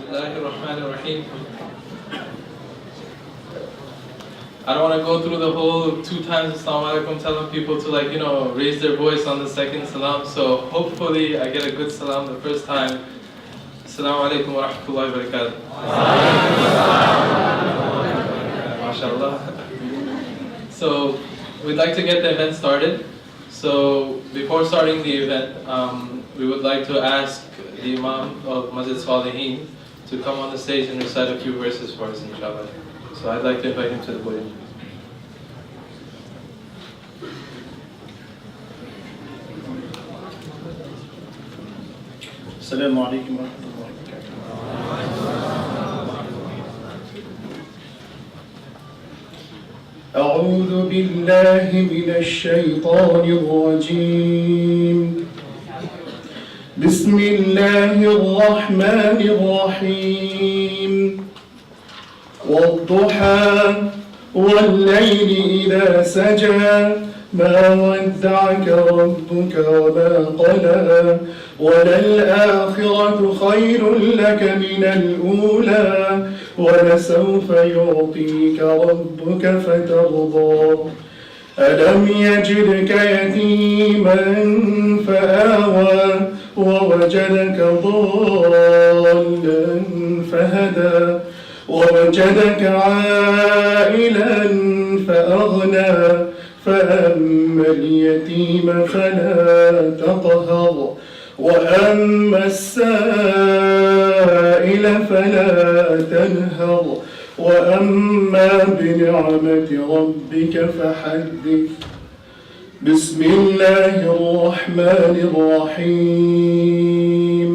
Bismillahirrahmanirrahim. I don't want to go through the whole 2 times Assalamu alaikum, telling people to raise their voice on the second salam. So hopefully I get a good salam the first time. Assalamu alaikum wa rahmatullahi wa barakatuh. MashaAllah. So we'd like to get the event started. So before starting the event, we would like to ask the Imam of Masjid Salihin to come on the stage and recite a few verses for us, inshallah. So I'd like to invite him to the podium. Assalamu alaikum wa rahmatullahi wa barakatuh. أعوذ بالله من الشيطان الرجيم. بسم الله الرحمن الرحيم. والضحى والليل إذا سجى ما ودعك ربك وما قلى وللآخرة خير لك من الأولى ولسوف يعطيك ربك فترضى ألم يجدك يتيما فآوى ووجدك ضالا فهدى ووجدك عائلا فأغنى فأما اليتيم فلا تقهر وأما السائل فلا تنهر وأما بنعمة ربك فحدث. بسم الله الرحمن الرحيم.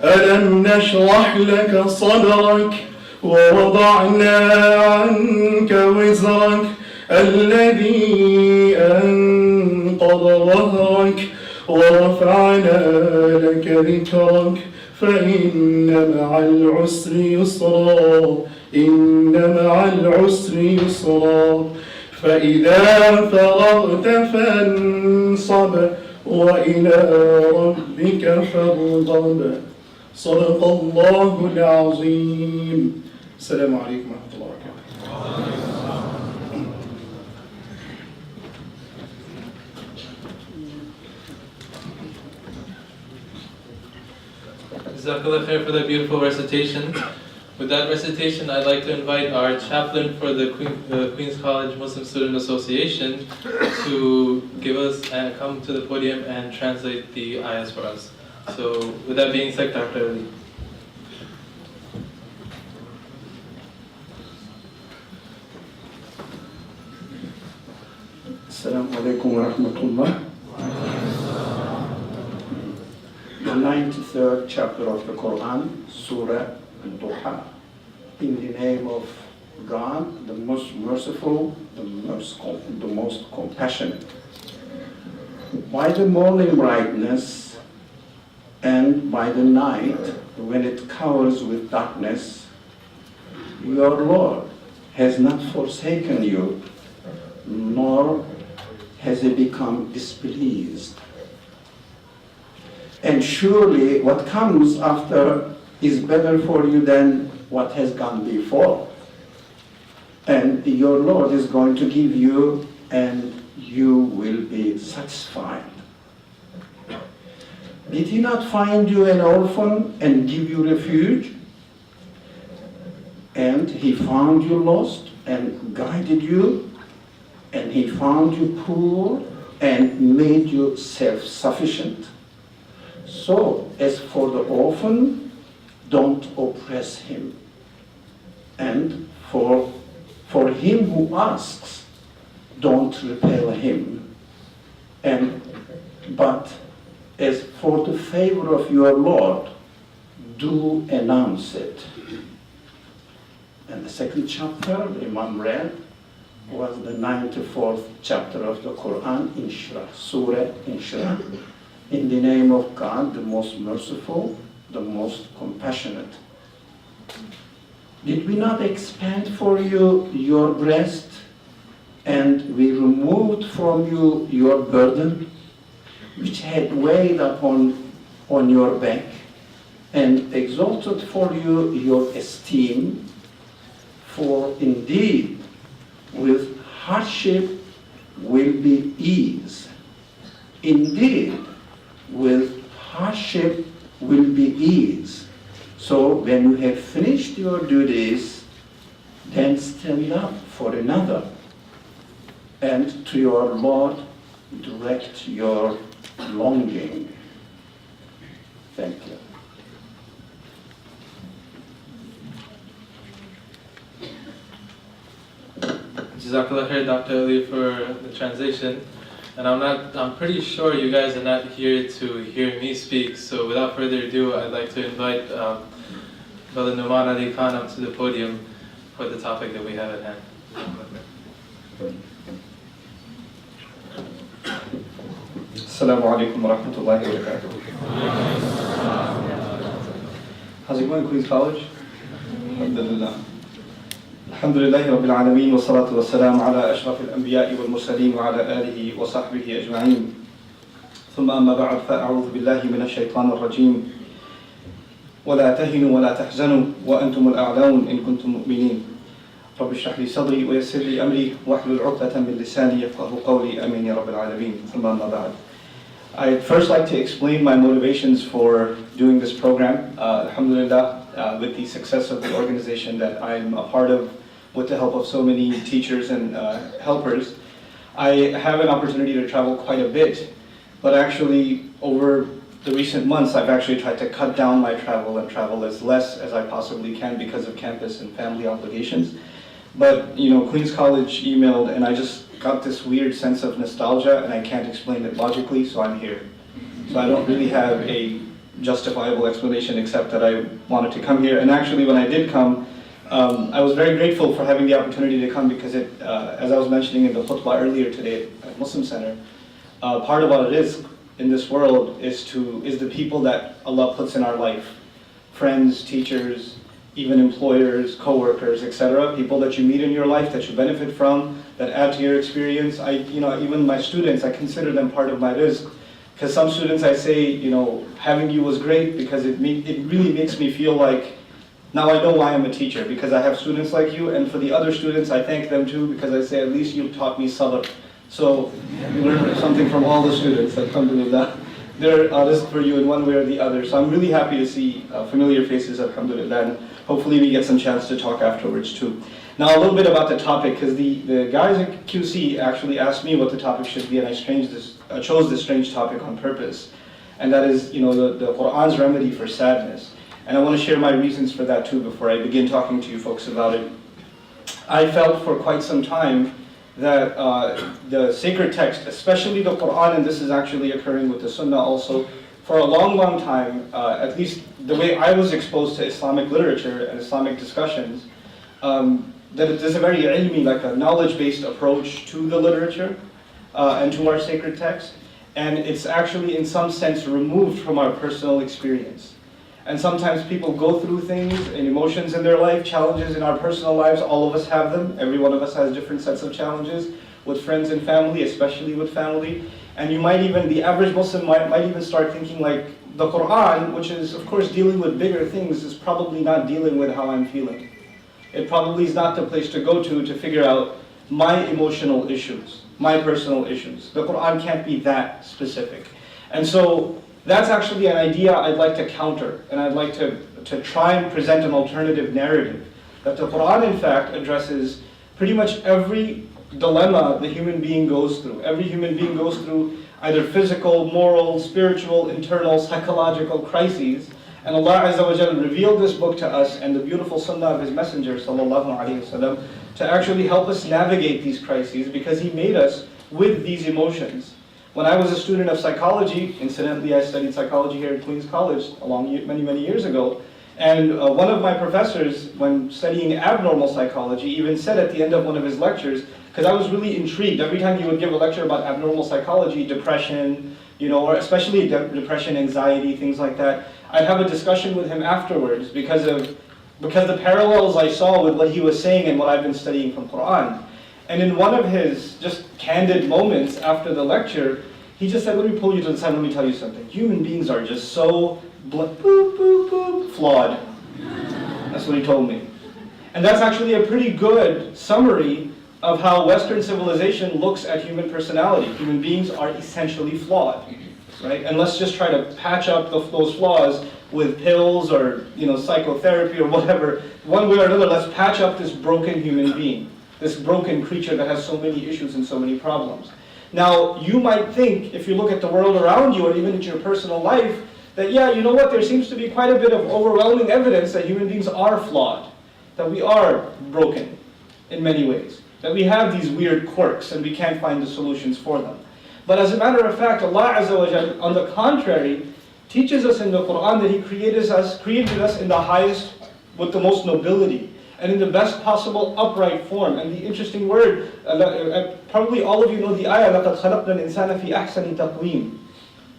ألم نشرح لك صدرك ووضعنا عنك وزرك الذي أنقض ظهرك ورفعنا لك ذكرك فإن مع العسر يسرا إن مع العسر يسرا فإذا فرغت فانصب وإلى ربك فارغب. صدق الله العظيم. السلام عليكم ورحمة الله وبركاته. Jazakallah khair for that beautiful recitation. With that recitation, I'd like to invite our chaplain for the Queen's College Muslim Student Association to give us and come to the podium and translate the ayahs for us. So, with that being said, Dr. Ali. Assalamu alaikum wa rahmatullah. The 93rd chapter of the Quran, Surah Al-Duha. In the name of God, the most merciful, the most compassionate. By the morning brightness and by the night, when it covers with darkness, your Lord has not forsaken you, nor has he become displeased. And surely what comes after is better for you than what has gone before. And your Lord is going to give you, and you will be satisfied. Did he not find you an orphan and give you refuge? And he found you lost and guided you, and he found you poor and made you self-sufficient. So, as for the orphan, don't oppress him. And for him who asks, don't repel him. But as for the favor of your Lord, do announce it. And the second chapter, Imam read, was the 94th chapter of the Quran, Inshra, Surah Inshra. In the name of God, the most merciful, the most compassionate. Did we not expand for you your breast, and we removed from you your burden, which had weighed upon your back, and exalted for you your esteem, for indeed with hardship will be ease. Indeed, with hardship will be ease. So when you have finished your duties, then stand up for another, and to your Lord direct your longing. Thank you. Jazakallah khair, Dr. Ali, for the translation. And I'm pretty sure you guys are not here to hear me speak, so without further ado, I'd like to invite Brother Nouman Ali Khan up to the podium for the topic that we have at hand. Assalamu alaikum wa rahmatullahi wa barakatuh. How's it going, Queen's College? Alhamdulillah. Alhamdulillahi Rabbil Alameen wa salatu wa salam ala ashraf al-anbiya'i wal mursaleen wa ala alihi wa sahbihi ajma'in. ثم أما بعد فأعوذ بالله من الشيطان الرجيم ولا تهنوا ولا تحزنوا وأنتم الأعلون إن كنتم مؤمنين رب اشرح لي صدري ويسر لي أمري واحلل عقدة من لساني يفقهوا قولي آمين يا رب العالمين ثم أما بعد. I'd first like to explain my motivations for doing this program. Alhamdulillah, with the success of the organization that I'm a part of, with the help of so many teachers and helpers, I have an opportunity to travel quite a bit. But actually, over the recent months, I've actually tried to cut down my travel and travel as less as I possibly can because of campus and family obligations. But, Queen's College emailed, and I just got this weird sense of nostalgia, and I can't explain it logically, so I'm here. So I don't really have a justifiable explanation except that I wanted to come here. And actually, when I did come, I was very grateful for having the opportunity to come because as I was mentioning in the khutbah earlier today at Muslim Center, part of our rizq in this world is the people that Allah puts in our life. Friends, teachers, even employers, co-workers, etc. People that you meet in your life that you benefit from, that add to your experience. Even my students, I consider them part of my rizq. Because some students I say, having you was great because it really makes me feel like, now I know why I'm a teacher, because I have students like you, and for the other students I thank them too, because I say at least you taught me sabr. So you learn something from all the students, alhamdulillah. They're rizq for you in one way or the other. So I'm really happy to see familiar faces, alhamdulillah, and hopefully we get some chance to talk afterwards too. Now a little bit about the topic, because the guys at QC actually asked me what the topic should be, and I chose this strange topic on purpose. And that is, the Qur'an's remedy for sadness. And I want to share my reasons for that too before I begin talking to you folks about it. I felt for quite some time that the sacred text, especially the Qur'an, and this is actually occurring with the Sunnah also, for a long, long time, at least the way I was exposed to Islamic literature and Islamic discussions, that there's a very ilmi, like a knowledge-based approach to the literature and to our sacred text, and it's actually in some sense removed from our personal experience. And sometimes people go through things and emotions in their life, challenges in our personal lives. All of us have them. Every one of us has different sets of challenges with friends and family, especially with family. And the average Muslim might even start thinking like the Quran, which is of course dealing with bigger things, is probably not dealing with how I'm feeling. It probably is not the place to go to figure out my emotional issues, my personal issues. The Quran can't be that specific. And so that's actually an idea I'd like to counter, and I'd like to try and present an alternative narrative. That the Quran, in fact, addresses pretty much every dilemma the human being goes through. Every human being goes through either physical, moral, spiritual, internal, psychological crises. And Allah Azza wa Jalla revealed this book to us and the beautiful sunnah of His Messenger sallallahu alaihi wasallam to actually help us navigate these crises, because He made us with these emotions. When I was a student of psychology, incidentally I studied psychology here at Queen's College many, many years ago, and one of my professors, when studying abnormal psychology, even said at the end of one of his lectures, because I was really intrigued, every time he would give a lecture about abnormal psychology, depression, or especially depression, anxiety, things like that, I'd have a discussion with him afterwards because the parallels I saw with what he was saying and what I've been studying from Quran. And in one of his just candid moments after the lecture, He just said, let me pull you to the side, let me tell you something. Human beings are just so boop, boop, boop, flawed. That's what he told me. And that's actually a pretty good summary of how Western civilization looks at human personality. Human beings are essentially flawed, right? And let's just try to patch up those flaws with pills or psychotherapy or whatever. One way or another, let's patch up this broken human being, this broken creature that has so many issues and so many problems. Now, you might think, if you look at the world around you or even at your personal life, that yeah, you know what, there seems to be quite a bit of overwhelming evidence that human beings are flawed, that we are broken in many ways, that we have these weird quirks and we can't find the solutions for them. But as a matter of fact, Allah Azza wa Jal, on the contrary, teaches us in the Quran that He created us in the highest, with the most nobility, and in the best possible upright form. And the interesting word, probably all of you know the ayah, لَقَدْ خَلَقْنَا الْإِنسَانَ فِي أَحْسَنِ تَقْوِيمٍ.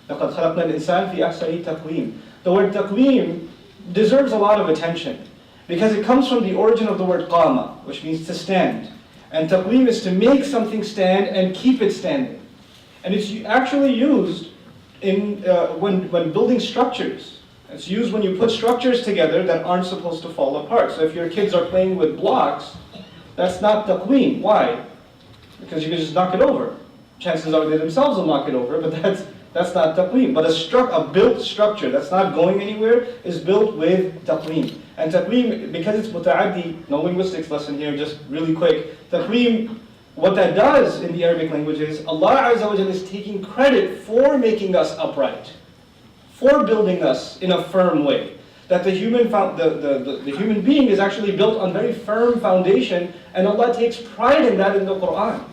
لَقَدْ خَلَقْنَا الْإِنسَانَ فِي أَحْسَنِ تَقْوِيمٍ. The word taqweem deserves a lot of attention, because it comes from the origin of the word qama, which means to stand. And taqweem is to make something stand and keep it standing. And it's actually used in when building structures. It's used when you put structures together that aren't supposed to fall apart. So if your kids are playing with blocks, that's not taqweem. Why? Because you can just knock it over. Chances are they themselves will knock it over, but that's not taqweem. But a built structure that's not going anywhere is built with taqweem. And taqweem, because it's muta'addi, no linguistics lesson here, just really quick. Taqweem, what that does in the Arabic language is Allah Azza wa Jalla is taking credit for making us upright, for building us in a firm way. That the human being is actually built on very firm foundation, and Allah takes pride in that in the Quran.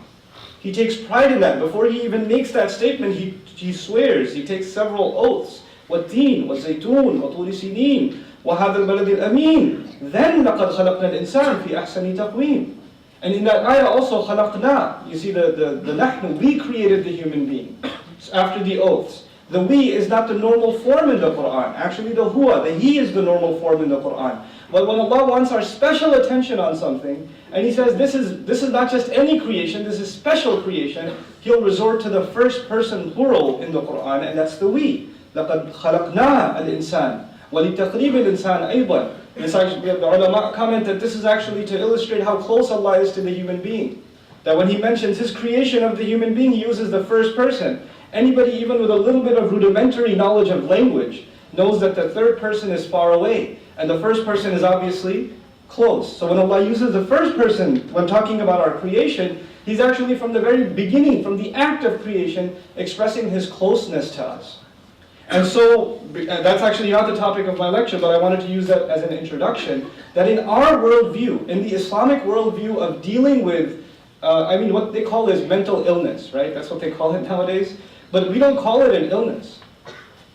He takes pride in that. Before He even makes that statement, He swears, He takes several oaths. وَالتِّينِ وَالزَّيْتُونِ وَطُورِ سِينِينَ وَهَذَا الْبَلَدِ الْأَمِينَ Then لَقَدْ خَلَقْنَا الْإِنسَانَ فِي أَحْسَنِ تَقْوِيمٍ. And in that ayah also, خَلَقْنَا, you see the nahnu, we created the human being. So after the oaths. The we is not the normal form in the Quran. Actually the huwa, the he is the normal form in the Quran. But when Allah wants our special attention on something, and He says this is not just any creation, this is special creation, He'll resort to the first person plural in the Quran, and that's the we. لَقَدْ خَلَقْنَا الْإِنسَانَ وَلِتَقْرِيبِ الْإِنسَانَ أَيْضًا. The ulama comment that this is actually to illustrate how close Allah is to the human being. That when He mentions His creation of the human being, He uses the first person. Anybody even with a little bit of rudimentary knowledge of language knows that the third person is far away, and the first person is obviously close. So when Allah uses the first person when talking about our creation, He's actually from the very beginning, from the act of creation, expressing His closeness to us. And so, that's actually not the topic of my lecture, but I wanted to use that as an introduction, that in our worldview, in the Islamic worldview of dealing with, what they call is mental illness, right? That's what they call it nowadays. But we don't call it an illness.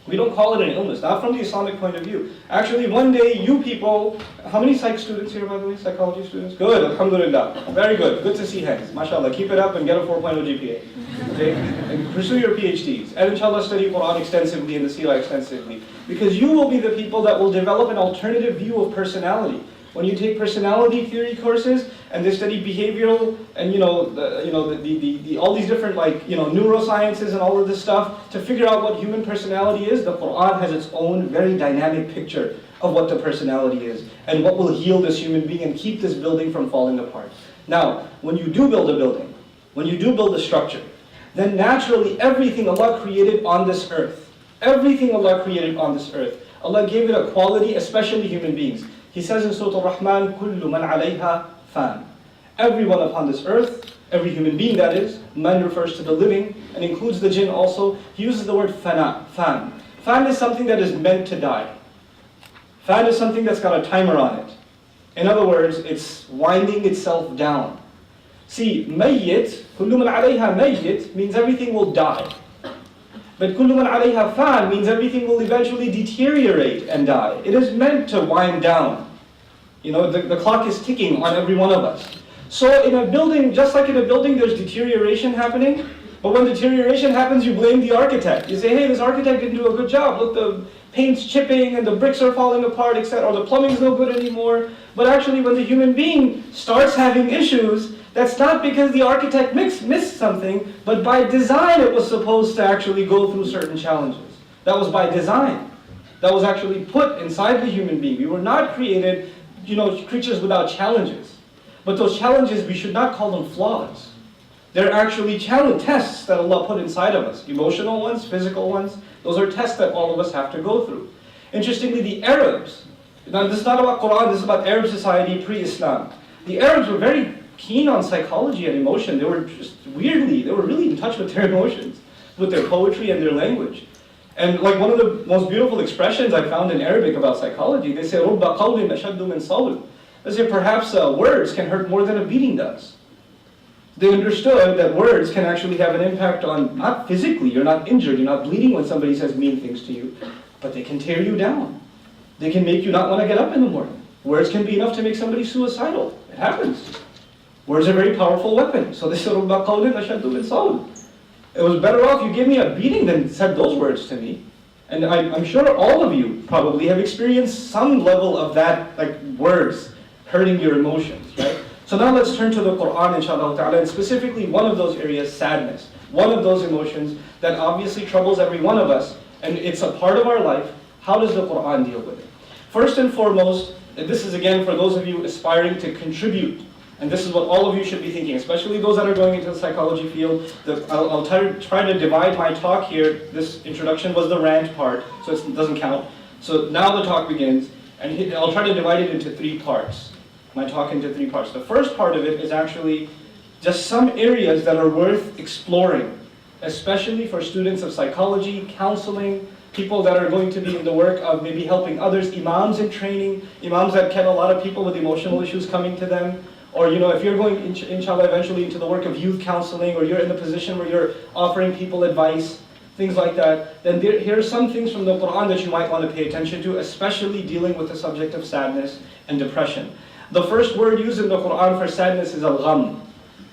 We don't call it an illness, not from the Islamic point of view. Actually, one day, you people, how many psych students here, by the way, psychology students? Good, alhamdulillah. Very good, good to see hands. MashaAllah, keep it up and get a 4.0 GPA. Okay? And pursue your PhDs. And inshallah, study Quran extensively and the Seerah extensively. Because you will be the people that will develop an alternative view of personality. When you take personality theory courses and they study behavioral and all these different neurosciences and all of this stuff to figure out what human personality is, the Quran has its own very dynamic picture of what the personality is and what will heal this human being and keep this building from falling apart. Now, when you do build a building, when you do build a structure, then naturally everything Allah created on this earth, everything Allah created on this earth, Allah gave it a quality, especially human beings. He says in Surah Al-Rahman, كُلُّ مَنْ عَلَيْهَا فَانٍ. Everyone upon this earth, every human being that is, man refers to the living and includes the jinn also. He uses the word fana, fan. Fan is something that is meant to die. Fan is something that's got a timer on it. In other words, it's winding itself down. See, mayyit, كُلُّ مَنْ عَلَيْهَا mayyit means everything will die. But كُلُّ مَنْ عَلَيْهَا فَانٍ means everything will eventually deteriorate and die. It is meant to wind down. The clock is ticking on every one of us. So in a building, just like in a building, there's deterioration happening. But when deterioration happens, you blame the architect. You say, hey, this architect didn't do a good job. Look, the paint's chipping and the bricks are falling apart, etc. Or the plumbing's no good anymore. But actually, when the human being starts having issues, That's not because the architect missed something, but by design it was supposed to actually go through certain challenges. That was by design. That was actually put inside the human being. We were not created, creatures without challenges. But those challenges, we should not call them flaws. They're actually tests that Allah put inside of us. Emotional ones, physical ones. Those are tests that all of us have to go through. Interestingly, the Arabs, now this is not about Quran, this is about Arab society pre-Islam. The Arabs were very keen on psychology and emotion. They were really in touch with their emotions, with their poetry and their language. And like one of the most beautiful expressions I found in Arabic about psychology, they say, رُبَّ قَوْلٍ أَشَدُّ مِنْ صَوْلٍ. They say perhaps words can hurt more than a beating does. They understood that words can actually have an impact on, not physically, you're not injured, you're not bleeding when somebody says mean things to you, but they can tear you down. They can make you not want to get up in the morning. Words can be enough to make somebody suicidal. It happens. Words are a very powerful weapon. So they said, رُبَّ قَوْلٍ أَشَدُّ مِنْ صَوْلٍ. It was better off you give me a beating than said those words to me. And I'm sure all of you probably have experienced some level of that, like words hurting your emotions, right? So now let's turn to the Quran, inshallah ta'ala, and specifically one of those areas, sadness. One of those emotions that obviously troubles every one of us, and it's a part of our life. How does the Quran deal with it? First and foremost, and this is again for those of you aspiring to contribute, and this is what all of you should be thinking, especially those that are going into the psychology field. I'll try to divide my talk here. This introduction was the rant part, so it doesn't count. So now the talk begins, and I'll try to divide it into 3 parts. My talk into 3 parts. The first part of it is actually just some areas that are worth exploring, especially for students of psychology, counseling, people that are going to be in the work of maybe helping others, imams in training, imams that get a lot of people with emotional issues coming to them. Or if you're going, inshallah, eventually into the work of youth counseling, or you're in the position where you're offering people advice, things like that, then here are some things from the Quran that you might want to pay attention to, especially dealing with the subject of sadness and depression. The first word used in the Quran for sadness is al-gham.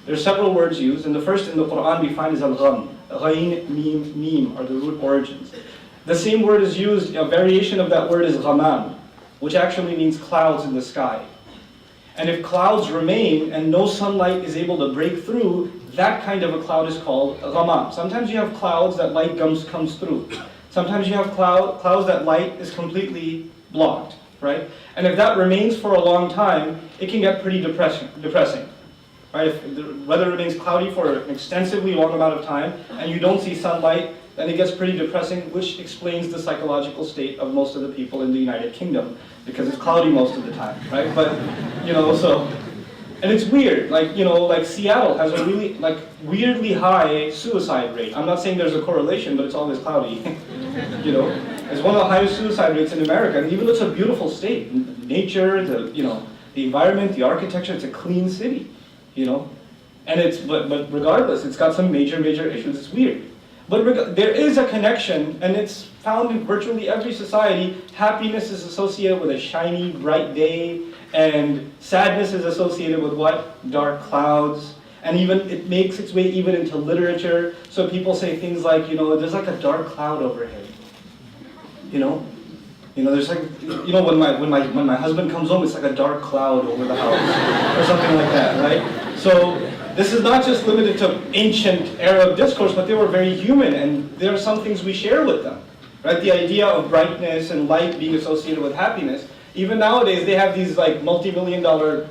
There are several words used, and the first in the Quran we find is al-gham. Ghayn, mim, mim are the root origins. The same word is used, a variation of that word is ghamam, which actually means clouds in the sky. And if clouds remain and no sunlight is able to break through, that kind of a cloud is called ghamam. Sometimes you have clouds that light comes through. Sometimes you have clouds that light is completely blocked, right? And if that remains for a long time, it can get pretty depressing, right? If the weather remains cloudy for an extensively long amount of time and you don't see sunlight, then it gets pretty depressing, which explains the psychological state of most of the people in the United Kingdom, because it's cloudy most of the time, right? But, and it's weird, like Seattle has a really, weirdly high suicide rate. I'm not saying there's a correlation, but it's always cloudy, It's one of the highest suicide rates in America, and even though it's a beautiful state, nature, the environment, the architecture, it's a clean city, And but regardless, it's got some major issues, it's weird. But there is a connection, and it's found in virtually every society. Happiness is associated with a shiny, bright day, and sadness is associated with what? Dark clouds. And even it makes its way even into literature. So people say things like, there's like a dark cloud overhead. There's like, when my husband comes home, it's like a dark cloud over the house, or something like that, right? So this is not just limited to ancient Arab discourse, but they were very human, and there are some things we share with them, right? The idea of brightness and light being associated with happiness. Even nowadays, they have these multi-million-dollar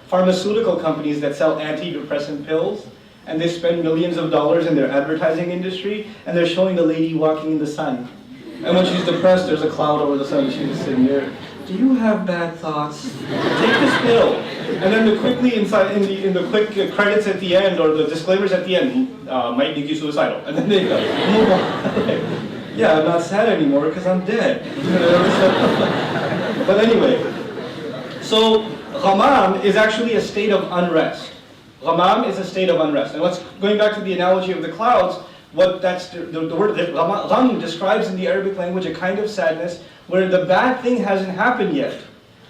pharmaceutical companies that sell antidepressant pills, and they spend millions of dollars in their advertising industry, and they're showing the lady walking in the sun. And when she's depressed, there's a cloud over the sun, and she's just sitting there. Do you have bad thoughts? Take this pill. And then quickly inside in the quick credits at the end, or the disclaimers at the end, might make you suicidal. And then they go, move on. Yeah, I'm not sad anymore because I'm dead. But anyway, so ghamam is actually a state of unrest. Ghamam is a state of unrest. And going back to the analogy of the clouds, the word gham describes in the Arabic language a kind of sadness where the bad thing hasn't happened yet,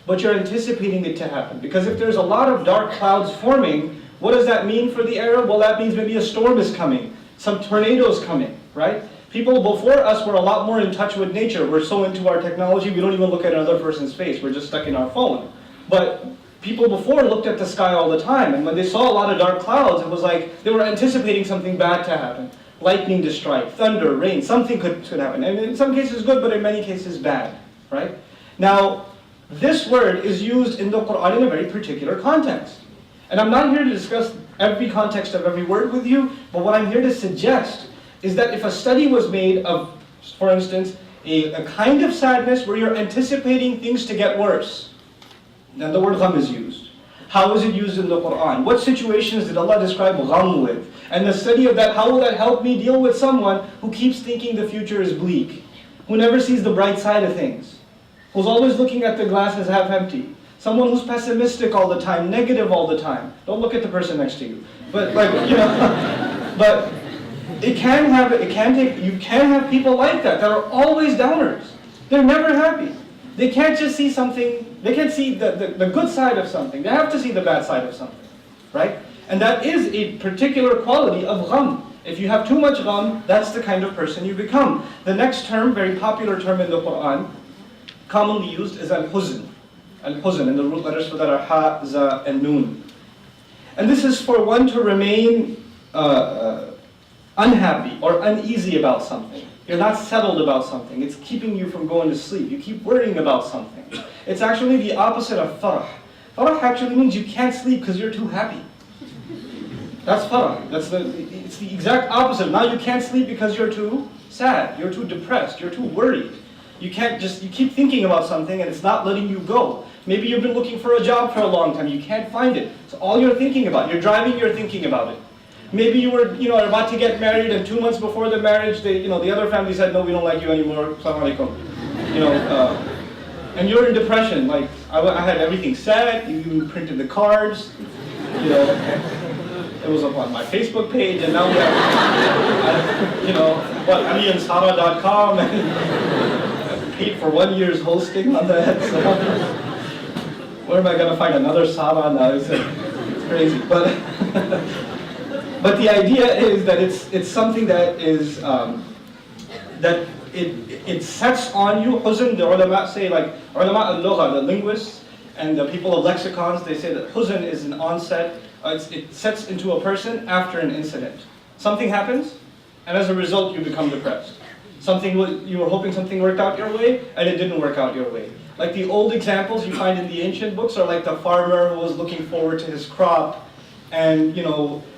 but you're anticipating it to happen. Because if there's a lot of dark clouds forming, what does that mean for the Arab? Well, that means maybe a storm is coming, some tornadoes coming, right? People before us were a lot more in touch with nature. We're so into our technology, we don't even look at another person's face. We're just stuck in our phone. But people before looked at the sky all the time, and when they saw a lot of dark clouds, it was like they were anticipating something bad to happen. Lightning to strike, thunder, rain, something could happen. And in some cases good, but in many cases bad, right? Now, this word is used in the Quran in a very particular context. And I'm not here to discuss every context of every word with you, but what I'm here to suggest is that if a study was made of, for instance, a kind of sadness where you're anticipating things to get worse, then the word gham is used. How is it used in the Quran? What situations did Allah describe gham with? And the study of that, how will that help me deal with someone who keeps thinking the future is bleak, who never sees the bright side of things, who's always looking at the glass as half empty, someone who's pessimistic all the time, negative all the time. Don't look at the person next to you. But but you can have people like that are always downers. They're never happy. They can't just see something, they can't see the good side of something. They have to see the bad side of something, right? And that is a particular quality of gham. If you have too much gham, that's the kind of person you become. The next term, very popular term in the Quran, commonly used is al-huzn. Al-huzn, and the root letters for that are ha, za, and nun. And this is for one to remain unhappy or uneasy about something. You're not settled about something. It's keeping you from going to sleep. You keep worrying about something. It's actually the opposite of farah. Farah actually means you can't sleep because you're too happy. That's farah. It's the exact opposite. Now you can't sleep because you're too sad, you're too depressed, you're too worried. You keep thinking about something and it's not letting you go. Maybe you've been looking for a job for a long time, you can't find it. So all you're thinking about, you're driving, you're thinking about it. Maybe you were, about to get married, and 2 months before the marriage, the other family said, no, we don't like you anymore. Assalamu alaikum. And you're in depression. Like I had everything set. You printed the cards. It was up on my Facebook page, and now we have, aliansara.com, and paid for 1 year's hosting on that. So where am I going to find another Sara now? It's crazy, but. But the idea is that it's something that is that it sets on you. Huzn, the ulama say, like ulama al-lugha, the linguists and the people of lexicons, they say that huzn is an onset. It sets into a person after an incident. Something happens, and as a result, you become depressed. You were hoping something worked out your way, and it didn't work out your way. Like the old examples you find in the ancient books are like the farmer who was looking forward to his crop, and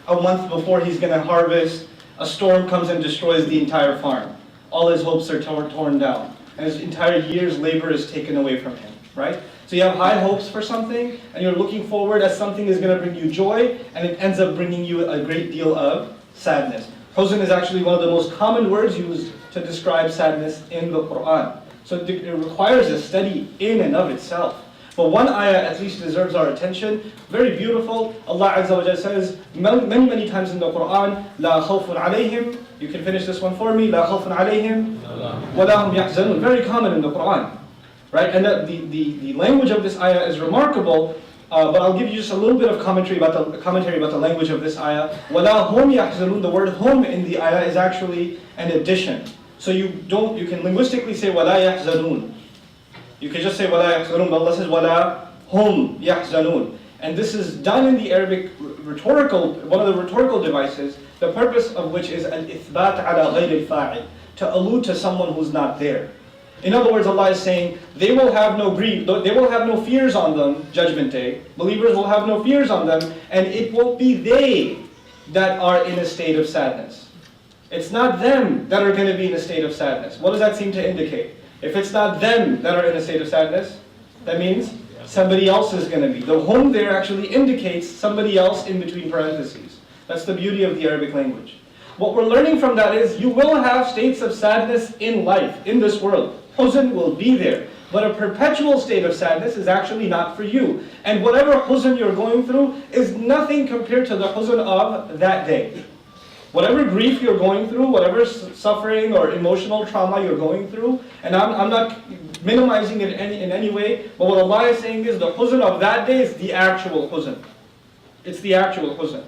a month before he's going to harvest, a storm comes and destroys the entire farm. All his hopes are torn down, and his entire year's labor is taken away from him, right? So you have high hopes for something, and you're looking forward as something is going to bring you joy, and it ends up bringing you a great deal of sadness. Huzn is actually one of the most common words used to describe sadness in the Quran. So it requires a study in and of itself. But one ayah at least deserves our attention. Very beautiful. Allah Azza wa Jalla says many times in the Quran, La khawfun alayhim. You can finish this one for me. La khawfun alayhim. Wa la hum yahzanun. Very common in the Quran. Right? And the language of this ayah is remarkable. But I'll give you just a little bit of commentary about the language of this ayah. Wa la hum yahzanun. The word hum in the ayah is actually an addition. So you can linguistically say wa la yahzanun. You can just say وَلَا يَحْزَنُونَ, but Allah says وَلَا هُمْ يَحْزَنُونَ. And this is done in the Arabic one of the rhetorical devices, the purpose of which is al-ithbat ala ghayr al-fa'il, to allude to someone who's not there. In other words, Allah is saying, they will have no grief, they will have no fears on them, Judgment Day. Believers will have no fears on them, and it won't be they that are in a state of sadness. It's not them that are going to be in a state of sadness. What does that seem to indicate? If it's not them that are in a state of sadness, that means somebody else is going to be. The hum there actually indicates somebody else in between parentheses. That's the beauty of the Arabic language. What we're learning from that is you will have states of sadness in life, in this world. Huzn will be there. But a perpetual state of sadness is actually not for you. And whatever huzn you're going through is nothing compared to the huzn of that day. Whatever grief you're going through, whatever suffering or emotional trauma you're going through, and I'm not minimizing it in any way, but what Allah is saying is the huzn of that day is the actual huzn. It's the actual huzn.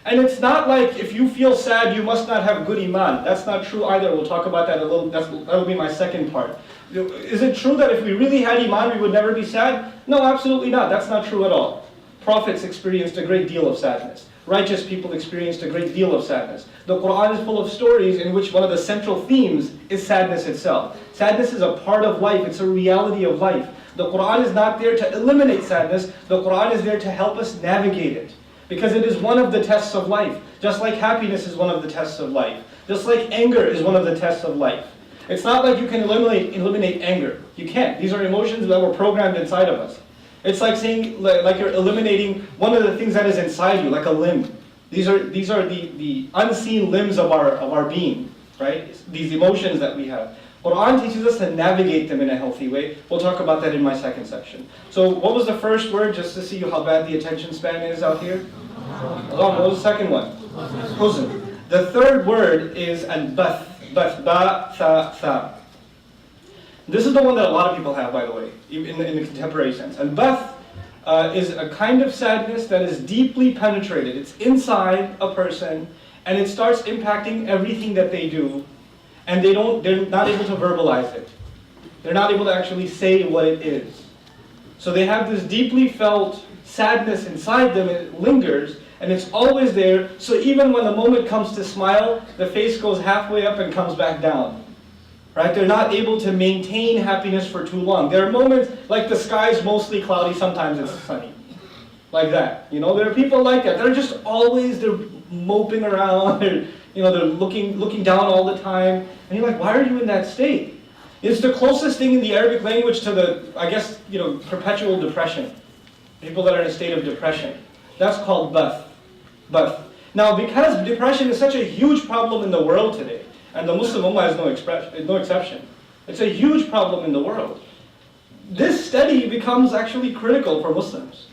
And it's not like if you feel sad, you must not have good iman. That's not true either. We'll talk about that a little. That'll be my second part. Is it true that if we really had iman, we would never be sad? No, absolutely not. That's not true at all. Prophets experienced a great deal of sadness. Righteous people experienced a great deal of sadness. The Quran is full of stories in which one of the central themes is sadness itself. Sadness is a part of life. It's a reality of life. The Quran is not there to eliminate sadness. The Quran is there to help us navigate it. Because it is one of the tests of life. Just like happiness is one of the tests of life. Just like anger is one of the tests of life. It's not like you can eliminate anger. You can't. These are emotions that were programmed inside of us. It's like saying, like you're eliminating one of the things that is inside you, like a limb. These are the unseen limbs of our being, right? These emotions that we have. Quran teaches us to navigate them in a healthy way. We'll talk about that in my second section. So what was the first word, just to see how bad the attention span is out here? What was the second one? Huzn. The third word is al-bath. Bath, ba, tha, tha. This is the one that a lot of people have, by the way, in the contemporary sense. Al-bath is a kind of sadness that is deeply penetrated. It's inside a person, and it starts impacting everything that they do. And they're not able to verbalize it. They're not able to actually say what it is. So they have this deeply felt sadness inside them, and it lingers, and it's always there. So even when the moment comes to smile, the face goes halfway up and comes back down. Right? They're not able to maintain happiness for too long. There are moments, like the sky's mostly cloudy, sometimes it's sunny. Like that. You know, there are people like that. They're just always, they're moping around, they're looking down all the time. And you're like, why are you in that state? It's the closest thing in the Arabic language to the, I guess, perpetual depression. People that are in a state of depression. That's called bath. Bath. Now, because depression is such a huge problem in the world today, and the Muslim Ummah is no exception. It's a huge problem in the world. This study becomes actually critical for Muslims.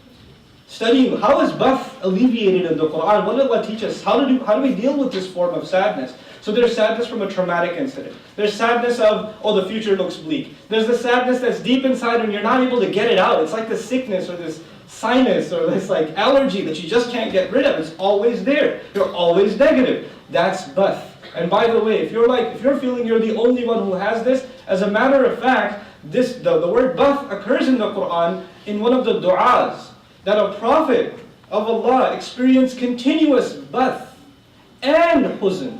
Studying how is bath alleviated in the Quran? What did Allah teach us? How do we deal with this form of sadness? So there's sadness from a traumatic incident. There's sadness of, oh, the future looks bleak. There's the sadness that's deep inside and you're not able to get it out. It's like this sickness or this sinus or this like allergy that you just can't get rid of. It's always there. You're always negative. That's bath. And by the way, if you're feeling you're the only one who has this, as a matter of fact, the word bath occurs in the Quran in one of the du'as that a prophet of Allah experienced continuous bath and huzn.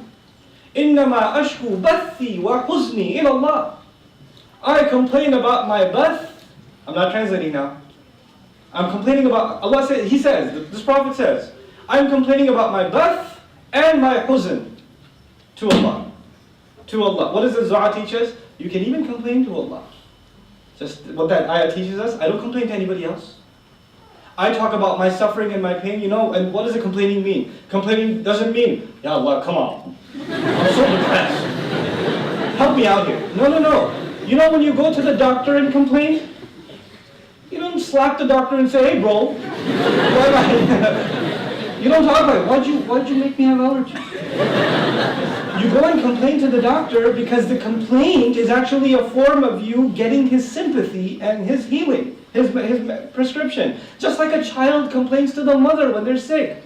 إِنَّمَا أَشْكُو بَثِّي وَحُزْنِي إِلَى اللَّهِ. I complain about my bath. I'm not translating now. I'm complaining about, Allah says, this prophet says, I'm complaining about my bath and my huzn to Allah. To Allah. What does the Zua teach us? You can even complain to Allah. Just what that ayah teaches us, I don't complain to anybody else. I talk about my suffering and my pain, and what does the complaining mean? Complaining doesn't mean, Ya Allah, come on. I'm so depressed. Help me out here. No. You know when you go to the doctor and complain? You don't slap the doctor and say, hey bro, you don't talk about it. Why'd you make me have allergies? You go and complain to the doctor because the complaint is actually a form of you getting his sympathy and his healing, his prescription. Just like a child complains to the mother when they're sick.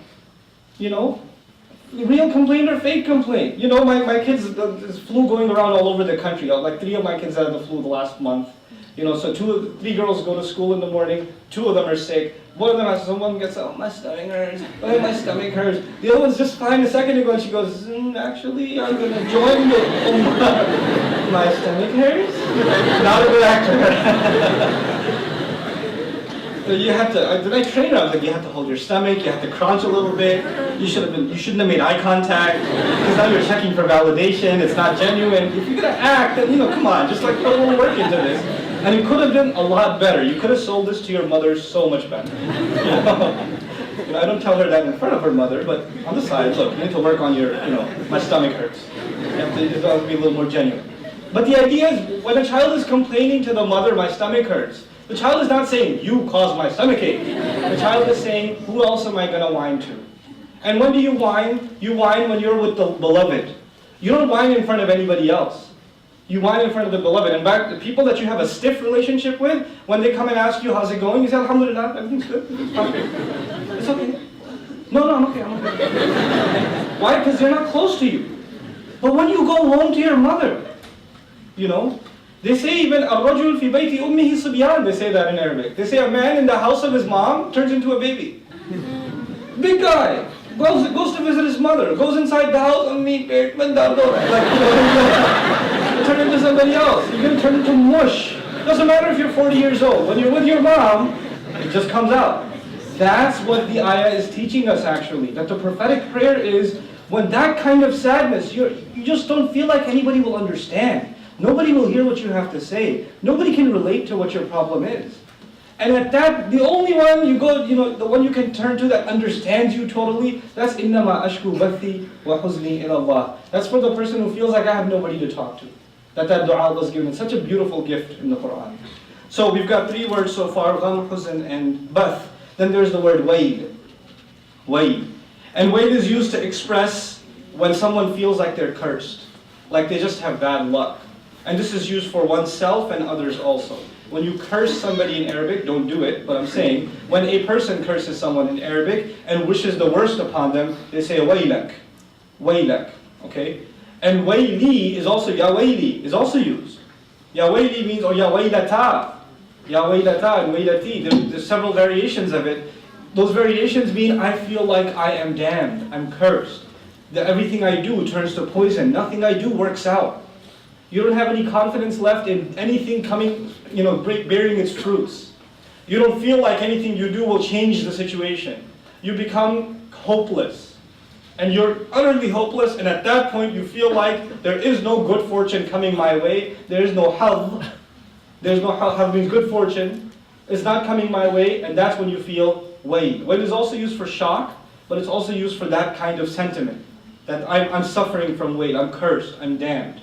Real complaint or fake complaint. My kids, there's flu going around all over the country. Like 3 of my kids had the flu the last month. So 3 girls go to school in the morning, 2 of them are sick. One of them has someone gets, oh, my stomach hurts, my stomach hurts. The other one's just fine a second ago and she goes, actually, I'm going to join the my stomach hurts? Not a good actor. You have to, did I train her? I was like, you have to hold your stomach, you have to crunch a little bit, you shouldn't have made eye contact, because now you're checking for validation, it's not genuine. If you're going to act, then, come on, just like put a little work into this. And it could have been a lot better. You could have sold this to your mother so much better. I don't tell her that in front of her mother, but on the side, look, you need to work on your, my stomach hurts. You have to be a little more genuine. But the idea is, when a child is complaining to the mother, my stomach hurts, the child is not saying, you caused my stomach ache. The child is saying, who else am I going to whine to? And when do you whine? You whine when you're with the beloved. You don't whine in front of anybody else. You whine in front of the beloved. In fact, the people that you have a stiff relationship with, when they come and ask you, how's it going? You say, alhamdulillah, everything's good. It's okay. No, I'm okay, I'm okay. Why? Because they're not close to you. But when you go home to your mother, you know, they say even الرجل في بيت أمه صبيان, they say that in Arabic. They say a man in the house of his mom turns into a baby. Big guy, goes to visit his mother, goes inside the house and meet like, you turn into somebody else. You're gonna turn into mush. Doesn't matter if you're 40 years old. When you're with your mom, it just comes out. That's what the ayah is teaching us actually. That the prophetic prayer is when that kind of sadness, you just don't feel like anybody will understand. Nobody will hear what you have to say. Nobody can relate to what your problem is. And at that, the only one you go, the one you can turn to that understands you totally, that's إِنَّمَا أَشْكُو بَثِّي وَحُزْنِي إِلَى اللَّهِ. That's for the person who feels like I have nobody to talk to. That dua was given. It's such a beautiful gift in the Quran. So we've got 3 words so far, gham, huzn, and bath. Then there's the word wail. Wail. And wail is used to express when someone feels like they're cursed. Like they just have bad luck. And this is used for oneself and others also. When you curse somebody in Arabic, don't do it, but I'm saying, when a person curses someone in Arabic and wishes the worst upon them, they say waylak. Waylak. Okay? And wayli is also, ya wayli is also used. Ya wayli means, or ya waylata. Ya waylata and waylati. There's several variations of it. Those variations mean I feel like I am damned, I'm cursed. That everything I do turns to poison. Nothing I do works out. You don't have any confidence left in anything coming, bearing its fruits. You don't feel like anything you do will change the situation. You become hopeless. And you're utterly hopeless, and at that point you feel like there is no good fortune coming my way. There is no hadh. There's no hadh means good fortune. It's not coming my way, and that's when you feel wail. Wail is also used for shock, but it's also used for that kind of sentiment. That I'm suffering from wail, I'm cursed, I'm damned.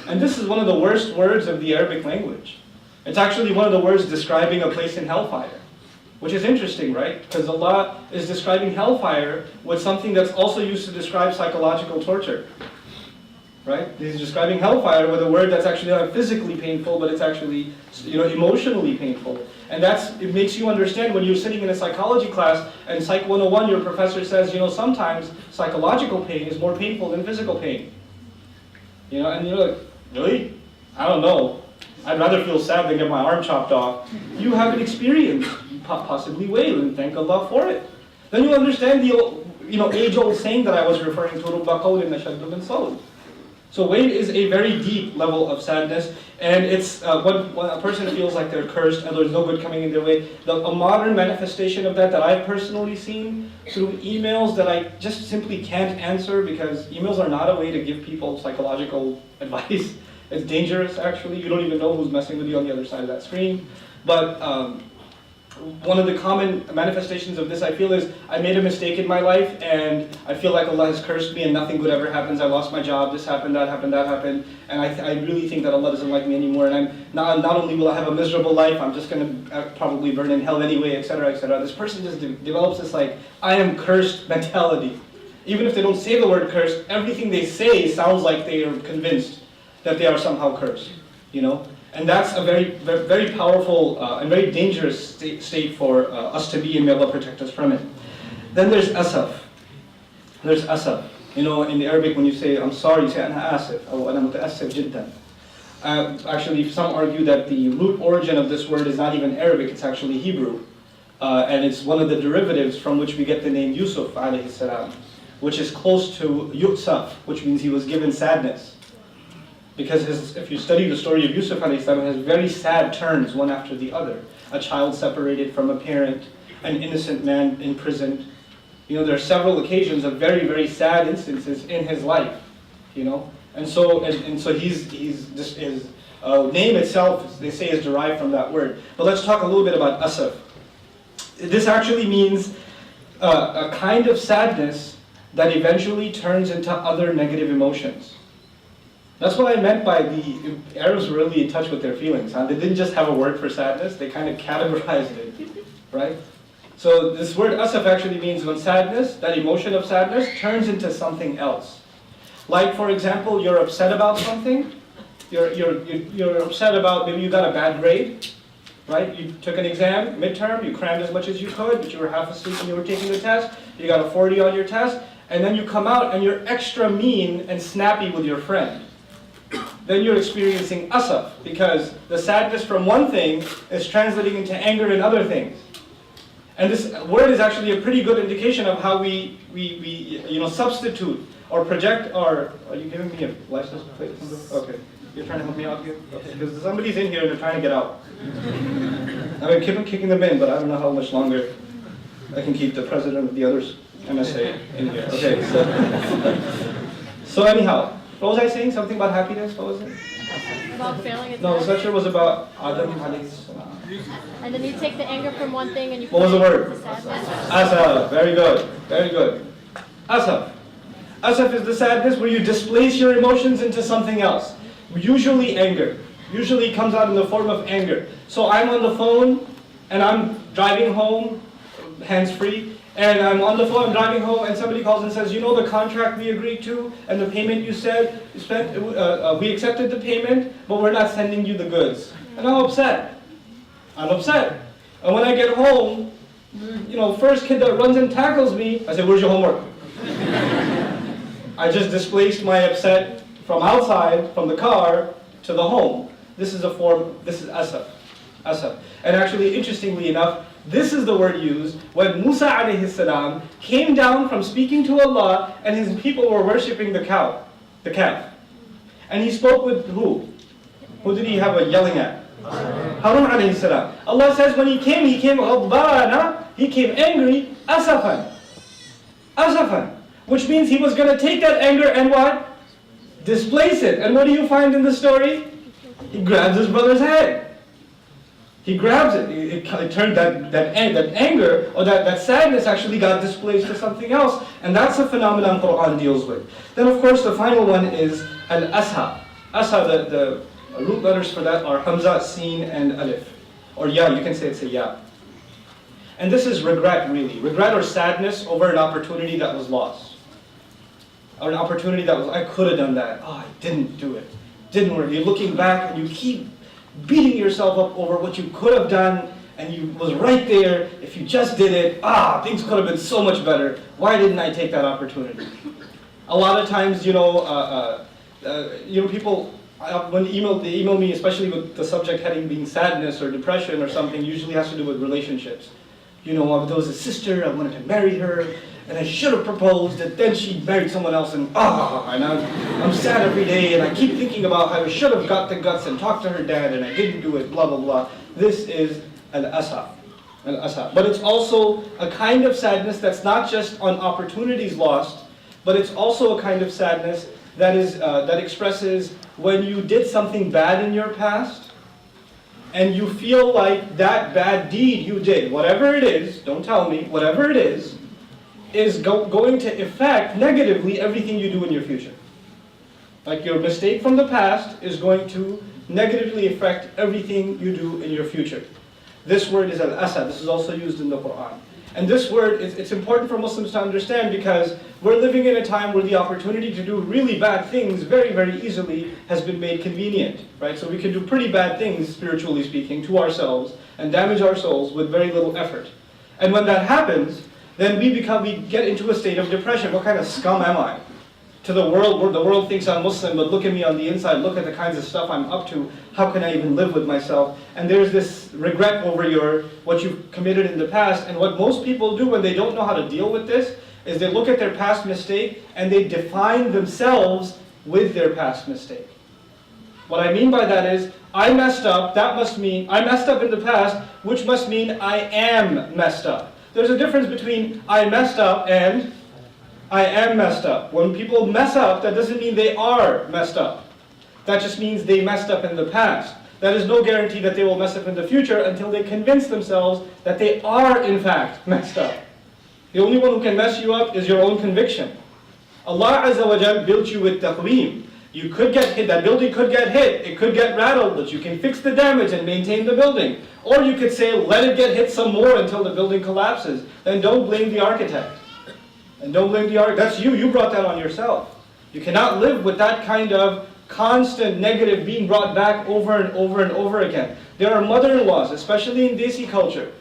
And this is one of the worst words of the Arabic language. It's actually one of the words describing a place in hellfire. Which is interesting, right? Because Allah is describing hellfire with something that's also used to describe psychological torture. Right? He's describing hellfire with a word that's actually not physically painful, but it's actually emotionally painful. And it makes you understand when you're sitting in a psychology class and Psych 101, your professor says, sometimes psychological pain is more painful than physical pain. And you're like, really? I don't know. I'd rather feel sad than get my arm chopped off. You have an experience. You possibly wail and thank Allah for it. Then you understand the age-old saying that I was referring to, رُبَّ قَوْلٍ أَشَدُّ مِنْ صَوْتٍ. So wail is a very deep level of sadness, and it's when a person feels like they're cursed and there's no good coming in their way. A modern manifestation of that I've personally seen through emails that I just simply can't answer because emails are not a way to give people psychological advice. It's dangerous actually. You don't even know who's messing with you on the other side of that screen. But one of the common manifestations of this I feel is I made a mistake in my life and I feel like Allah has cursed me and nothing good ever happens. I lost my job, this happened, that happened, that happened. And I really think that Allah doesn't like me anymore. And I'm not only will I have a miserable life, I'm just going to probably burn in hell anyway, etc., etc. This person just develops this like, I am cursed mentality. Even if they don't say the word cursed, everything they say sounds like they are convinced that they are somehow cursed, And that's a very, very, very powerful and very dangerous state for us to be in. May Allah protect us from it. Then there's asaf. There's asaf. In the Arabic when you say, I'm sorry, you say, أنا آسف, أو أنا متأسف جدا. Actually, some argue that the root origin of this word is not even Arabic, it's actually Hebrew. And it's one of the derivatives from which we get the name Yusuf, alayhi salam, which is close to Yutsaf, which means he was given sadness. Because if you study the story of Yusuf alayhi salam, it has very sad turns one after the other. A child separated from a parent, an innocent man imprisoned. There are several occasions of very, very sad instances in his life. And so his name itself, they say, is derived from that word. But let's talk a little bit about asaf. This actually means a kind of sadness that eventually turns into other negative emotions. That's what I meant by the Arabs were really in touch with their feelings. They didn't just have a word for sadness, they kind of categorized it, right? So this word asaf actually means when sadness, that emotion of sadness, turns into something else. Like, for example, you're upset about something. You're upset about, maybe you got a bad grade. right? You took an exam, midterm, you crammed as much as you could, but you were half asleep when you were taking the test, you got a 40 on your test, and then you come out and you're extra mean and snappy with your friend. Then you're experiencing asaf, because the sadness from one thing is translating into anger in other things. And this word is actually a pretty good indication of how we substitute or project our... Are you giving me a license plate? Okay. You're trying to help me out here? Okay. Because somebody's in here and they're trying to get out. I mean, keep on kicking them in, but I don't know how much longer I can keep the president of the others MSA in here. Okay, so anyhow, what was I saying? Something about happiness? What was it? About failing its No, the master. lecture was about Adam alayhi salam. And then you take the anger from one thing and you What was the put it word? into sadness. Asaf. Very good. Very good. Asaf. Asaf is the sadness where you displace your emotions into something else. Usually anger. Usually comes out in the form of anger. So I'm on the phone and I'm driving home, hands-free, and I'm on the phone, I'm driving home, and somebody calls and says, you know the contract we agreed to and the payment you said, we accepted the payment, but we're not sending you the goods. And I'm upset. I'm upset. And when I get home, first kid that runs and tackles me, I say, where's your homework? I just displaced my upset from outside, from the car, to the home. This is asaf. Asaf. And actually, interestingly enough, this is the word used when Musa alayhi salam came down from speaking to Allah and his people were worshipping the calf. And he spoke with who? Who did he have a yelling at? Harun alayhi salam. Allah says when he came ghadbana, he came angry, asafan. Asafan. Which means he was going to take that anger and what? Displace it. And what do you find in the story? He grabs his brother's head. He grabs it. It turned that anger or that sadness actually got displaced to something else. And that's a phenomenon Quran deals with. Then of course the final one is al-asha. Asha, the root letters for that are hamza, sin, and alif. Or ya, you can say it's a ya. And this is regret really. Regret or sadness over an opportunity that was lost. Or an opportunity that was, I could have done that. Oh, I didn't do it. Didn't work. You're looking back and you keep beating yourself up over what you could have done and you was right there. If you just did it, things could have been so much better. Why didn't I take that opportunity? A lot of times, people, when they email me, especially with the subject heading being sadness or depression or something, usually has to do with relationships. There was a sister, I wanted to marry her, and I should have proposed, and then she married someone else, and I'm sad every day, and I keep thinking about how I should have got the guts and talked to her dad, and I didn't do it, blah, blah, blah. This is al-asaf. But it's also a kind of sadness that's not just on opportunities lost, but it's also a kind of sadness that expresses when you did something bad in your past, and you feel like that bad deed you did, whatever it is, don't tell me, whatever it is going to affect negatively everything you do in your future. Like your mistake from the past is going to negatively affect everything you do in your future. This word is al-asad. This is also used in the Quran. And this word, it's important for Muslims to understand because we're living in a time where the opportunity to do really bad things very, very easily has been made convenient. Right? So we can do pretty bad things, spiritually speaking, to ourselves and damage our souls with very little effort. And when that happens, then we get into a state of depression. What kind of scum am I? To the world, where the world thinks I'm Muslim, but look at me on the inside, look at the kinds of stuff I'm up to, how can I even live with myself? And there's this regret over what you've committed in the past, and what most people do when they don't know how to deal with this, is they look at their past mistake, and they define themselves with their past mistake. What I mean by that is, I messed up, that must mean, I messed up in the past, which must mean I am messed up. There's a difference between I messed up and I am messed up. When people mess up, that doesn't mean they are messed up. That just means they messed up in the past. That is no guarantee that they will mess up in the future until they convince themselves that they are in fact messed up. The only one who can mess you up is your own conviction. Allah Azza wa Jal built you with taqweem. You could get hit, that building could get hit, it could get rattled, but you can fix the damage and maintain the building. Or you could say, let it get hit some more until the building collapses. Then don't blame the architect. And don't blame the architect. That's you brought that on yourself. You cannot live with that kind of constant negative being brought back over and over and over again. There are mother-in-laws, especially in Desi culture,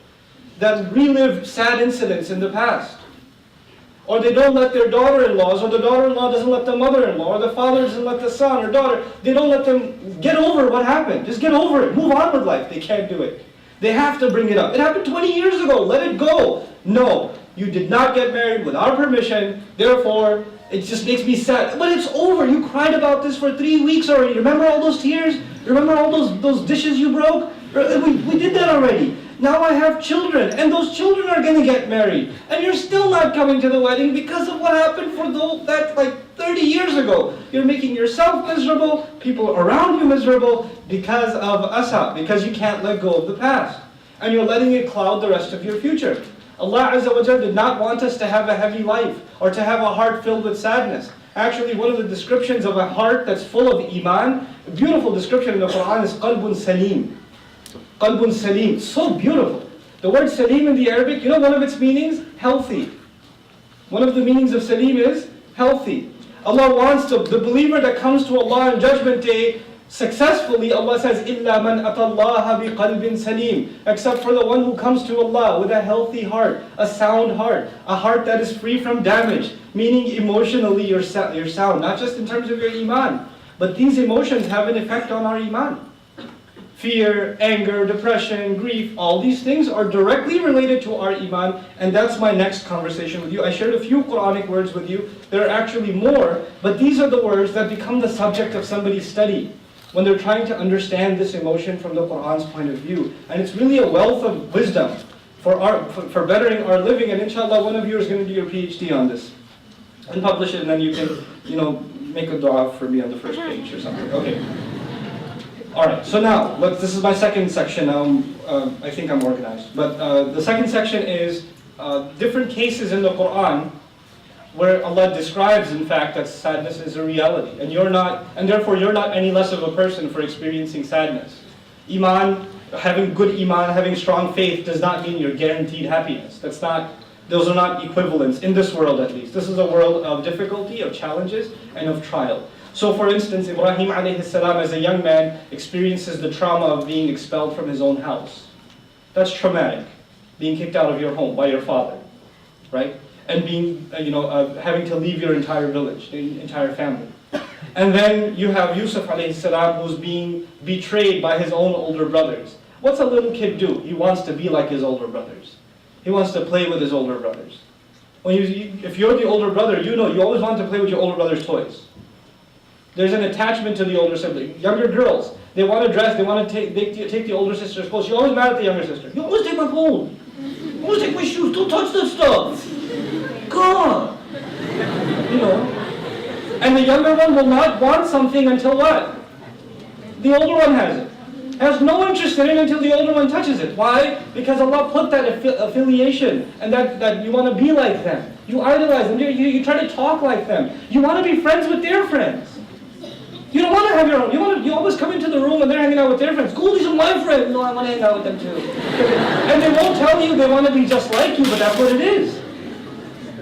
that relive sad incidents in the past. Or they don't let their daughter-in-laws, or the daughter-in-law doesn't let the mother-in-law, or the father doesn't let the son or daughter, they don't let them get over what happened. Just get over it. Move on with life. They can't do it. They have to bring it up. It happened 20 years ago. Let it go. No, you did not get married with our permission. Therefore, it just makes me sad. But it's over. You cried about this for 3 weeks already. Remember all those tears? Remember all those dishes you broke? We did that already. Now I have children, and those children are going to get married. And you're still not coming to the wedding because of what happened for that like 30 years ago. You're making yourself miserable, people around you miserable because of asa, because you can't let go of the past. And you're letting it cloud the rest of your future. Allah Azza wa Jalla did not want us to have a heavy life or to have a heart filled with sadness. Actually, one of the descriptions of a heart that's full of iman, a beautiful description in the Quran is qalbun salim. Qalbun salim, so beautiful. The word salim in the Arabic, you know one of its meanings? Healthy. One of the meanings of salim is healthy. Allah wants the believer that comes to Allah on Judgment Day successfully. Allah says, إِلَّا مَنْ أَتَى اللَّهَ بِقَلْبٍ سَلِيمٍ, except for the one who comes to Allah with a healthy heart, a sound heart, a heart that is free from damage, meaning emotionally you're sound, not just in terms of your iman, but these emotions have an effect on our iman. Fear, anger, depression, grief, all these things are directly related to our iman, and that's my next conversation with you. I shared a few Quranic words with you. There are actually more, but these are the words that become the subject of somebody's study when they're trying to understand this emotion from the Quran's point of view. And it's really a wealth of wisdom for bettering our living, and inshallah one of you is going to do your PhD on this and publish it, and then you can, make a dua for me on the first page or something. Okay. Alright, so now, this is my second section. I think I'm organized. But the second section is different cases in the Quran where Allah describes, in fact, that sadness is a reality. And therefore you're not any less of a person for experiencing sadness. Iman, having good iman, having strong faith does not mean you're guaranteed happiness. Those are not equivalents, in this world at least. This is a world of difficulty, of challenges, and of trial. So for instance, Ibrahim alayhi salam as a young man experiences the trauma of being expelled from his own house. That's traumatic, being kicked out of your home by your father, right? And being, having to leave your entire village, the entire family. And then you have Yusuf alayhi salam who's being betrayed by his own older brothers. What's a little kid do? He wants to be like his older brothers. He wants to play with his older brothers. If you're the older brother, you always want to play with your older brother's toys. There's an attachment to the older sibling. Younger girls, they want to dress, they want to take the older sister's clothes. You're always mad at the younger sister. You always take my phone. You always take my shoes. Don't touch that stuff. God. And the younger one will not want something until what? The older one has it. Has no interest in it until the older one touches it. Why? Because Allah put that affiliation and that you want to be like them. You idolize them. You try to talk like them. You want to be friends with their friends. You don't want to have your own. You always come into the room and they're hanging out with their friends. Cool, these are my friends. No, I want to hang out with them too. And they won't tell you they want to be just like you, but that's what it is.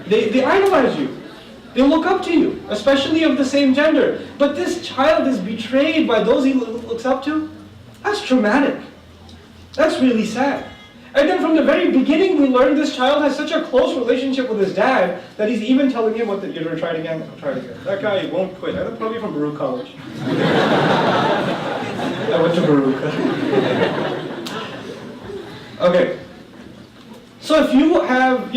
They idolize you. They look up to you, especially of the same gender. But this child is betrayed by those he looks up to. That's traumatic. That's really sad. And then from the very beginning, we learned this child has such a close relationship with his dad that he's even telling him, you're going to try it again? I'll try it again. That guy won't quit. I'm probably from Baruch College. I went to Baruch. Okay. So if you have,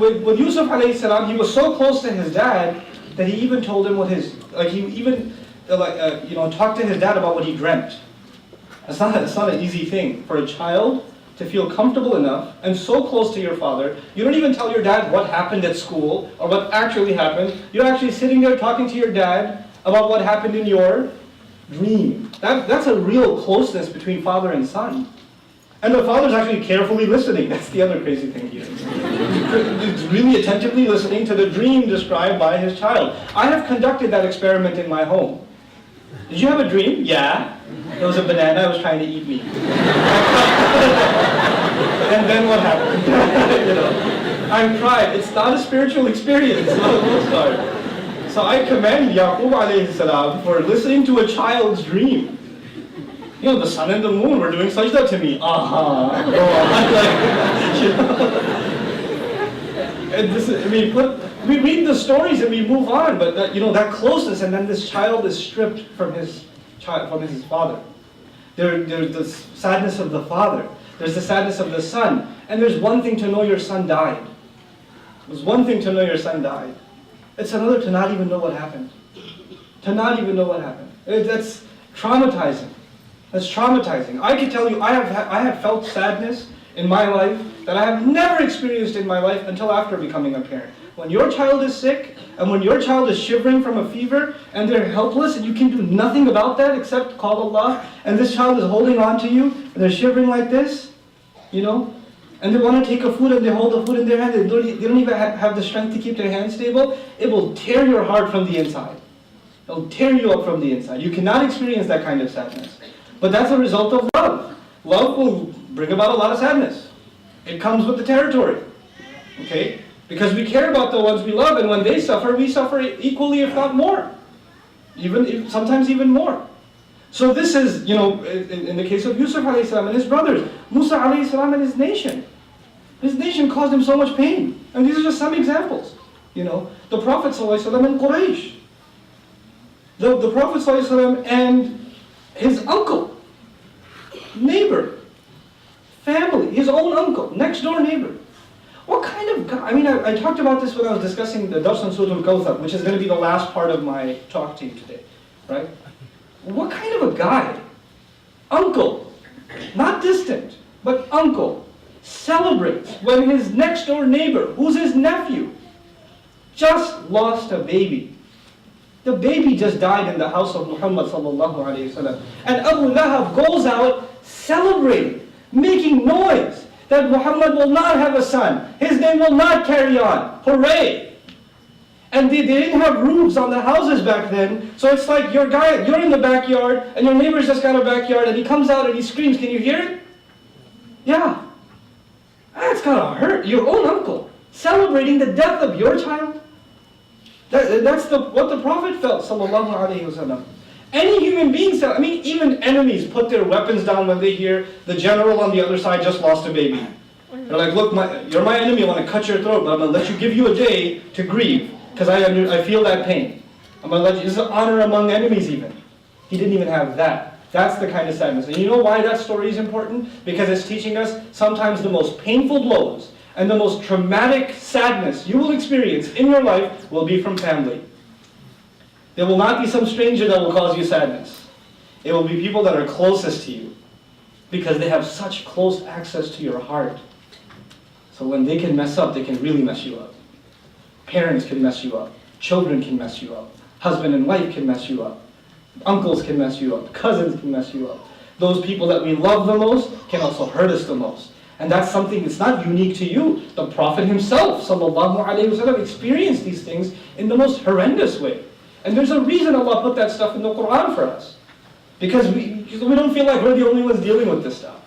with Yusuf alayhi salam, he was so close to his dad that he even told him talked to his dad about what he dreamt. It's not an easy thing for a child to feel comfortable enough and so close to your father. You don't even tell your dad what happened at school or what actually happened. You're actually sitting there talking to your dad about what happened in your dream. That's a real closeness between father and son. And the father's actually carefully listening. That's the other crazy thing here. He's really attentively listening to the dream described by his child. I have conducted that experiment in my home. Did you have a dream? Yeah. There was a banana that was trying to eat me. And then what happened? I cried. It's not a spiritual experience. It's not a postcard. So I commend Yaqub alayhi salam for listening to a child's dream. You know, the sun and the moon were doing sajda to me. Go on. Like, you know. And this is, we read the stories and we move on, but that, that closeness, and then this child is stripped from his father. There's the sadness of the father. There's the sadness of the son. And there's one thing to know your son died. There's one thing to know your son died. It's another to not even know what happened. To not even know what happened. That's traumatizing. That's traumatizing. I can tell you, I have felt sadness in my life that I have never experienced in my life until after becoming a parent. When your child is sick, and when your child is shivering from a fever, and they're helpless, and you can do nothing about that except call Allah, and this child is holding on to you, and they're shivering like this, and they want to take a food, and they hold the food in their hand, they don't even have the strength to keep their hands stable, it will tear your heart from the inside. It'll tear you up from the inside. You cannot experience that kind of sadness. But that's a result of love. Love will bring about a lot of sadness. It comes with the territory. Okay? Because we care about the ones we love, and when they suffer, we suffer equally, if not more. Sometimes even more. So this is, in the case of Yusuf alayhi salam and his brothers, Musa alayhi salam and his nation. His nation caused him so much pain. And these are just some examples. The Prophet sallallahu alaihi wasallam and Quraysh. The Prophet sallallahu alaihi wasallam and his uncle, neighbor, family, his own uncle, next door neighbor. What kind of guy? I talked about this when I was discussing the Dars on Surah Al-Kawthar, which is going to be the last part of my talk to you today, right? What kind of a guy, uncle, not distant, but uncle, celebrates when his next door neighbor, who's his nephew, just lost a baby. The baby just died in the house of Muhammad sallallahu alayhi wasallam. And Abu Lahab goes out celebrating, making noise that Muhammad will not have a son. His name will not carry on. Hooray! And they didn't have roofs on the houses back then, so it's like you're in the backyard, and your neighbor's just got a backyard, and he comes out and he screams. Can you hear it? Yeah. That's gotta hurt. Your own uncle celebrating the death of your child. That's what the Prophet felt, sallallahu alaihi wasallam. Any human being, even enemies put their weapons down when they hear the general on the other side just lost a baby. They're like, look, you're my enemy, I want to cut your throat, but I'm going to give you a day to grieve, because I feel that pain. I'm going to let you, this is an honor among enemies even. He didn't even have that. That's the kind of sadness. And you know why that story is important? Because it's teaching us sometimes the most painful blows and the most traumatic sadness you will experience in your life will be from family. There will not be some stranger that will cause you sadness. It will be people that are closest to you, because they have such close access to your heart. So when they can mess up, they can really mess you up. Parents can mess you up. Children can mess you up. Husband and wife can mess you up. Uncles can mess you up. Cousins can mess you up. Those people that we love the most can also hurt us the most. And that's something that's not unique to you. The Prophet himself, sallallahu alaihi wasallam, experienced these things in the most horrendous way. And there's a reason Allah put that stuff in the Quran for us. Because we don't feel like we're the only ones dealing with this stuff.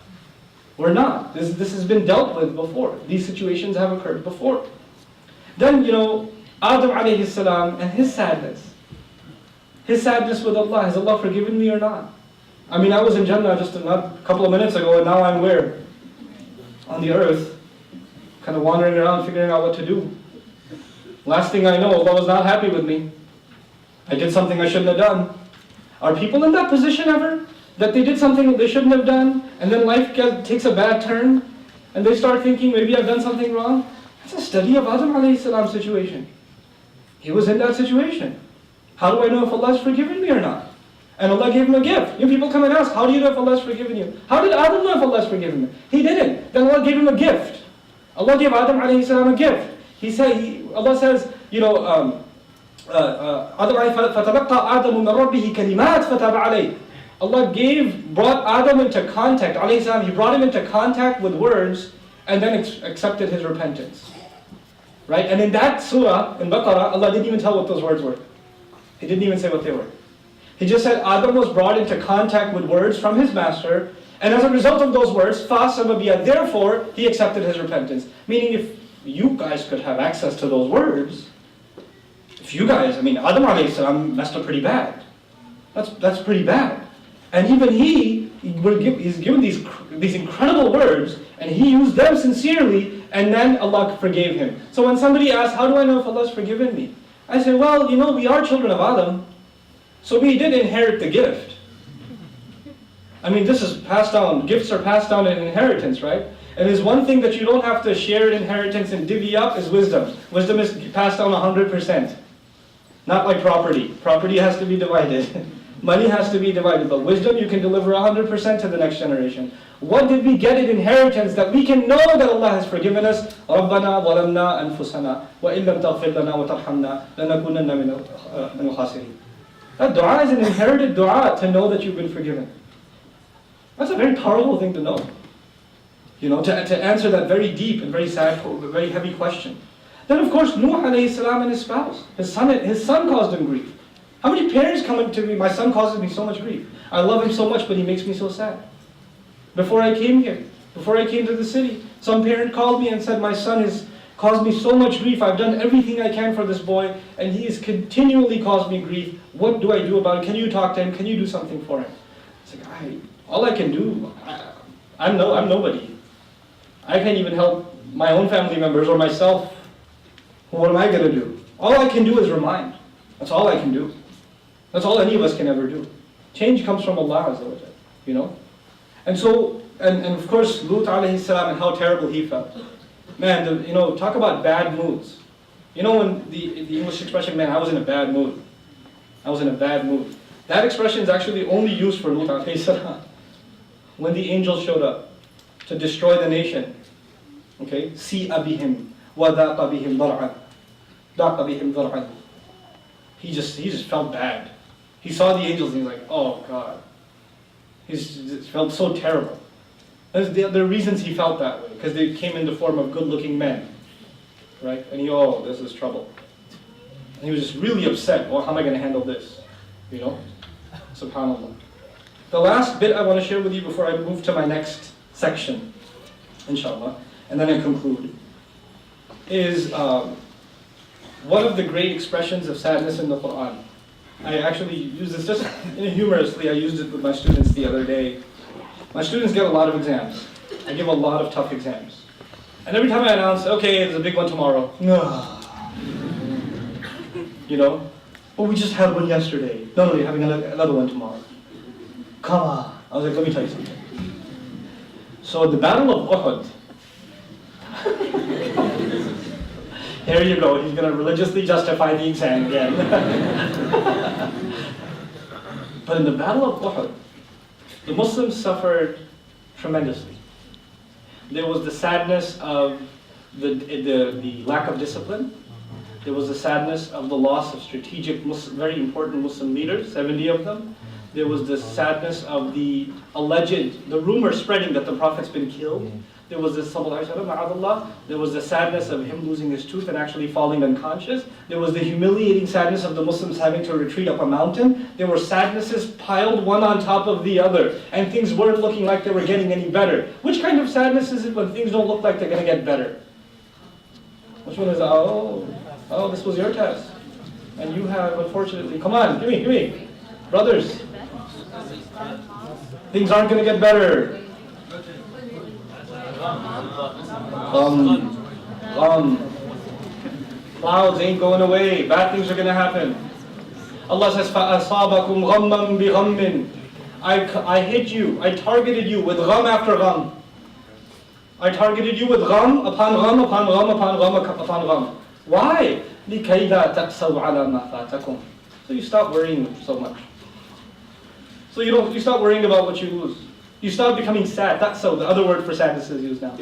We're not. This has been dealt with before. These situations have occurred before. Then, Adam alayhi salam and his sadness. His sadness with Allah. Has Allah forgiven me or not? I was in Jannah just a couple of minutes ago, and now I'm where? On the earth. Kind of wandering around, figuring out what to do. Last thing I know, Allah was not happy with me. I did something I shouldn't have done. Are people in that position ever? That they did something they shouldn't have done, and then life takes a bad turn, and they start thinking, maybe I've done something wrong? That's a study of Adam alayhi salam's situation. He was in that situation. How do I know if Allah has forgiven me or not? And Allah gave him a gift. People come and ask, how do you know if Allah has forgiven you? How did Adam know if Allah has forgiven him? He didn't. Then Allah gave him a gift. Allah gave Adam alayhi salam a gift. Allah says, Allah brought Adam into contact, alayhi salam, He brought him into contact with words and then accepted his repentance. Right? And in that surah, in Baqarah, Allah didn't even tell what those words were. He didn't even say what they were. He just said Adam was brought into contact with words from his master, and as a result of those words, therefore, he accepted his repentance. Meaning, if you guys could have access to those words, if if you guys, I mean, Adam alayhi salam messed up pretty bad. That's pretty bad. And even he's given these incredible words, and he used them sincerely, and then Allah forgave him. So when somebody asks, how do I know if Allah's forgiven me? I say, well, we are children of Adam, so we did inherit the gift. I mean, this is passed down. Gifts are passed down in inheritance, right? And there's one thing that you don't have to share inheritance and divvy up is wisdom. Wisdom is passed down 100%. Not like property. Property has to be divided. Money has to be divided. But wisdom, you can deliver 100% to the next generation. What did we get in inheritance that we can know that Allah has forgiven us? رَبَّنَا ظَلَمْنَا أَنفُسَنَا وَإِن لَمْ تَغْفِرْ لَنَا وَتَرْحَمْنَا لَنَكُونَنَّ مِنَ الْخَاسِرِينَ. That dua is an inherited dua to know that you've been forgiven. That's a very powerful thing to know. To answer that very deep and very sad, very heavy question. Then of course, Nuh alayhi salam and his spouse. His son caused him grief. How many parents come up to me, my son causes me so much grief. I love him so much, but he makes me so sad. Before I came here, before I came to the city, some parent called me and said, my son has caused me so much grief. I've done everything I can for this boy, and he has continually caused me grief. What do I do about it? Can you talk to him? Can you do something for him? It's like, all I can do, I'm nobody. I can't even help my own family members or myself. What am I going to do? All I can do is remind. That's all I can do. That's all any of us can ever do. Change comes from Allah Azza wa Jal, And so, and of course, Lut alayhi salam and how terrible he felt. Man, talk about bad moods. When the English expression, man, I was in a bad mood. I was in a bad mood. That expression is actually only used for Lut alayhi salam. When the angels showed up to destroy the nation. Okay? Si'a bihim wa daqa bihim dar'an. Daqa bihim dar'an. He just felt bad. He saw the angels and he's like, oh God. He just felt so terrible. There are reasons he felt that way, because they came in the form of good-looking men. Right? And this is trouble. And he was just really upset. Well, how am I going to handle this? SubhanAllah. The last bit I want to share with you before I move to my next section, inshallah, and then I conclude, is one of the great expressions of sadness in the Quran. I actually use this just humorously. I used it with my students the other day. My students get a lot of exams. I give a lot of tough exams. And every time I announce, okay, there's a big one tomorrow. But we just had one yesterday. No, you're having another one tomorrow. Come on. I was like, let me tell you something. So the Battle of Uhud. Here you go. He's going to religiously justify the exam again. But in the Battle of Uhud, the Muslims suffered tremendously. There was the sadness of the lack of discipline. There was the sadness of the loss of strategic, very important Muslim leaders, 70 of them. There was the sadness of the rumor spreading that the Prophet's been killed. There was the sadness of him losing his tooth and actually falling unconscious. There was the humiliating sadness of the Muslims having to retreat up a mountain. There were sadnesses piled one on top of the other, and things weren't looking like they were getting any better. Which kind of sadness is it when things don't look like they're going to get better? Which one is, this was your test. And you have, unfortunately, come on, give me. Brothers, things aren't going to get better. Clouds ain't going away. Bad things are going to happen. Allah says, فَأَصَابَكُمْ غَمًّا بِغَمٍّ. I hit you. I targeted you with gham after gham. I targeted you with gham upon gham upon gham upon gham upon gham. Why? لِكَيْ لَا تَأْسَوْا عَلَى مَا فَاتَكُمْ. So you stop worrying so much. So you stop worrying about what you lose. You stop becoming sad. That's so. The other word for sadness is used now.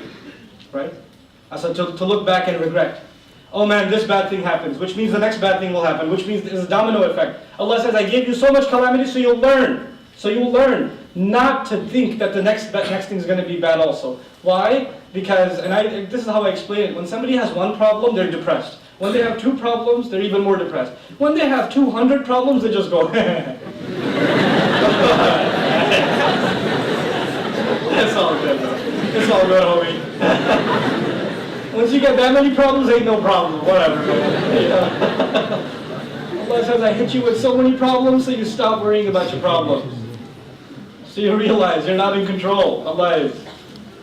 Right? So to look back and regret. Oh man, this bad thing happens, which means the next bad thing will happen, which means there's a domino effect. Allah says, I gave you so much calamity so you'll learn. So you will learn not to think that the next thing is going to be bad also. Why? Because, this is how I explain it. When somebody has one problem, they're depressed. When they have two problems, they're even more depressed. When they have 200 problems, they just go, It's all good, bro. It's all good, homie. Once you get that many problems, ain't no problem. Whatever. Allah says, I hit you with so many problems, so you stop worrying about your problems. So you realize you're not in control. Allah is.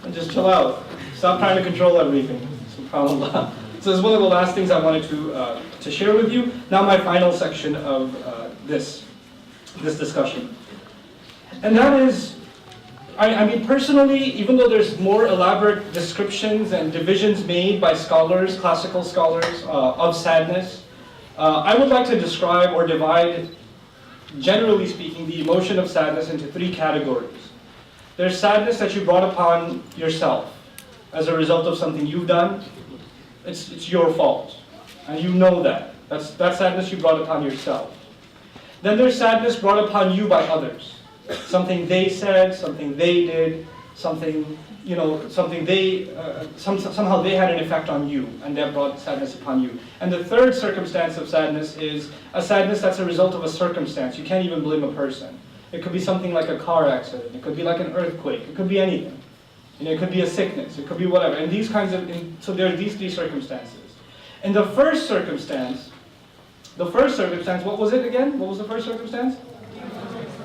And just chill out. Stop trying to control everything. SubhanAllah. So this is one of the last things I wanted to share with you. Now my final section of this discussion. And that is, I mean personally, even though there's more elaborate descriptions and divisions made by scholars, classical scholars, of sadness, I would like to describe or divide, generally speaking, the emotion of sadness into three categories. There's sadness that you brought upon yourself as a result of something you've done. It's your fault, and you know that. That's sadness you brought upon yourself. Then there's sadness brought upon you by others. Something they said, something they did, something somehow they had an effect on you, and that brought sadness upon you. And the third circumstance of sadness is a sadness that's a result of a circumstance. You can't even blame a person. It could be something like a car accident. It could be like an earthquake. It could be anything. It could be a sickness. It could be whatever. And these kinds of, so there are these three circumstances. In the first circumstance, what was it again? What was the first circumstance?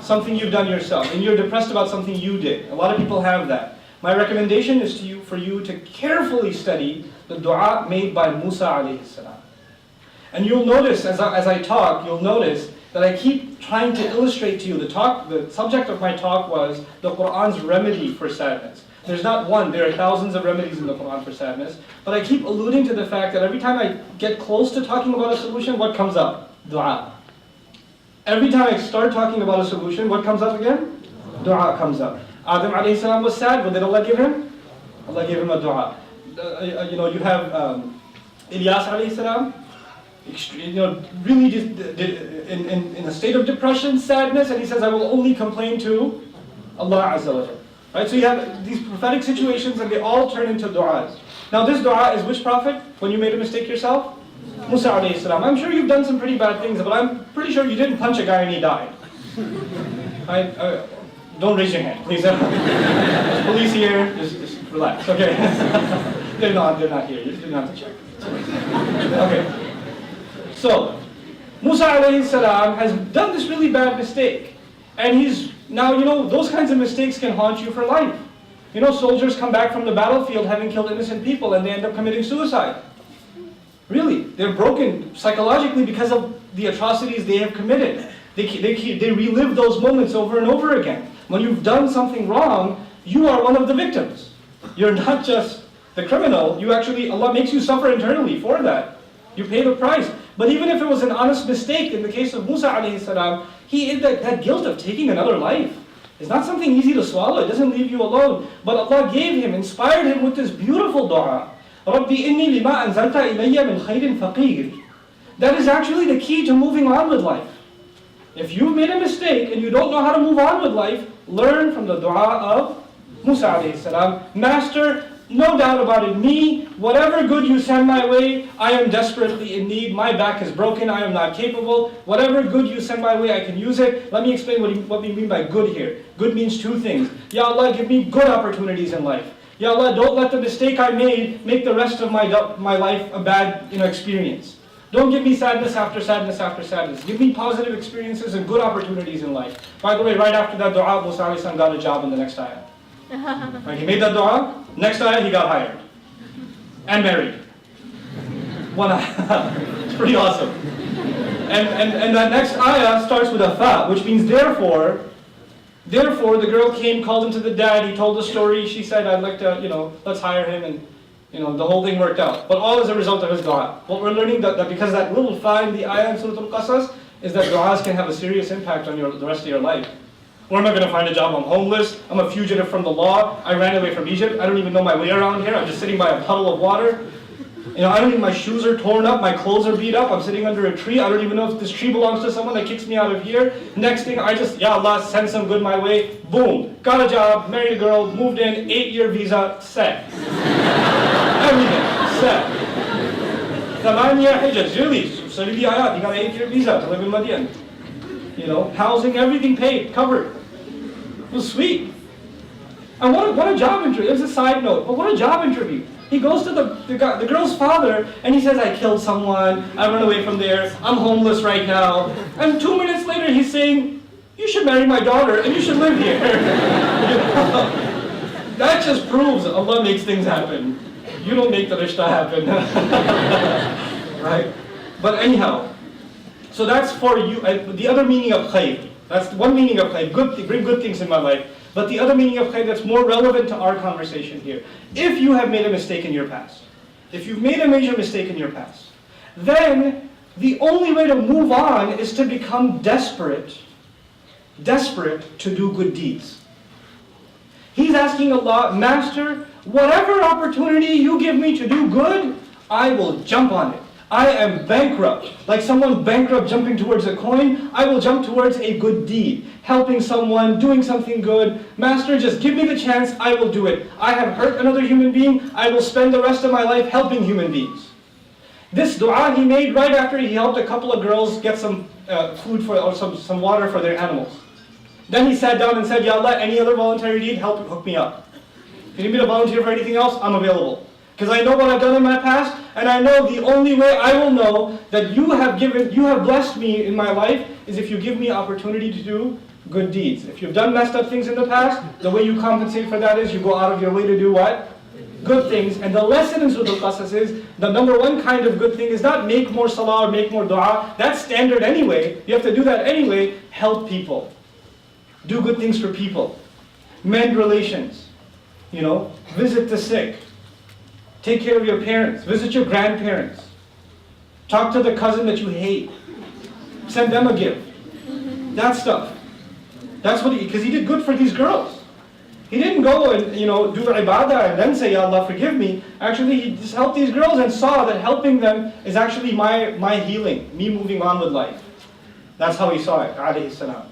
Something you've done yourself. And you're depressed about something you did. A lot of people have that. My recommendation is for you to carefully study the dua made by Musa alayhi salam. And you'll notice, as I talk, you'll notice that I keep trying to illustrate to you, the subject of my talk was the Qur'an's remedy for sadness. There's not one, there are thousands of remedies in the Qur'an for sadness, but I keep alluding to the fact that every time I get close to talking about a solution, what comes up? Dua. Every time I start talking about a solution, what comes up again? Dua comes up. Adam alayhi salam was sad, what did Allah give him? Allah gave him a dua. You have Ilyas alayhi salam, really just in a state of depression, sadness, and he says, I will only complain to Allah Azza wa Jalla. Right? So you have these prophetic situations and they all turn into du'as. Now this du'a is which prophet? When you made a mistake yourself? Musa alayhi salam. I'm sure you've done some pretty bad things, but I'm pretty sure you didn't punch a guy and he died. Right? Don't raise your hand, please. There's police here, just relax, okay? They're not here, you didn't have to check. Okay. So, Musa alayhi salam has done this really bad mistake. And he's, now those kinds of mistakes can haunt you for life. Soldiers come back from the battlefield having killed innocent people and they end up committing suicide. Really, they're broken psychologically because of the atrocities they have committed. They relive those moments over and over again. When you've done something wrong, you are one of the victims. You're not just the criminal, Allah makes you suffer internally for that. You pay the price. But even if it was an honest mistake, in the case of Musa alayhi salam, that guilt of taking another life is not something easy to swallow. It doesn't leave you alone. But Allah inspired him with this beautiful dua. رَبِّ إِنِّي لِمَا أَنزَلْتَ إِلَيَّ مِنْ خَيْرٍ فَقِيرٍ. That is actually the key to moving on with life. If you've made a mistake and you don't know how to move on with life, learn from the dua of Musa alayhi salam. Master, no doubt about it, me, whatever good you send my way, I am desperately in need. My back is broken, I am not capable. Whatever good you send my way, I can use it. Let me explain what we mean by good here. Good means two things. Ya Allah, give me good opportunities in life. Ya Allah, don't let the mistake I made make the rest of my life a bad experience. Don't give me sadness after sadness after sadness. Give me positive experiences and good opportunities in life. By the way, right after that dua, Musa alayhi salam got a job in the next ayah. Right, he made that dua, next ayah he got hired. And married. One ayah. It's pretty awesome. And that next ayah starts with a fa, which means therefore. Therefore, the girl came, called him to the dad, he told the story, she said, I'd like to, let's hire him, and the whole thing worked out. But all as a result of his dua. What we're learning that because that little fa in the ayah in Surah Al-Qasas is that du'as can have a serious impact on the rest of your life. Where am I going to find a job? I'm homeless, I'm a fugitive from the law, I ran away from Egypt, I don't even know my way around here, I'm just sitting by a puddle of water. I don't even, my shoes are torn up, my clothes are beat up, I'm sitting under a tree, I don't even know if this tree belongs to someone that kicks me out of here. Next thing, Ya Allah, send some good my way, boom, got a job, married a girl, moved in, 8-year visa, set. Everything, set. 8 hijaz, really, study the ayat, you got an 8-year visa to live in Madian. Housing, everything paid, covered. It was sweet. And what a job interview. It was a side note, but what a job interview. He goes to the girl's father and he says, I killed someone, I run away from there, I'm homeless right now. And 2 minutes later he's saying, you should marry my daughter and you should live here. That just proves Allah makes things happen. You don't make the rishta happen. Right? But anyhow, so that's for you. The other meaning of khayr, that's one meaning of khayr, bring good things in my life. But the other meaning of khayr that's more relevant to our conversation here, if you have made a mistake in your past, if you've made a major mistake in your past, then the only way to move on is to become desperate to do good deeds. He's asking Allah, Master, whatever opportunity you give me to do good, I will jump on it. I am bankrupt. Like someone bankrupt jumping towards a coin, I will jump towards a good deed. Helping someone, doing something good. Master, just give me the chance, I will do it. I have hurt another human being, I will spend the rest of my life helping human beings. This dua he made right after he helped a couple of girls get some food or some water for their animals. Then he sat down and said, Ya Allah, any other voluntary deed, hook me up. If you need me to volunteer for anything else, I'm available. Because I know what I've done in my past, and I know the only way I will know that you have blessed me in my life is if you give me opportunity to do good deeds. If you've done messed up things in the past, the way you compensate for that is you go out of your way to do what? Good things. And the lesson in Surah Al-Qasas is, the number one kind of good thing is not make more salah or make more dua. That's standard anyway. You have to do that anyway. Help people. Do good things for people. Mend relations. Visit the sick. Take care of your parents. Visit your grandparents. Talk to the cousin that you hate. Send them a gift. That stuff. That's what because he did good for these girls. He didn't go and do ibadah and then say, Ya Allah, forgive me. Actually, he just helped these girls and saw that helping them is actually my healing, me moving on with life. That's how he saw it, alayhi salam.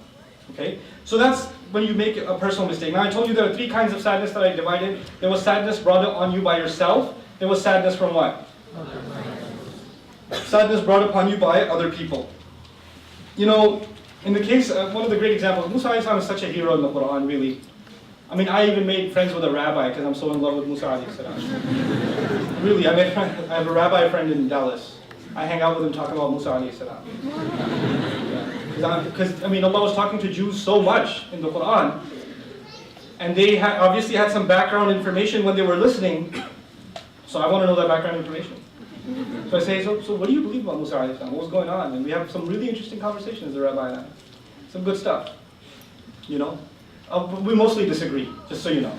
Okay? So that's when you make a personal mistake. Now I told you there are three kinds of sadness that I divided. There was sadness brought on you by yourself. There was sadness from what? Sadness brought upon you by other people. In the case, one of the great examples, Musa alayhi salam is such a hero in the Quran, really. I mean, I even made friends with a rabbi because I'm so in love with Musa alayhi salam. Really, I have a rabbi friend in Dallas. I hang out with him talking about Musa alayhi salam. Because Allah was talking to Jews so much in the Quran, and they obviously had some background information when they were listening. So I want to know that background information. So I say, so what do you believe about Musa alayhi salam? What was going on? And we have some really interesting conversations, the rabbi and I. Some good stuff. We mostly disagree, just so you know.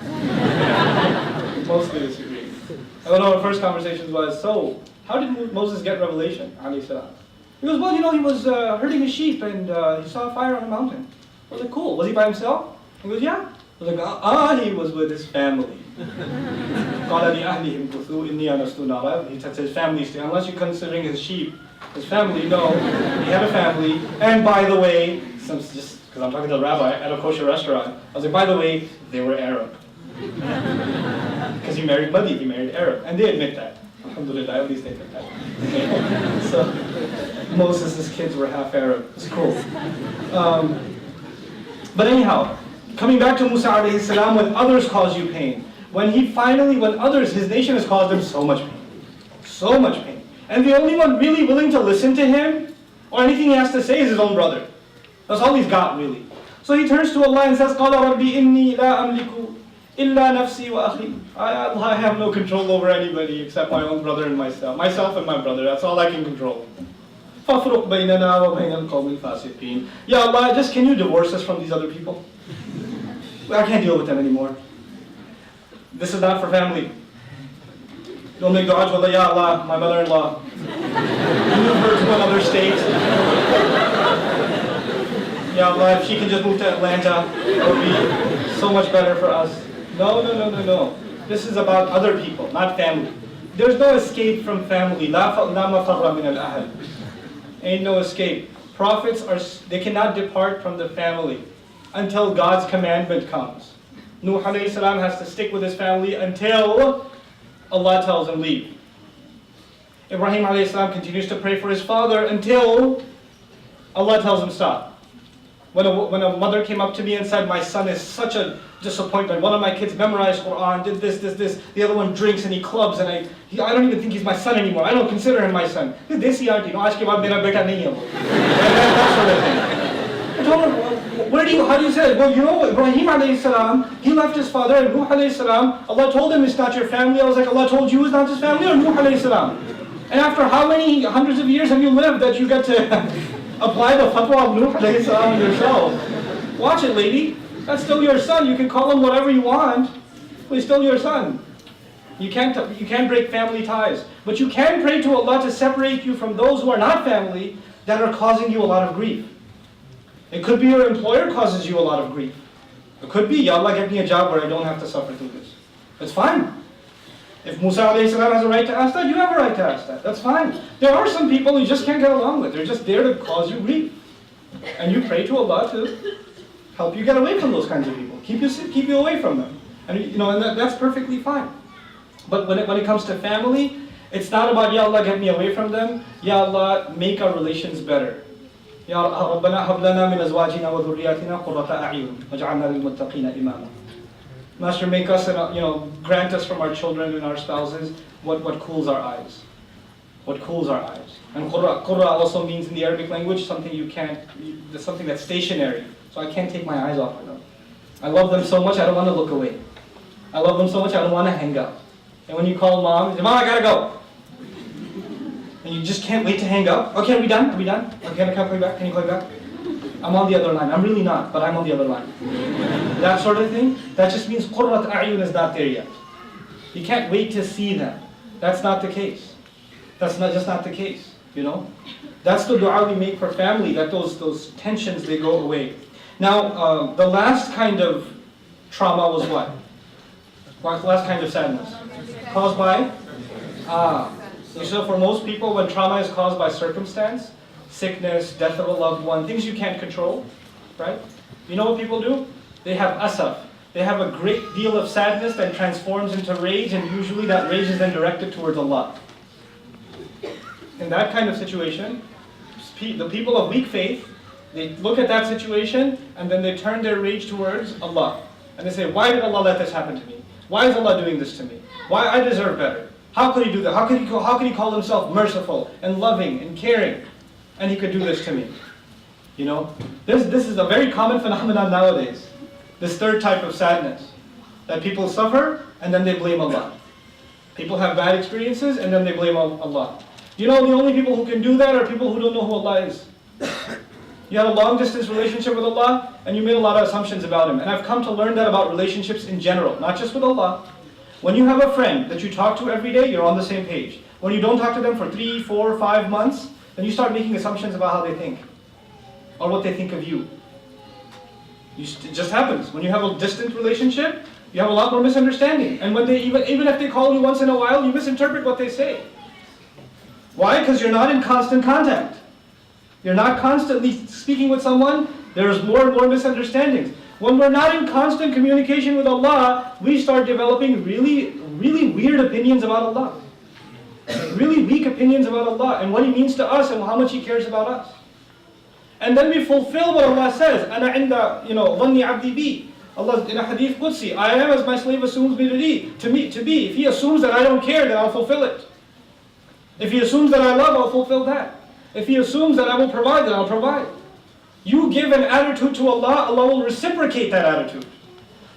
We mostly disagree. One of our first conversations was, so how did Moses get revelation, alayhi salam? He goes, well, he was herding his sheep and he saw a fire on a mountain. I was like, cool. Was he by himself? He goes, yeah. I was like, he was with his family. He said to his family, unless you're considering his sheep, his family, no, he had a family. And by the way, just because I'm talking to the rabbi at a kosher restaurant, I was like, by the way, they were Arab. Because he married Madi, he married Arab. And they admit that. Alhamdulillah, at least they admit that. So, Moses' kids were half Arab. It's cool. But anyhow, coming back to Musa alayhi salam, when others cause you pain, when his nation has caused him so much pain, and the only one really willing to listen to him, or anything he has to say, is his own brother. That's all he's got, really. So he turns to Allah and says, قَالَ رَبِّ إِنِّي لَا أَمْلِكُ إِلَّا نَفْسِي وَأَخِي. I have no control over anybody except my own brother and myself and my brother. That's all I can control. فَافْرُقْ بَيْنَنَا وَبَيْنَ الْقَوْمِ الْفَاسِقِينَ. Ya Allah, just can you divorce us from these other people? I can't deal with them anymore. This is not for family. Don't make dua to Allah, Ya Allah, my mother-in-law. Move her to another state. Ya Allah, if she can just move to Atlanta, it would be so much better for us. No. This is about other people, not family. There's no escape from family. لا مفر من الأهل. Ain't no escape. Prophets they cannot depart from the family until God's commandment comes. Nuh alayhi salam has to stick with his family until Allah tells him leave. Ibrahim alayhi salam continues to pray for his father until Allah tells him stop. When a mother came up to me and said, my son is such a disappointment. One of my kids memorized Quran, did this. The other one drinks and he clubs, and I don't even think he's my son anymore. I don't consider him my son. This desi auntie, no, aaj ke baad mera beta nahi hai wo. That sort of thing. I told her, how do you say it? Well, you know, Ibrahim alayhi salam, he left his father, and Nuh alayhi salam, Allah told him it's not your family. I was like, Allah told you it's not his family, or Nuh alayhi salam? And after how many hundreds of years have you lived that you get to apply the fatwa of Nuh alayhi salam yourself? Watch it, lady. That's still your son. You can call him whatever you want, but he's still your son. You can't break family ties. But you can pray to Allah to separate you from those who are not family that are causing you a lot of grief. It could be your employer causes you a lot of grief. It could be, Ya Allah, get me a job where I don't have to suffer through this. It's fine. If Musa alayhi salam has a right to ask that, you have a right to ask that. That's fine. There are some people you just can't get along with. They're just there to cause you grief. And you pray to Allah to help you get away from those kinds of people. Keep you away from them. And that's perfectly fine. But when it comes to family, it's not about, Ya Allah, get me away from them. Ya Allah, make our relations better. Ya Rabbana hab lana min azwajina wa dhurriyyatina qurrata a'yun waj'alna lil muttaqina imama. Master, make us and grant us from our children and our spouses what cools our eyes. What cools our eyes. And qurra also means in the Arabic language something something that's stationary. So I can't take my eyes off of them. I love them so much I don't want to look away. I love them so much I don't want to hang up. And when you call mom, you say, Mom, I gotta go. And you just can't wait to hang up. Okay, are we done? Okay, can I call you back? Can you call me back? I'm on the other line. I'm really not, but I'm on the other line. That sort of thing, that just means qurrat a'yun is not there yet. You can't wait to see them. That's not the case. That's just not the case, That's the dua we make for family, that those tensions, they go away. Now, the last kind of trauma was what? The last kind of sadness? Caused by? So for most people, when trauma is caused by circumstance, sickness, death of a loved one, things you can't control, right? You know what people do? They have asaf. They have a great deal of sadness that transforms into rage, and usually that rage is then directed towards Allah. In that kind of situation, the people of weak faith, they look at that situation and then they turn their rage towards Allah. And they say, why did Allah let this happen to me? Why is Allah doing this to me? Why I deserve better? How could He do that? How could He call Himself merciful and loving and caring? And He could do this to me. This is a very common phenomenon nowadays. This third type of sadness. That people suffer and then they blame Allah. People have bad experiences and then they blame Allah. The only people who can do that are people who don't know who Allah is. You had a long distance relationship with Allah and you made a lot of assumptions about Him. And I've come to learn that about relationships in general, not just with Allah. When you have a friend that you talk to every day, you're on the same page. When you don't talk to them for 3, 4, 5 months, then you start making assumptions about how they think or what they think of you. It just happens. When you have a distant relationship, you have a lot more misunderstanding. And when even if they call you once in a while, you misinterpret what they say. Why? Because you're not in constant contact. You're not constantly speaking with someone. There's more and more misunderstandings. When we're not in constant communication with Allah, we start developing really, really weird opinions about Allah. Really weak opinions about Allah and what He means to us and how much He cares about us. And then we fulfill what Allah says. أَنَا عِنْدَ ظَنِّ عَبْدِي بِي. Allah in a hadith Qudsi, I am as my slave assumes me to be. If he assumes that I don't care, then I'll fulfill it. If he assumes that I love, I'll fulfill that. If he assumes that I will provide, then I'll provide. You give an attitude to Allah, Allah will reciprocate that attitude.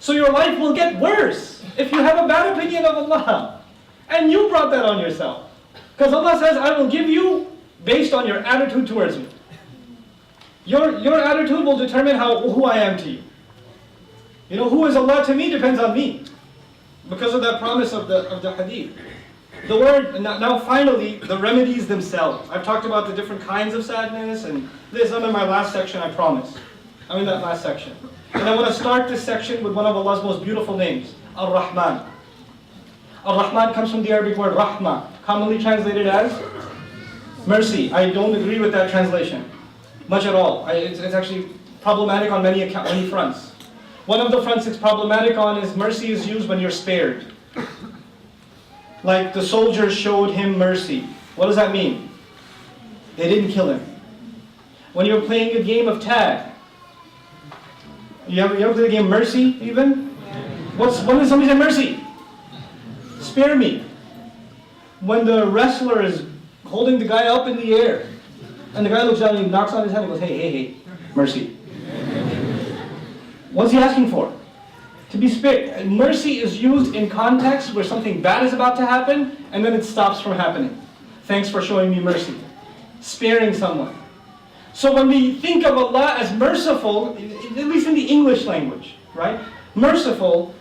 So your life will get worse if you have a bad opinion of Allah. And you brought that on yourself. Because Allah says, I will give you based on your attitude towards me. Your attitude will determine who I am to you. Who is Allah to me depends on me. Because of that promise of the hadith. The word, now finally, the remedies themselves. I've talked about the different kinds of sadness, and this is under my last section, I promise. I'm in that last section. And I want to start this section with one of Allah's most beautiful names, Ar-Rahman. Ar-Rahman comes from the Arabic word Rahma, commonly translated as mercy. I don't agree with that translation, much at all. It's actually problematic on many fronts. One of the fronts it's problematic on is mercy is used when you're spared. Like the soldiers showed him mercy. What does that mean? They didn't kill him. When you're playing a game of tag You ever play the game Mercy even? When does somebody say mercy? Spare me. When the wrestler is holding the guy up in the air, and the guy looks down and he knocks on his head and goes, hey, mercy. What's he asking for? To be spared. And mercy is used in context where something bad is about to happen, and then it stops from happening. Thanks for showing me mercy. Sparing someone. So when we think of Allah as merciful, at least in the English language, right? Merciful,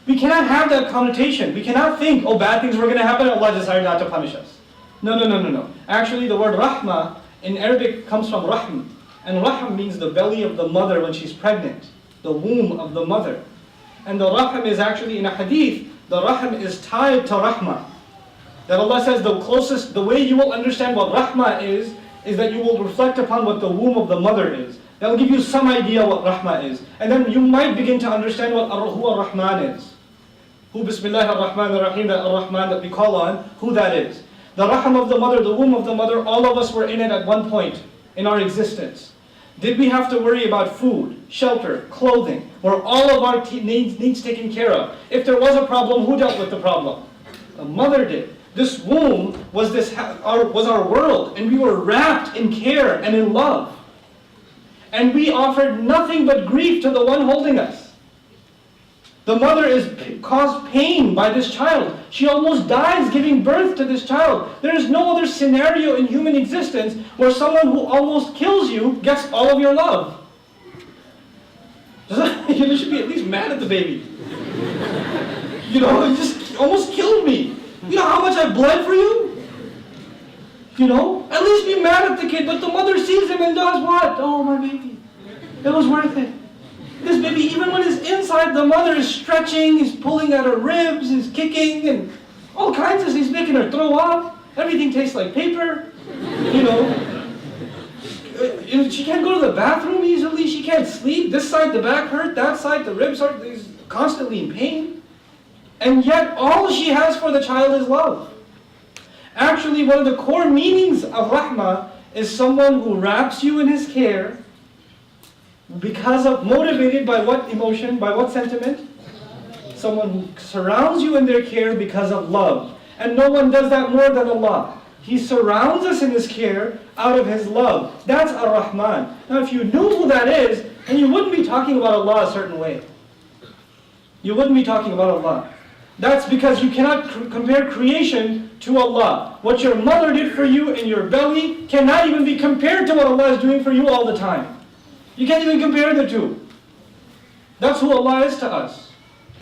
we cannot have that connotation. We cannot think, oh, bad things were going to happen, Allah decided not to punish us. No. Actually, the word rahmah in Arabic comes from rahm. And rahm means the belly of the mother when she's pregnant. The womb of the mother. And the rahm is actually, in a hadith, the rahm is tied to rahmah. That Allah says the way you will understand what rahmah is that you will reflect upon what the womb of the mother is. That will give you some idea what rahmah is. And then you might begin to understand who ar-Rahman is. Who Bismillah ar-Rahman ar-Rahim, that ar-Rahman that we call on, who that is. The rahm of the mother, the womb of the mother, all of us were in it at one point in our existence. Did we have to worry about food, shelter, clothing? Were all of our needs taken care of? If there was a problem, who dealt with the problem? The mother did. This womb was our world, and we were wrapped in care and in love. And we offered nothing but grief to the one holding us. The mother is caused pain by this child. She almost dies giving birth to this child. There is no other scenario in human existence where someone who almost kills you gets all of your love. You should be at least mad at the baby. It just almost killed me. You know how much I bled for you? At least be mad at the kid, but the mother sees him and does what? Oh, my baby. It was worth it. This baby, even when he's inside, the mother is stretching, he's pulling at her ribs, he's kicking, and all kinds of, he's making her throw up. Everything tastes like paper. She can't go to the bathroom easily, she can't sleep. This side, the back hurt, that side, the ribs hurt, he's constantly in pain. And yet, all she has for the child is love. Actually, one of the core meanings of rahmah is someone who wraps you in his care motivated by what emotion, by what sentiment? Someone who surrounds you in their care because of love. And no one does that more than Allah. He surrounds us in His care out of His love. That's Ar-Rahman. Now, if you knew who that is, then you wouldn't be talking about Allah a certain way. You wouldn't be talking about Allah. That's because you cannot compare creation to Allah. What your mother did for you in your belly cannot even be compared to what Allah is doing for you all the time. You can't even compare the two. That's who Allah is to us.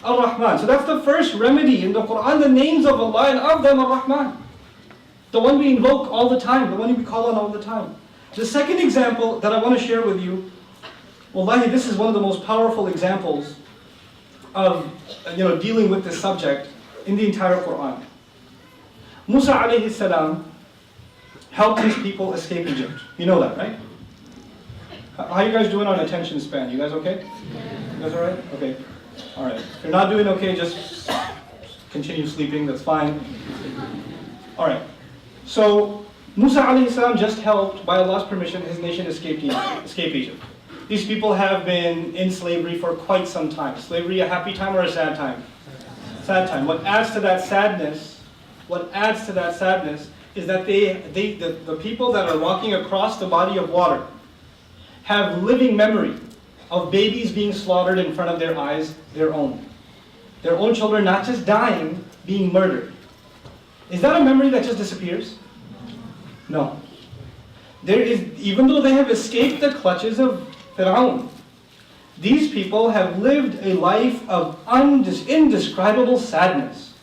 Ar-Rahman. So that's the first remedy in the Quran, the names of Allah, and of them Ar-Rahman. The one we invoke all the time, the one we call on all the time. The second example that I want to share with you, wallahi, this is one of the most powerful examples of dealing with this subject in the entire Quran. Musa alayhi salam helped his people escape Egypt. You know that, right? How are you guys doing on attention span? You guys okay? You guys alright? Okay. Alright. If you're not doing okay, just continue sleeping, that's fine. Alright. So, Musa alayhi salam just helped, by Allah's permission, his nation escape Egypt. These people have been in slavery for quite some time. Slavery, a happy time or a sad time? Sad time. What adds to that sadness is that the people that are walking across the body of water have living memory of babies being slaughtered in front of their eyes, their own. Their own children not just dying, being murdered. Is that a memory that just disappears? No. Even though they have escaped the clutches of Fir'aun, these people have lived a life of indescribable sadness.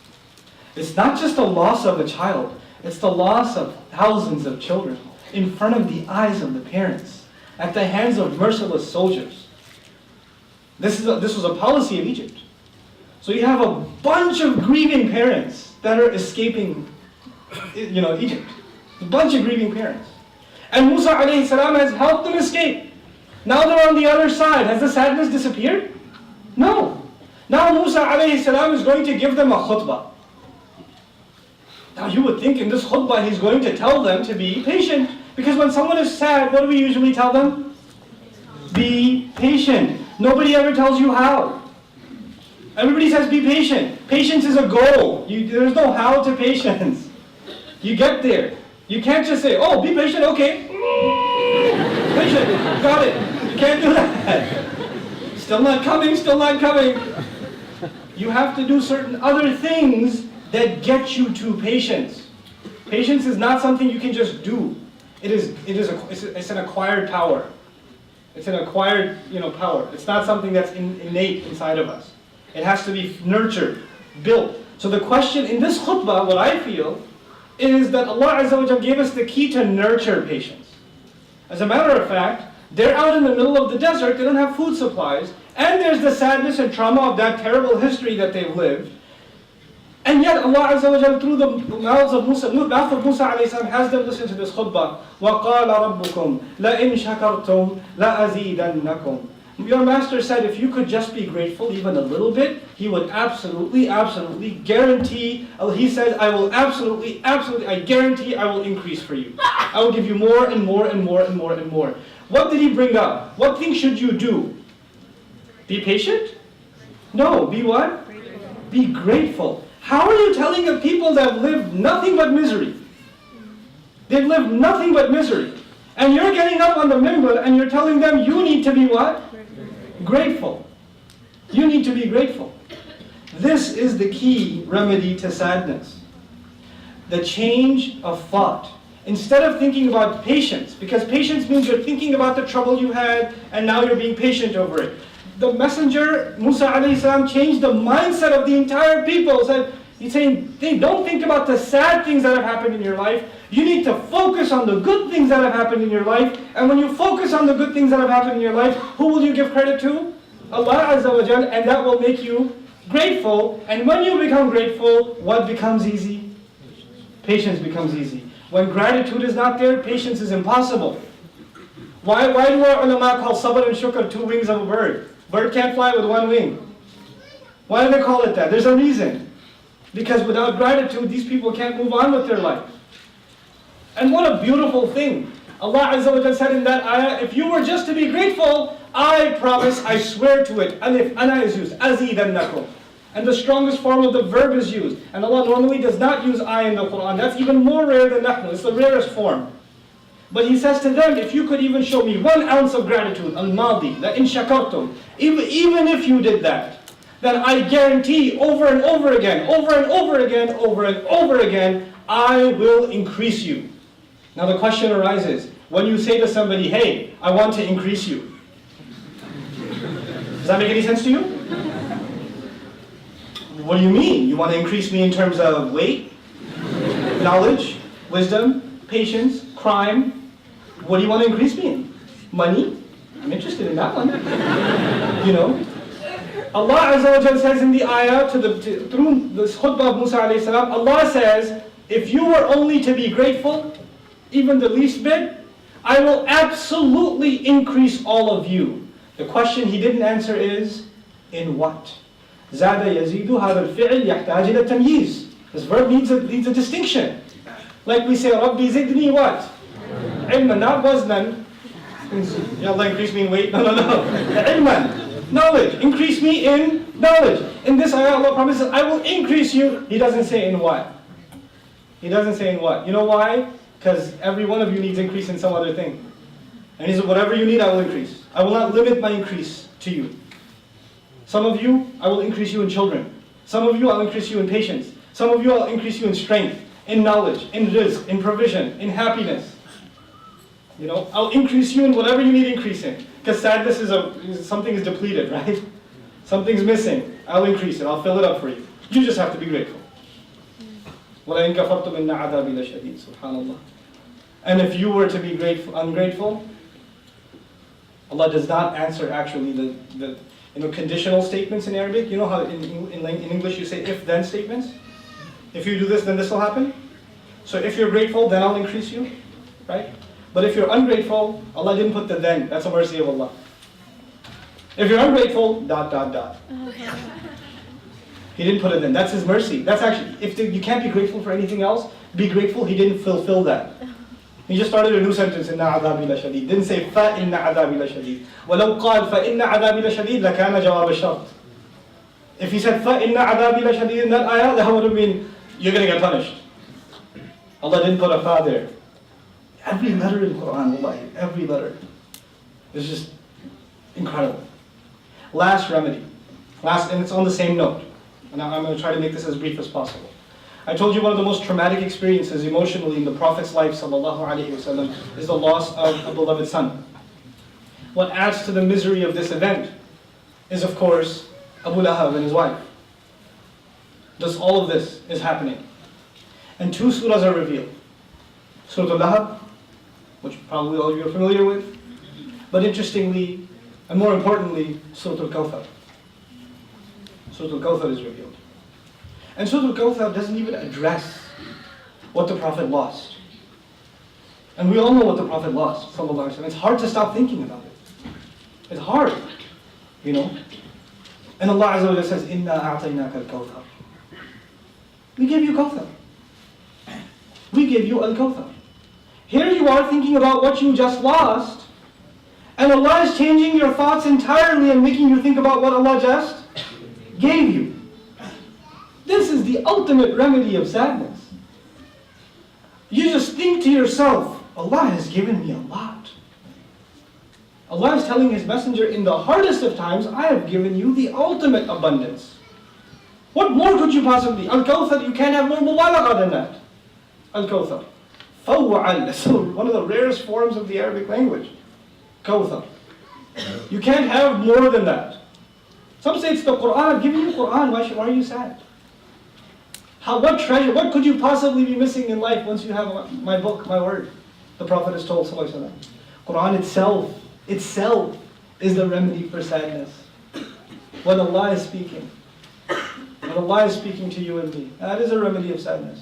It's not just the loss of a child, it's the loss of thousands of children in front of the eyes of the parents, at the hands of merciless soldiers. This was a policy of Egypt. So you have a bunch of grieving parents that are escaping Egypt. A bunch of grieving parents. And Musa alayhi salam has helped them escape. Now they're on the other side. Has the sadness disappeared? No. Now Musa alayhi salam is going to give them a khutbah. Now you would think in this khutbah he's going to tell them to be patient. Because when someone is sad, what do we usually tell them? Be patient. Nobody ever tells you how. Everybody says be patient. Patience is a goal. There's no how to patience. You get there. You can't just say, oh, be patient, okay. Patient, got it. You can't do that. Still not coming, still not coming. You have to do certain other things that get you to patience. Patience is not something you can just do. It's an acquired power. It's an acquired, power. It's not something that's innate inside of us. It has to be nurtured, built. So the question in this khutbah, what I feel, is that Allah Azza wa Jalla gave us the key to nurture patience. As a matter of fact, they're out in the middle of the desert, they don't have food supplies, and there's the sadness and trauma of that terrible history that they've lived. And yet Allah Azza wa Jalla, through the mouth of Musa alayhi salam, has them listen to this khutbah. وَقَالَ رَبُّكُمْ لَإِن شَكَرْتُمْ لَأَزِيدَنَّكُمْ. Your master said if you could just be grateful even a little bit, he would absolutely guarantee, he says, I will absolutely, I guarantee I will increase for you. I will give you more and more and more and more and more. What did he bring up? What things should you do? Be patient? No, be what? Be grateful. How are you telling a people that have lived nothing but misery? They've lived nothing but misery. And you're getting up on the minbar and you're telling them you need to be what? Grateful. You need to be grateful. This is the key remedy to sadness. The change of thought. Instead of thinking about patience, because patience means you're thinking about the trouble you had and now you're being patient over it. The messenger, Musa alayhi salam, changed the mindset of the entire people. He's saying, hey, don't think about the sad things that have happened in your life. You need to focus on the good things that have happened in your life. And when you focus on the good things that have happened in your life, who will you give credit to? Allah Azza wa Jal, and that will make you grateful. And when you become grateful, what becomes easy? Patience becomes easy. When gratitude is not there, patience is impossible. Why do our ulama call sabr and shukr two wings of a bird? Bird can't fly with one wing. Why do they call it that? There's a reason. Because without gratitude, these people can't move on with their life. And what a beautiful thing. Allah Azza wa Jalla said in that ayah, if you were just to be grateful, I promise, I swear to it. Alif, ana is used, azidannakum. And the strongest form of the verb is used. And Allah normally does not use I in the Quran. That's even more rare than nahnu. It's the rarest form. But he says to them, if you could even show me 1 ounce of gratitude, al-madi, la in shakartum, even if you did that, then I guarantee over and over again, I will increase you. Now the question arises, when you say to somebody, hey, I want to increase you, does that make any sense to you? What do you mean? You want to increase me in terms of weight, knowledge, wisdom, patience, crime? What do you want to increase me in? Money? I'm interested in that one. Allah Azza wa Jalla says in the ayah, through this khutbah of Musa alayhi salam, Allah says, if you were only to be grateful, even the least bit, I will absolutely increase all of you. The question he didn't answer is, in what? زاد يزيد هذا الفعل يحتاج إلى تمييز. This verb needs a distinction. Like we say, ربي زدني what? علما, not وزنا. Allah increase me in weight. No. علما, knowledge. Increase me in knowledge. In this ayah, Allah promises, I will increase you. He doesn't say in what. He doesn't say in what. You know why? Because every one of you needs increase in some other thing. And he said, whatever you need, I will increase. I will not limit my increase to you. Some of you, I will increase you in children. Some of you, I'll increase you in patience. Some of you, I'll increase you in strength, in knowledge, in rizq, in provision, in happiness. I'll increase you in whatever you need increase in. Because sadness is something is depleted, right? Something's missing. I'll increase it. I'll fill it up for you. You just have to be grateful. وَلَئِن كَفَرْتُمْ إِنَّ عَذَابِي لَشَدِيدٌ. Subhanallah. And if you were to be ungrateful, Allah does not answer actually the conditional statements in Arabic. You know how in English you say if-then statements? If you do this, then this will happen. So if you're grateful, then I'll increase you, right? But if you're ungrateful, Allah didn't put the then. That's a mercy of Allah. If you're ungrateful, ... He didn't put it then. That's His mercy. That's actually, you can't be grateful for anything else, be grateful He didn't fulfill that. He just started a new sentence, إِنَّ عَذَابِي لَشَدِيدٌ. Didn't say فَإِنَّ عَذَابِي لَشَدِيدٌ. وَلَوْ قَالْ فَإِنَّ عَذَابِي لَشَدِيدٌ لَكَانَ جَوَابَ الشَّرْطِ. If he said فَإِنَّ عَذَابِي لَشَدِيدٌ in that ayah, that would have been, you're going to get punished. Allah didn't put a fa there. Every letter in the Quran, wallahi, every letter is just incredible. Last remedy. And it's on the same note. And I'm going to try to make this as brief as possible. I told you one of the most traumatic experiences emotionally in the Prophet's life, sallallahu alaihi wasallam, is the loss of a beloved son. What adds to the misery of this event is, of course, Abu Lahab and his wife. Thus all of this is happening. And two surahs are revealed. Surah Al-Lahab, which probably all of you are familiar with. But interestingly, and more importantly, Surah Al-Kawthar. Surah Al-Kawthar is revealed. And Surah Al-Kawthar doesn't even address what the Prophet lost. And we all know what the Prophet lost, sallallahu alaihi wasallam. It's hard to stop thinking about it. It's hard, you know. And Allah Azza wa Jalla says, "Inna a'tainaka al-Kawthar." We gave you Kawthar. We gave you Al-Kawthar. Here you are thinking about what you just lost, and Allah is changing your thoughts entirely and making you think about what Allah just gave you. This is the ultimate remedy of sadness. You just think to yourself, Allah has given me a lot. Allah is telling His Messenger, in the hardest of times, I have given you the ultimate abundance. What more could you possibly? Al-Kawthar, you can't have more mubalagha than that. Al-Kawthar. Faw'al. That's one of the rarest forms of the Arabic language. Kawthar. You can't have more than that. Some say it's the Quran. I've given you Quran. Why are you sad? What treasure, what could you possibly be missing in life once you have my book, my word? The Prophet is told, sallallahu alaihi wasallam. Quran itself is the remedy for sadness. When Allah is speaking. When Allah is speaking to you and me. That is a remedy of sadness.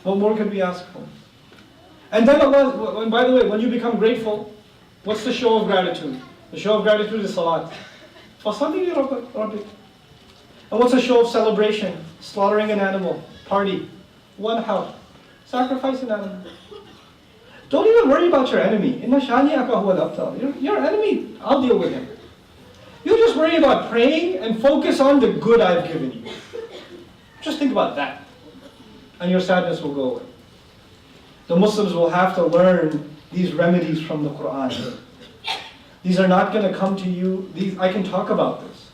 What more could we ask for? And then Allah, and by the way, when you become grateful, what's the show of gratitude? The show of gratitude is salat. فَصَلِّ لِرَبِّكَ. And what's a show of celebration? Slaughtering an animal. Party. One house. Sacrifice an animal. Don't even worry about your enemy. إِنَّ شَانِئَكَ هُوَ الْأَبْتَرُ. Your enemy, I'll deal with him. You just worry about praying and focus on the good I've given you. Just think about that. And your sadness will go away. The Muslims will have to learn these remedies from the Quran. These are not going to come to you. I can talk about this.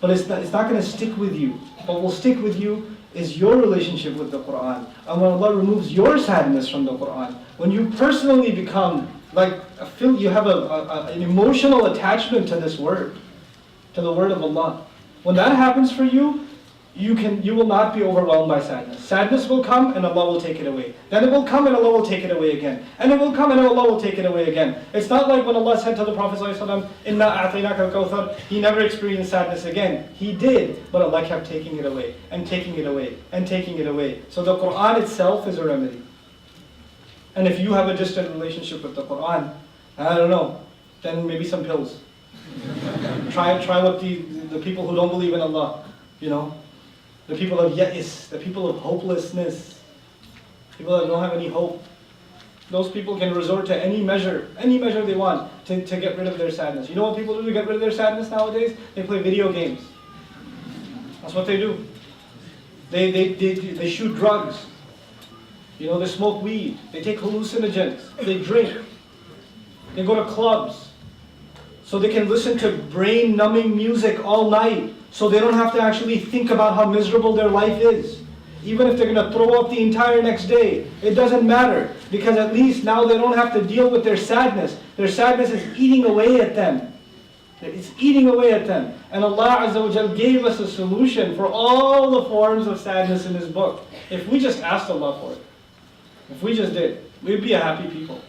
But it's not going to stick with you. What will stick with you is your relationship with the Quran. And when Allah removes your sadness from the Quran, when you personally become you have an emotional attachment to this word, to the word of Allah. When that happens for you, you will not be overwhelmed by sadness. Sadness will come and Allah will take it away. Then it will come and Allah will take it away again. And it will come and Allah will take it away again. It's not like when Allah said to the Prophet ﷺ, "Inna a'tainaka al-Kawthar," He never experienced sadness again. He did, but Allah kept taking it away, and taking it away, and taking it away. So the Quran itself is a remedy. And if you have a distant relationship with the Quran, I don't know, then maybe some pills. Try what the people who don't believe in Allah, the people of ya'is, the people of hopelessness, people that don't have any hope. Those people can resort to any measure they want to get rid of their sadness. You know what people do to get rid of their sadness nowadays? They play video games. That's what they do. They shoot drugs. They smoke weed. They take hallucinogens. They drink. They go to clubs. So they can listen to brain-numbing music all night. So they don't have to actually think about how miserable their life is. Even if they're going to throw up the entire next day, it doesn't matter. Because at least now they don't have to deal with their sadness. Their sadness is eating away at them. It's eating away at them. And Allah Azza wa Jal gave us a solution for all the forms of sadness in His book. If we just asked Allah for it, if we just did, we'd be a happy people.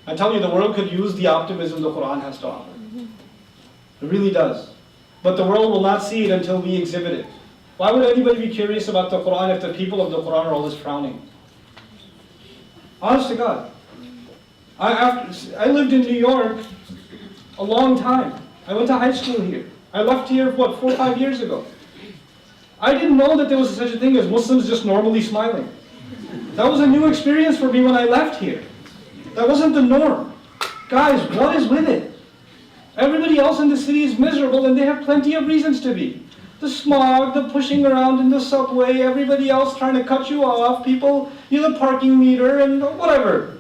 I tell you, the world could use the optimism the Quran has to offer. It really does. But the world will not see it until we exhibit it. Why would anybody be curious about the Quran if the people of the Quran are always frowning? Honest to God. I lived in New York a long time. I went to high school here. I left here, 4 or 5 years ago. I didn't know that there was such a thing as Muslims just normally smiling. That was a new experience for me when I left here. That wasn't the norm. Guys, what is with it? Everybody else in the city is miserable and they have plenty of reasons to be. The smog, the pushing around in the subway, everybody else trying to cut you off, people, the parking meter and whatever.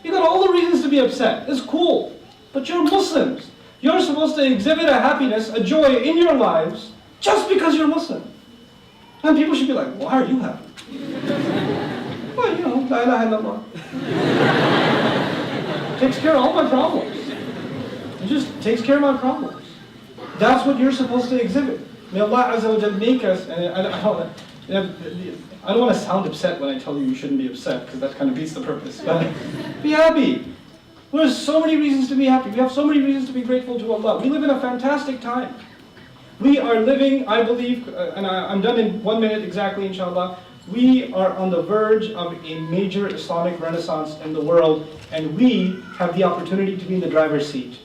You got all the reasons to be upset. It's cool. But you're Muslims. You're supposed to exhibit a happiness, a joy in your lives just because you're Muslim. And people should be like, why are you happy? Well, la ilaha illallah. Takes care of all my problems. It just takes care of my problems. That's what you're supposed to exhibit. May Allah Azza wa Jal make us, and I don't want to sound upset when I tell you shouldn't be upset, because that kind of beats the purpose. But be happy. There's so many reasons to be happy. We have so many reasons to be grateful to Allah. We live in a fantastic time. We are living, I believe, and I'm done in 1 minute exactly, inshallah. We are on the verge of a major Islamic renaissance in the world, and we have the opportunity to be in the driver's seat.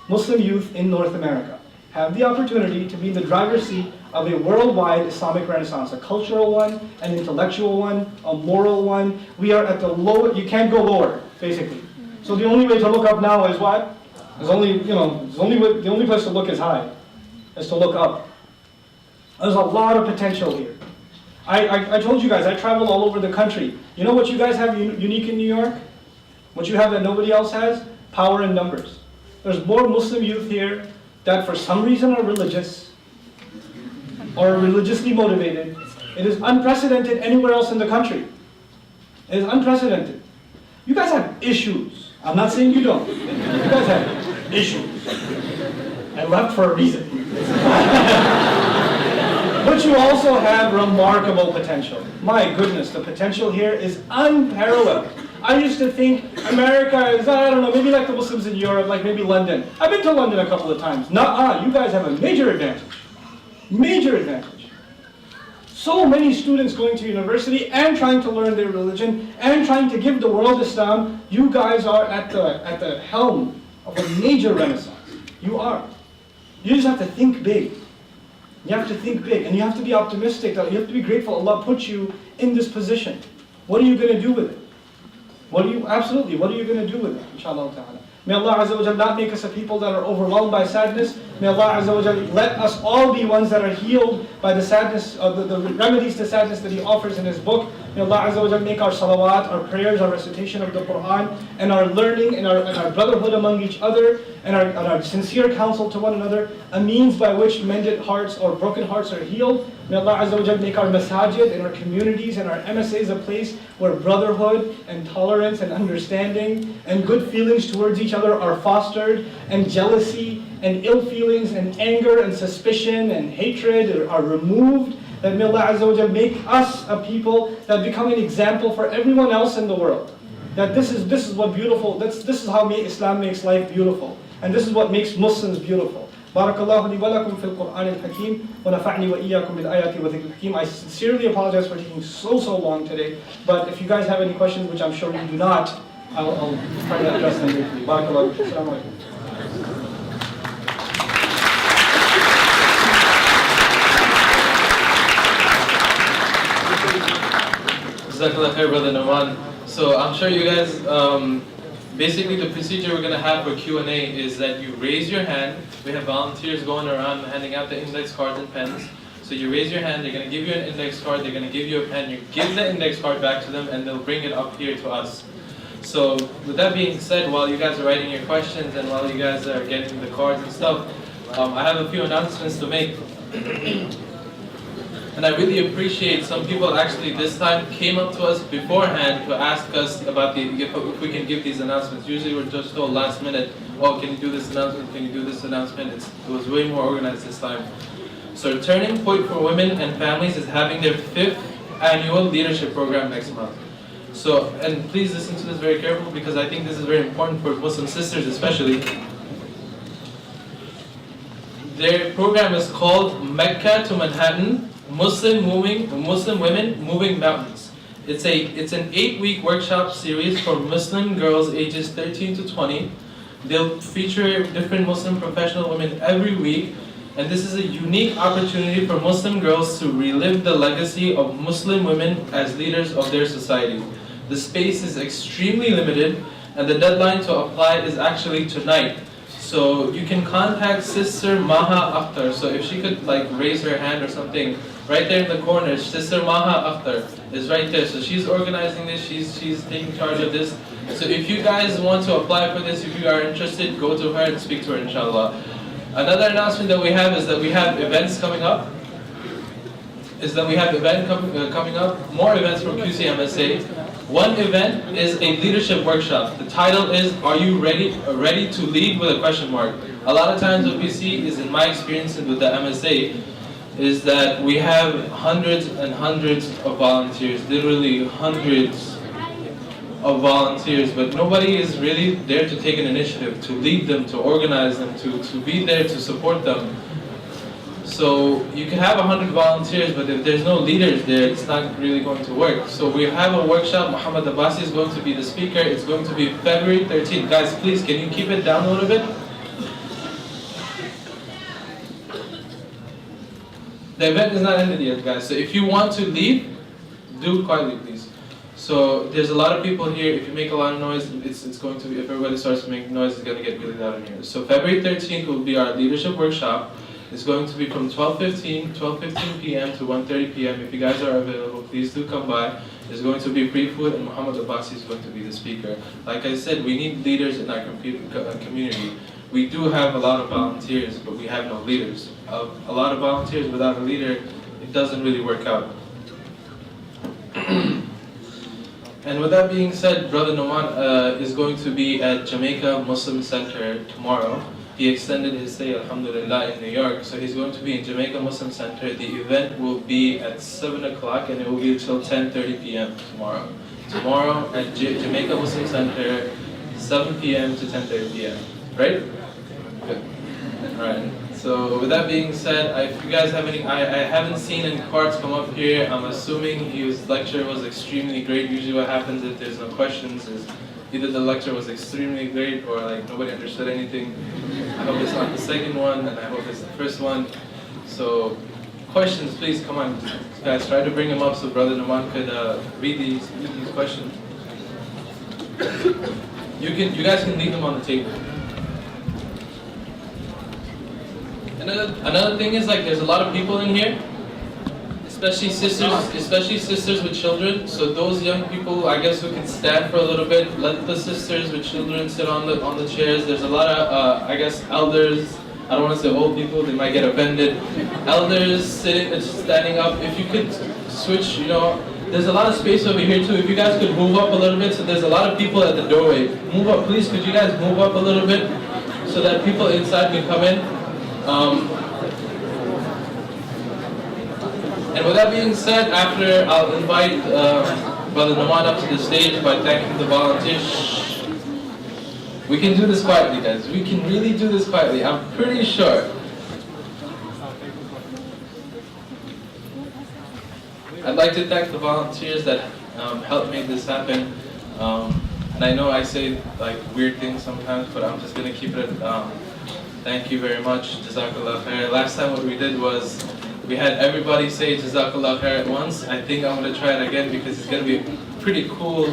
Muslim youth in North America have the opportunity to be in the driver's seat of a worldwide Islamic renaissance, a cultural one, an intellectual one, a moral one. We are at the low, you can't go lower, basically. So the only way to look up now is what? The only place to look is high, is to look up. There's a lot of potential here. I told you guys, I travel all over the country. You know what you guys have unique in New York? What you have that nobody else has? Power in numbers. There's more Muslim youth here that for some reason are religious or religiously motivated. It is unprecedented anywhere else in the country. It is unprecedented. You guys have issues. I'm not saying you don't. You guys have issues. I left for a reason. But you also have remarkable potential. My goodness, the potential here is unparalleled. I used to think America is, I don't know, maybe like the Muslims in Europe, like maybe London. I've been to London a couple of times. Nuh-uh, you guys have a major advantage. Major advantage. So many students going to university and trying to learn their religion and trying to give the world Islam. You guys are at the helm of a major renaissance. You are. You just have to think big. You have to think big, and you have to be optimistic. You have to be grateful Allah put you in this position. What are you going to do with it? What are you going to do with it? Inshallah ta'ala. May Allah Azza wa Jal not make us a people that are overwhelmed by sadness. May Allah Azza wa Jal let us all be ones that are healed by the sadness, the remedies to sadness that He offers in His book. May Allah Azza wa Jal make our salawat, our prayers, our recitation of the Quran, and our learning, and our brotherhood among each other, and our sincere counsel to one another, a means by which mended hearts or broken hearts are healed. May Allah Azza wa Jal make our masajid and our communities and our MSAs a place where brotherhood and tolerance and understanding and good feelings towards each other are fostered, and jealousy and ill feelings and anger and suspicion and hatred are removed. That may Allah Azza wa Jal make us a people that become an example for everyone else in the world. That this is what beautiful, this is how Islam makes life beautiful. And this is what makes Muslims beautiful. Barakallahu li wa lakum fil Qur'an al-Hakim wa nafa'ni wa iyyakum bil ayati wa dhikr al-Hakim. I sincerely apologize for taking so long today, but if you guys have any questions, which I'm sure you do not, I'll try to address them briefly. Barakallahu. Assalamu alaikum. Jazakallah khair, Brother Nouman. So I'm sure you guys, basically the procedure we're going to have for Q&A is that you raise your hand. We have volunteers going around handing out the index cards and pens. So you raise your hand, they're going to give you an index card, they're going to give you a pen, you give the index card back to them, and they'll bring it up here to us. So with that being said, while you guys are writing your questions and while you guys are getting the cards and stuff, I have a few announcements to make. And I really appreciate some people actually this time came up to us beforehand to ask us about if we can give these announcements. Usually we're just told last minute, oh, can you do this announcement, can you do this announcement? It was way more organized this time. So Turning Point for Women and Families is having their 5th annual leadership program next month. So, and please listen to this very carefully because I think this is very important for Muslim sisters especially. Their program is called Mecca to Manhattan, Muslim Women Moving Mountains. It's an 8-week workshop series for Muslim girls ages 13 to 20. They'll feature different Muslim professional women every week, and this is a unique opportunity for Muslim girls to relive the legacy of Muslim women as leaders of their society. The space is extremely limited. and the deadline to apply is actually tonight. So you can contact Sister Maha Akhtar. So if she could like raise her hand or something, right there in the corner, Sister Maha Akhtar is right there. So she's organizing this, she's taking charge of this. So if you guys want to apply for this, if you are interested, go to her and speak to her, inshallah. Another announcement that we have is that we have events coming up. Coming up, more events from QCMSA. One event is a leadership workshop. The title is, Are You Ready to Lead with a question mark. A lot of times what we see is, in my experience with the MSA, is that we have hundreds and hundreds of volunteers, literally hundreds of volunteers, but nobody is really there to take an initiative, to lead them, to organize them, to be there to support them. So you can have 100 volunteers, but if there's no leaders there, it's not really going to work. So we have a workshop. Muhammad Abbasi is going to be the speaker. It's going to be February 13th. Guys, please, can you keep it down a little bit? The event is not ended yet, guys. So if you want to leave, do quietly, please. So there's a lot of people here. If you make a lot of noise, it's going to be, if everybody starts to make noise, it's going to get really loud in here. So February 13th will be our leadership workshop. It's going to be from 12:15 p.m. to 1:30 p.m. If you guys are available, please do come by. There's going to be free food, and Muhammad Abbasi is going to be the speaker. Like I said, we need leaders in our community. We do have a lot of volunteers, but we have no leaders. A lot of volunteers without a leader, it doesn't really work out. And with that being said, Brother Nouman is going to be at Jamaica Muslim Center tomorrow. He extended his stay, alhamdulillah, in New York, so he's going to be in Jamaica Muslim Center. The event will be at 7 o'clock and it will be until 10:30 p.m. tomorrow. Tomorrow at Jamaica Muslim Center, 7 p.m. to 10:30 p.m. Right? Good. Alright. So with that being said, if you guys have any, I haven't seen any cards come up here. I'm assuming his lecture was extremely great. Usually what happens if there's no questions is either the lecture was extremely great or like nobody understood anything. I hope it's not the second one, and I hope it's the first one. So, questions, please, come on, guys, try to bring them up so Brother Nouman could read these questions. You guys can leave them on the table. Another thing is, like, there's a lot of people in here, especially sisters with children. So those young people, I guess, who can stand for a little bit, let the sisters with children sit on the chairs. There's a lot of I guess elders. I don't want to say old people; they might get offended. Elders standing up. If you could switch, there's a lot of space over here too. If you guys could move up a little bit, so there's a lot of people at the doorway. Move up, please. Could you guys move up a little bit so that people inside can come in? And with that being said, after I'll invite Brother Nouman up to the stage by thanking the volunteers. We can do this quietly, guys. We can really do this quietly. I'm pretty sure. I'd like to thank the volunteers that helped make this happen. And I know I say like weird things sometimes, but I'm just gonna keep it. Thank you very much. Jazakallah khair. Last time what we did was we had everybody say Jazakallah khair at once. I think I'm going to try it again because it's going to be pretty cool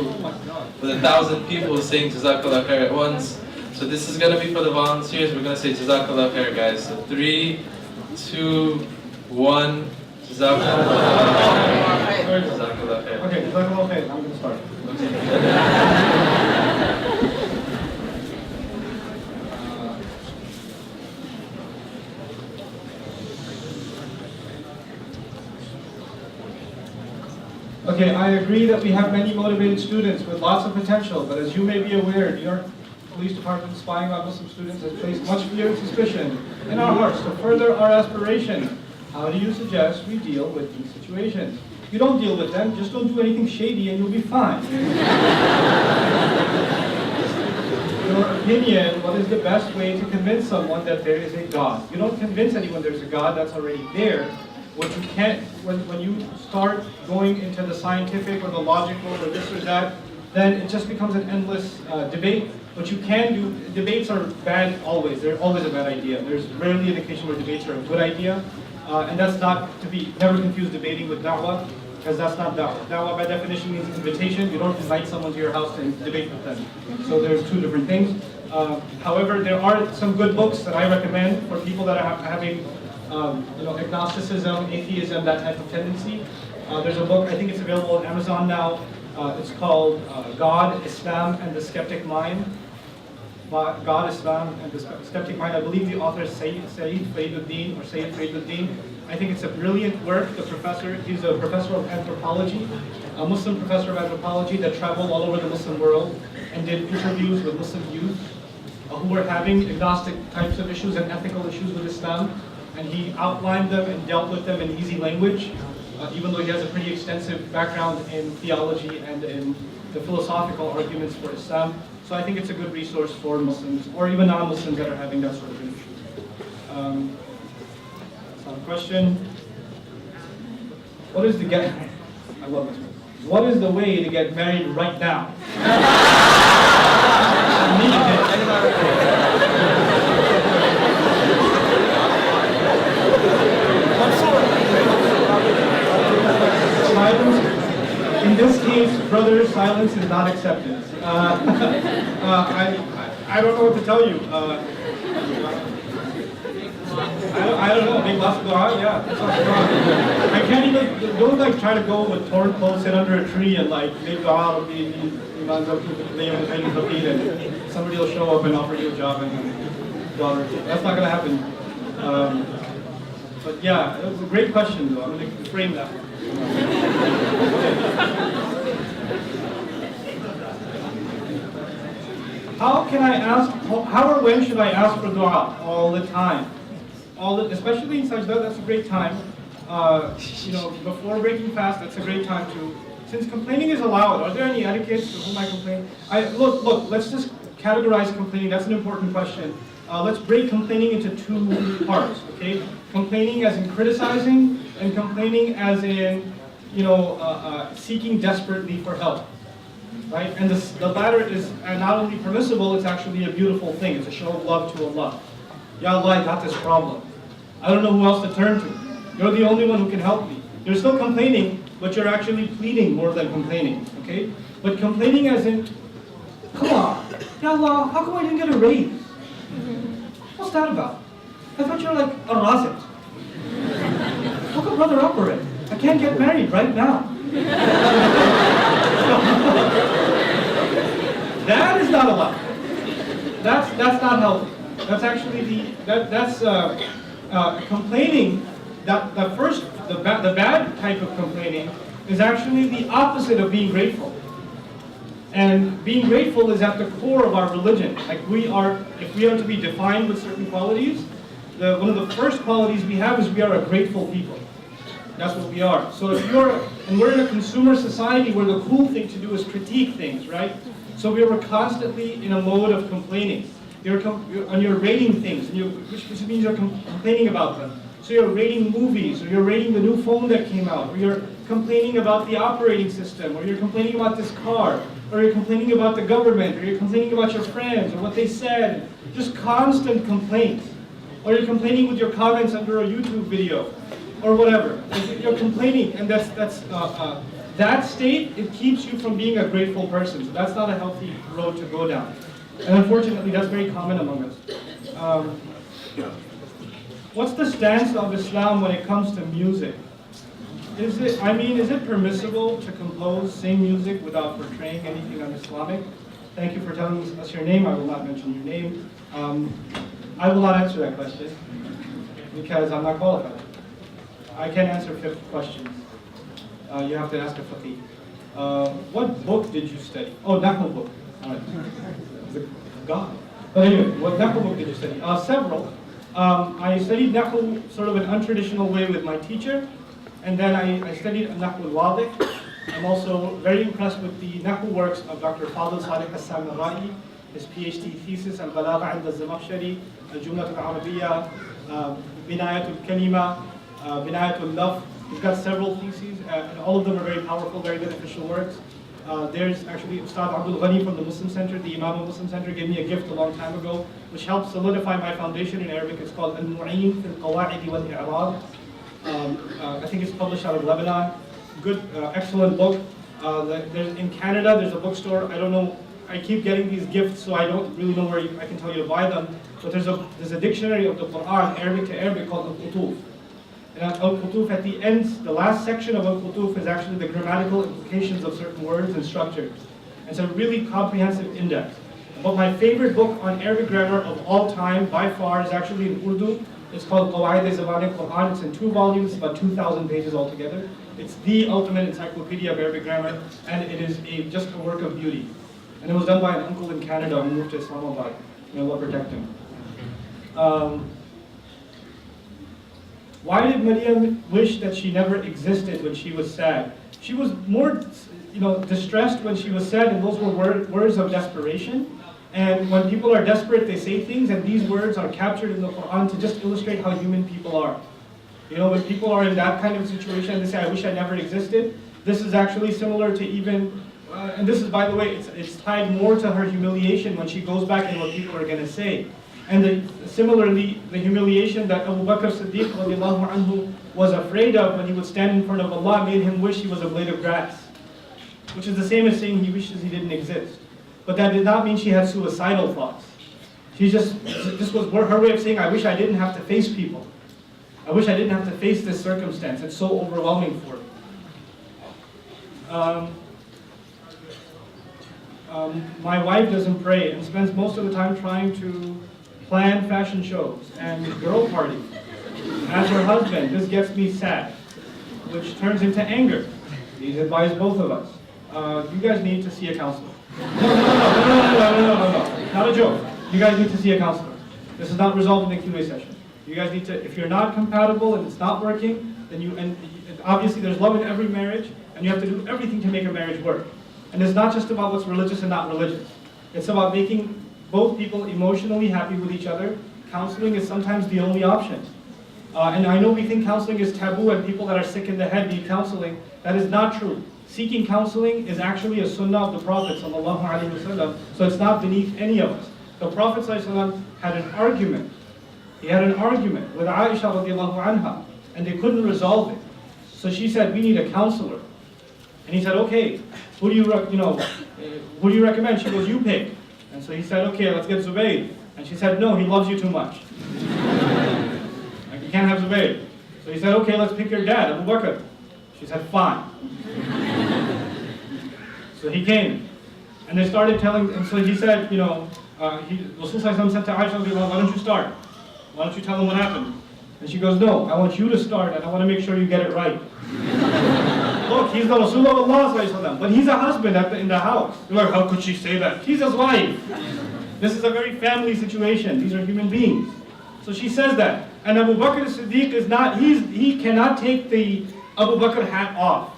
with 1,000 people saying Jazakallah khair at once. So this is going to be for the volunteers. We're going to say Jazakallah khair, guys. So 3, 2, 1. Jazakallah khair. Jazakallah khair. Okay, Jazakallah khair. I'm going to start. Okay. Okay, I agree that we have many motivated students with lots of potential, but as you may be aware, New York Police Department spying on Muslim students has placed much fear and suspicion in our hearts to further our aspiration. How do you suggest we deal with these situations? You don't deal with them, just don't do anything shady and you'll be fine. In your opinion, what is the best way to convince someone that there is a God? You don't convince anyone there's a God, that's already there. What you can't, when you start going into the scientific or the logical or this or that, then it just becomes an endless debate. What you can do, debates are bad always. They're always a bad idea. There's rarely an occasion where debates are a good idea. And that's not to be, never confuse debating with da'wah. because that's not da'wah. Da'wah by definition means invitation. You don't invite someone to your house to debate with them. So there's two different things. However, there are some good books that I recommend for people that are having agnosticism, atheism, that type of tendency. There's a book, I think it's available on Amazon now. It's called God, Islam, and the Skeptic Mind. God, Islam, and the Skeptic Mind. I believe the author is Sayyid Fariduddin or Sayyid Fariduddin. I think it's a brilliant work. He's a professor of anthropology, a Muslim professor of anthropology that traveled all over the Muslim world and did interviews with Muslim youth who were having agnostic types of issues and ethical issues with Islam. And he outlined them and dealt with them in easy language, even though he has a pretty extensive background in theology and in the philosophical arguments for Islam. So I think it's a good resource for Muslims, or even non-Muslims that are having that sort of issue. Question. What is the I love this one. What is the way to get married right now? Silence. In this case, brother, silence is not acceptance. I don't know what to tell you. I don't know, make lots of dua, yeah. I can't even, don't like try to go with torn clothes, sit under a tree and like make dua, and somebody will show up and offer you a job and daughter. That's not gonna happen. But yeah, it was a great question though. I'm gonna frame that one. How can I ask, how or when should I ask for dua? All the time. Especially in sajda, that's a great time. Before breaking fast, that's a great time to. Since complaining is allowed, are there any etiquettes to whom I complain? Look, let's just categorize complaining. That's an important question. Let's break complaining into two parts, okay? Complaining as in criticizing, and complaining as in, seeking desperately for help, right? And the latter is not only permissible, it's actually a beautiful thing. It's a show of love to Allah. Ya Allah, I got this problem. I don't know who else to turn to. You're the only one who can help me. You're still complaining, but you're actually pleading more than complaining, okay? But complaining as in, come on, Ya Allah, how come I didn't get a raise? What's that about? I thought you were like a razit. How come brother operate? I can't get married right now. That is not allowed. That's not healthy. That's actually complaining. The bad type of complaining is actually the opposite of being grateful. And being grateful is at the core of our religion. Like if we are to be defined with certain qualities, one of the first qualities we have is we are a grateful people. That's what we are. So we're in a consumer society where the cool thing to do is critique things, right? So we are constantly in a mode of complaining. You're rating things, which means you're complaining about them. So you're rating movies, or you're rating the new phone that came out, or you're complaining about the operating system, or you're complaining about this car, or you're complaining about the government, or you're complaining about your friends, or what they said. Just constant complaints. Or you're complaining with your comments under a YouTube video, or whatever. You're complaining, and that state, it keeps you from being a grateful person. So that's not a healthy road to go down. And unfortunately, that's very common among us. What's the stance of Islam when it comes to music? Is it permissible to sing music without portraying anything un-Islamic? Thank you for telling us your name. I will not mention your name. I will not answer that question because I'm not qualified. I can't answer 50 questions. You have to ask a faqih. What book did you study? Oh, Nahu book. All right. God. But anyway, what Nahu book did you study? Several. I studied Nahu sort of an untraditional way with my teacher, and then I studied Nahu al-Wadih. I'm also very impressed with the Nahu works of Dr. Fadl Sadiq al-Samarra'i, his PhD thesis, Al-Balagha 'inda al-Zamakhshari, Al-Jumlat al-Arabiyya, Binayat al-Kalima, Binayat al-Laf. He's got several theses, and all of them are very powerful, very beneficial works. There's actually Ustad Abdul Ghani from the Muslim Center, the Imam of Muslim Center, gave me a gift a long time ago, which helped solidify my foundation in Arabic. It's called Al-Mu'in fil Qawa'id wal I'rab. I think it's published out of Lebanon. good, excellent book. In Canada, there's a bookstore. I don't know. I keep getting these gifts, so I don't really know where I can tell you to buy them. But there's a dictionary of the Quran, Arabic to Arabic, called Al-Qutuf. And Al-Qutuf, at the end, the last section of Al-Qutuf is actually the grammatical implications of certain words and structures. It's a really comprehensive index. But my favorite book on Arabic grammar of all time, by far, is actually in Urdu. It's called Qawaid-e-Zaban al-Quran. It's in 2 volumes, about 2,000 pages altogether. It's the ultimate encyclopedia of Arabic grammar, and it is just a work of beauty. And it was done by an uncle in Canada who moved to Islamabad. May Allah protect him. Why did Maryam wish that she never existed when she was sad? She was more, distressed when she was sad, and those were words of desperation. And when people are desperate, they say things, and these words are captured in the Quran to just illustrate how human people are. When people are in that kind of situation, they say, I wish I never existed. This is actually similar to even, and this is, by the way, it's tied more to her humiliation when she goes back and what people are going to say. And similarly, the humiliation that Abu Bakr Siddiq radiallahu anhu was afraid of when he would stand in front of Allah made him wish he was a blade of grass. Which is the same as saying he wishes he didn't exist. But that did not mean she had suicidal thoughts. This was her way of saying, I wish I didn't have to face people. I wish I didn't have to face this circumstance. It's so overwhelming for me. My wife doesn't pray and spends most of the time trying to plan fashion shows and girl parties. As her husband, this gets me sad, which turns into anger. These advise both of us. You guys need to see a counselor. No. Not a joke. You guys need to see a counselor. This is not resolved in the Q&A session. You guys need to, if you're not compatible and it's not working, then obviously there's love in every marriage, and you have to do everything to make a marriage work. And it's not just about what's religious and not religious. It's about making both people emotionally happy with each other. Counseling is sometimes the only option. And I know we think counseling is taboo and people that are sick in the head need counseling. That is not true. Seeking counseling is actually a sunnah of the Prophet ﷺ, so it's not beneath any of us. The Prophet ﷺ had an argument. He had an argument with Aisha radiallahu anha, and they couldn't resolve it. So she said, we need a counselor. And he said, okay, who do you recommend? She goes, you pick. And so he said, okay, let's get Zubayr. And she said, no, he loves you too much. Like, you can't have Zubayr. So he said, okay, let's pick your dad, Abu Bakr. She said, fine. So he came, and they started telling, and so he said, Rasul said to Aisha, why don't you start? Why don't you tell him what happened? And she goes, no, I want you to start, and I want to make sure you get it right. Look, he's the Rasul of Allah, but he's a husband in the house. You're like, how could she say that? He's his wife. This is a very family situation. These are human beings. So she says that. And Abu Bakr as-Siddiq is not, he cannot take the Abu Bakr hat off.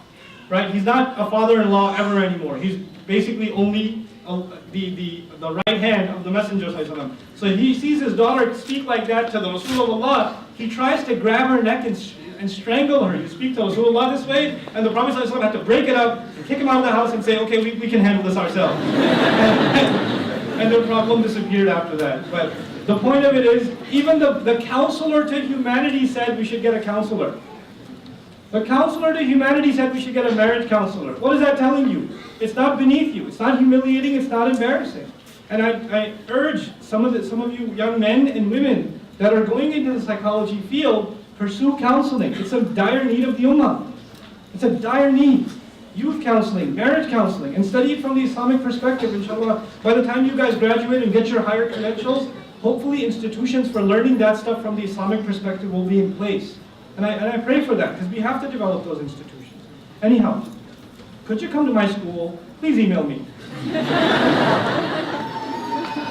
Right? He's not a father-in-law ever anymore. He's basically only the right hand of the Messenger. So he sees his daughter speak like that to the Rasul of Allah. He tries to grab her neck and strangle her. You speak to Rasulullah this way, and the Prophet ﷺ had to break it up and kick him out of the house and say, okay, we can handle this ourselves. And the problem disappeared after that. But the point of it is, even the counselor to humanity said we should get a counselor. The counselor to humanity said we should get a marriage counselor. What is that telling you? It's not beneath you. It's not humiliating. It's not embarrassing. And I urge some of you young men and women that are going into the psychology field, pursue counseling. It's a dire need of the ummah. It's a dire need. Youth counseling, marriage counseling, and study it from the Islamic perspective, inshallah. By the time you guys graduate and get your higher credentials, hopefully institutions for learning that stuff from the Islamic perspective will be in place. And I pray for that, because we have to develop those institutions. Anyhow, could you come to my school? Please email me.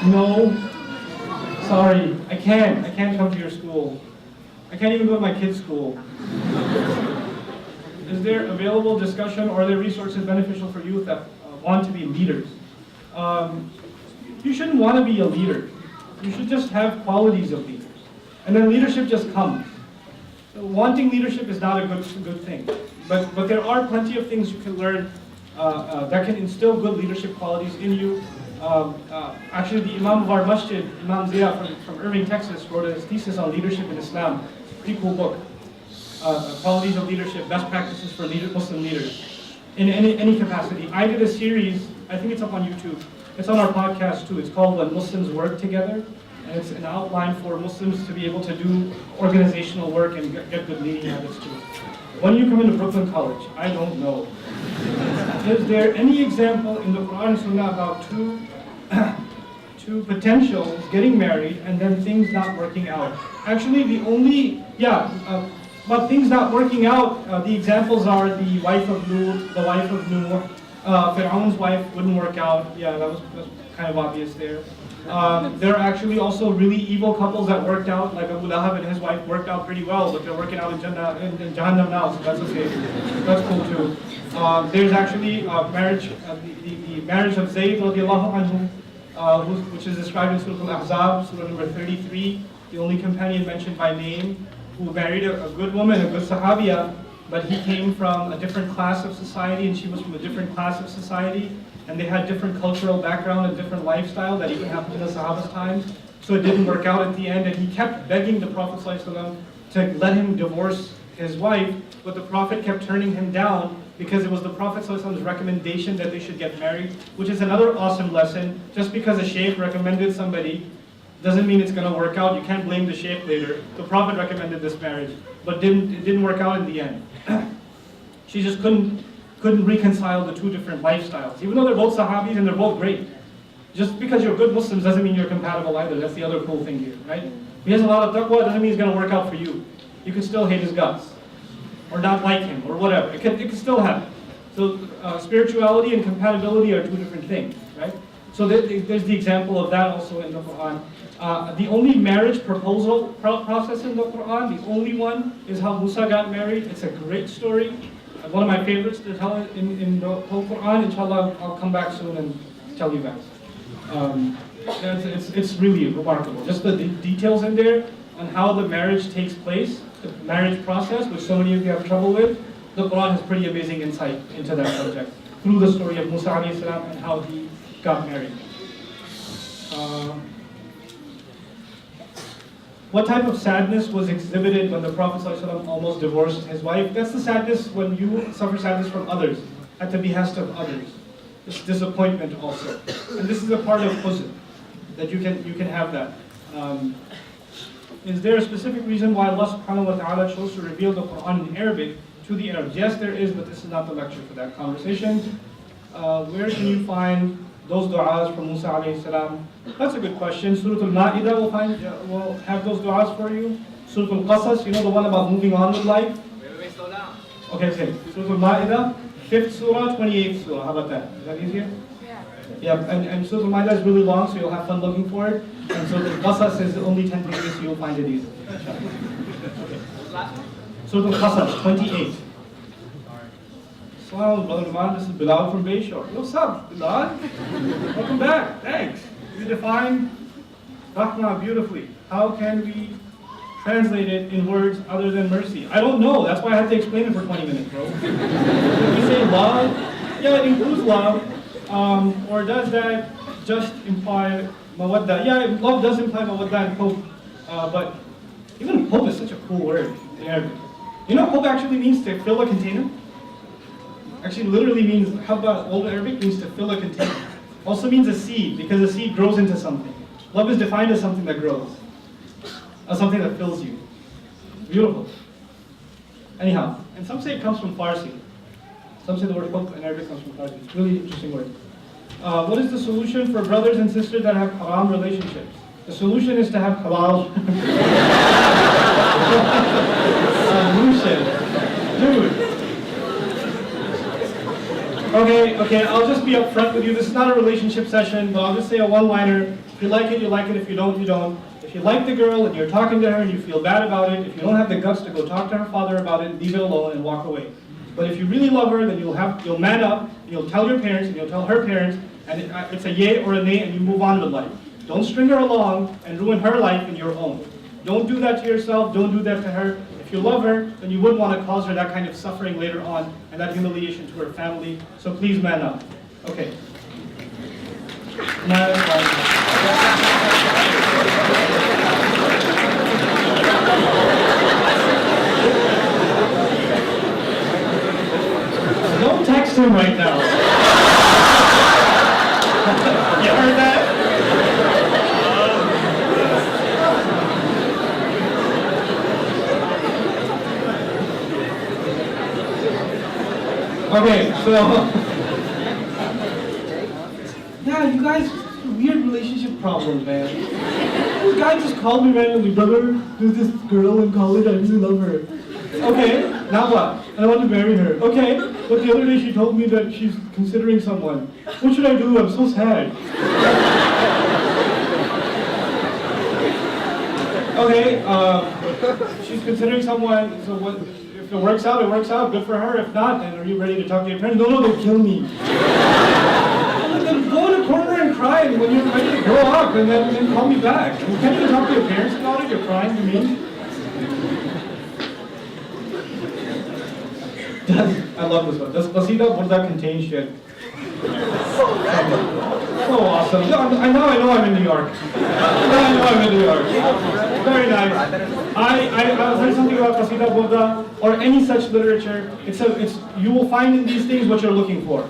No. Sorry, I can't come to your school. I can't even go to my kid's school. Is there available discussion or are there resources beneficial for youth that want to be leaders? You shouldn't want to be a leader. You should just have qualities of leaders. And then leadership just comes. Wanting leadership is not a good thing, but there are plenty of things you can learn that can instill good leadership qualities in you. Actually, the Imam of our masjid, Imam Zia from Irving, Texas, wrote a thesis on leadership in Islam. Pretty cool book. qualities of leadership, best practices for Muslim leaders in any capacity. I did a series, I think it's up on YouTube. It's on our podcast too. It's called When Muslims Work Together. And it's an outline for Muslims to be able to do organizational work and get good leading habits too. When you come into Brooklyn College, I don't know. Is there any example in the Quran and Sunnah about two potentials getting married and then things not working out? Actually, about things not working out, the examples are the wife of Lut, the wife of Nuh, Fir'aun's wife wouldn't work out. Yeah, that was kind of obvious there. There are actually also really evil couples that worked out, like Abu Lahab and his wife worked out pretty well, but they're working out in Jahannam now, so that's okay. That's cool too. There's actually marriage, the marriage of Zayd radiallahu anhu, which is described in Surah Al-Ahzab, Surah number 33, the only companion mentioned by name, who married a good woman, a good sahabiya, but he came from a different class of society and she was from a different class of society, and they had different cultural background and different lifestyle that even happened in the Sahaba's times. So it didn't work out at the end, and he kept begging the Prophet ﷺ to let him divorce his wife, but the Prophet kept turning him down because it was the Prophet ﷺ's recommendation that they should get married, which is another awesome lesson. Just because a sheikh recommended somebody doesn't mean it's going to work out. You can't blame the sheikh later. The Prophet recommended this marriage, but it didn't work out in the end. She just couldn't reconcile the two different lifestyles, even though they're both Sahabis and they're both great. Just because you're good Muslims doesn't mean you're compatible either. That's the other cool thing here, right? He has a lot of taqwa, doesn't mean he's going to work out for you. You can still hate his guts, or not like him, or whatever. It can still happen. So spirituality and compatibility are two different things, right? So there's the example of that also in the Quran. The only marriage proposal process in the Quran, the only one, is how Musa got married. It's a great story. One of my favorites to tell in the whole Quran. Inshallah, I'll come back soon and tell you guys. It's really remarkable. Just the details in there on how the marriage takes place, the marriage process, which so many of you have trouble with. The Quran has pretty amazing insight into that subject through the story of Musa alayhi salam and how he got married. What type of sadness was exhibited when the Prophet ﷺ almost divorced his wife? That's the sadness when you suffer sadness from others, at the behest of others. It's disappointment also. And this is a part of huzn, that you can have that. Is there a specific reason why Allah subhanahu wa ta'ala chose to reveal the Quran in Arabic to the Arabs? Yes, there is, but this is not the lecture for that conversation. Where can you find those du'as from Musa alayhi salam? That's a good question. Surah Al-Ma'idah will have those du'as for you. Surah Al-Qasas, you know the one about moving on with life? Wait, slow down. Okay. Surah Al-Ma'idah, 5th surah, 28th surah. How about that? Is that easier? Yeah, and Surah Al-Ma'idah is really long, so you'll have fun looking for it. And Surah Al-Qasas is only 10 pages, so you'll find it easily. Okay. Surah Al-Qasas, 28. Assalamu Brother Nouman, this is Bilal from Bayshore. What's up, Bilal? Welcome back. Thanks. You define Rahmah beautifully. How can we translate it in words other than mercy? I don't know. That's why I had to explain it for 20 minutes, bro. When we say love, yeah, it includes love. Or does that just imply mawadda? Yeah, love does imply mawadda and hope. But even hope is such a cool word in Arabic. You know, hope actually means to fill a container. Actually, literally means, habba, Old Arabic means to fill a container. Also means a seed, because a seed grows into something. Love is defined as something that grows, as something that fills you. Beautiful. Anyhow, and some say it comes from Farsi. Some say the word hub in Arabic comes from Farsi. It's a really interesting word. What is the solution for brothers and sisters that have haram relationships? The solution is to have halal. Solution. Dude. Okay, I'll just be upfront with you. This is not a relationship session, but I'll just say a one-liner. If you like it, you like it. If you don't, you don't. If you like the girl and you're talking to her and you feel bad about it, if you don't have the guts to go talk to her father about it, leave it alone and walk away. But if you really love her, then you'll man up, and you'll tell your parents, and you'll tell her parents, and it's a yay or a nay, and you move on with life. Don't string her along and ruin her life and your own. Don't do that to yourself. Don't do that to her. If you love her, then you wouldn't want to cause her that kind of suffering later on and that humiliation to her family. So please man up. Okay. him right now. You heard that? Okay, so yeah, you guys, weird relationship problems, man. This guy just called me randomly, brother. There's this girl in college, I really love her. Okay, now what? And I want to marry her. Okay, but the other day she told me that she's considering someone. What should I do? I'm so sad. Okay, she's considering someone, so what? If it works out, it works out. Good for her. If not, then are you ready to talk to your parents? No, they'll kill me. Then go in a corner and cry, and when you're ready to grow up, and then call me back. You can't even talk to your parents about it. You're crying to me. I love this one. Does qasida, what does that contain? Shit. So awesome. I know I'm in New York. Now I know I'm in New York. Very nice. I've heard something about qasida burda or any such literature. You will find in these things what you're looking for.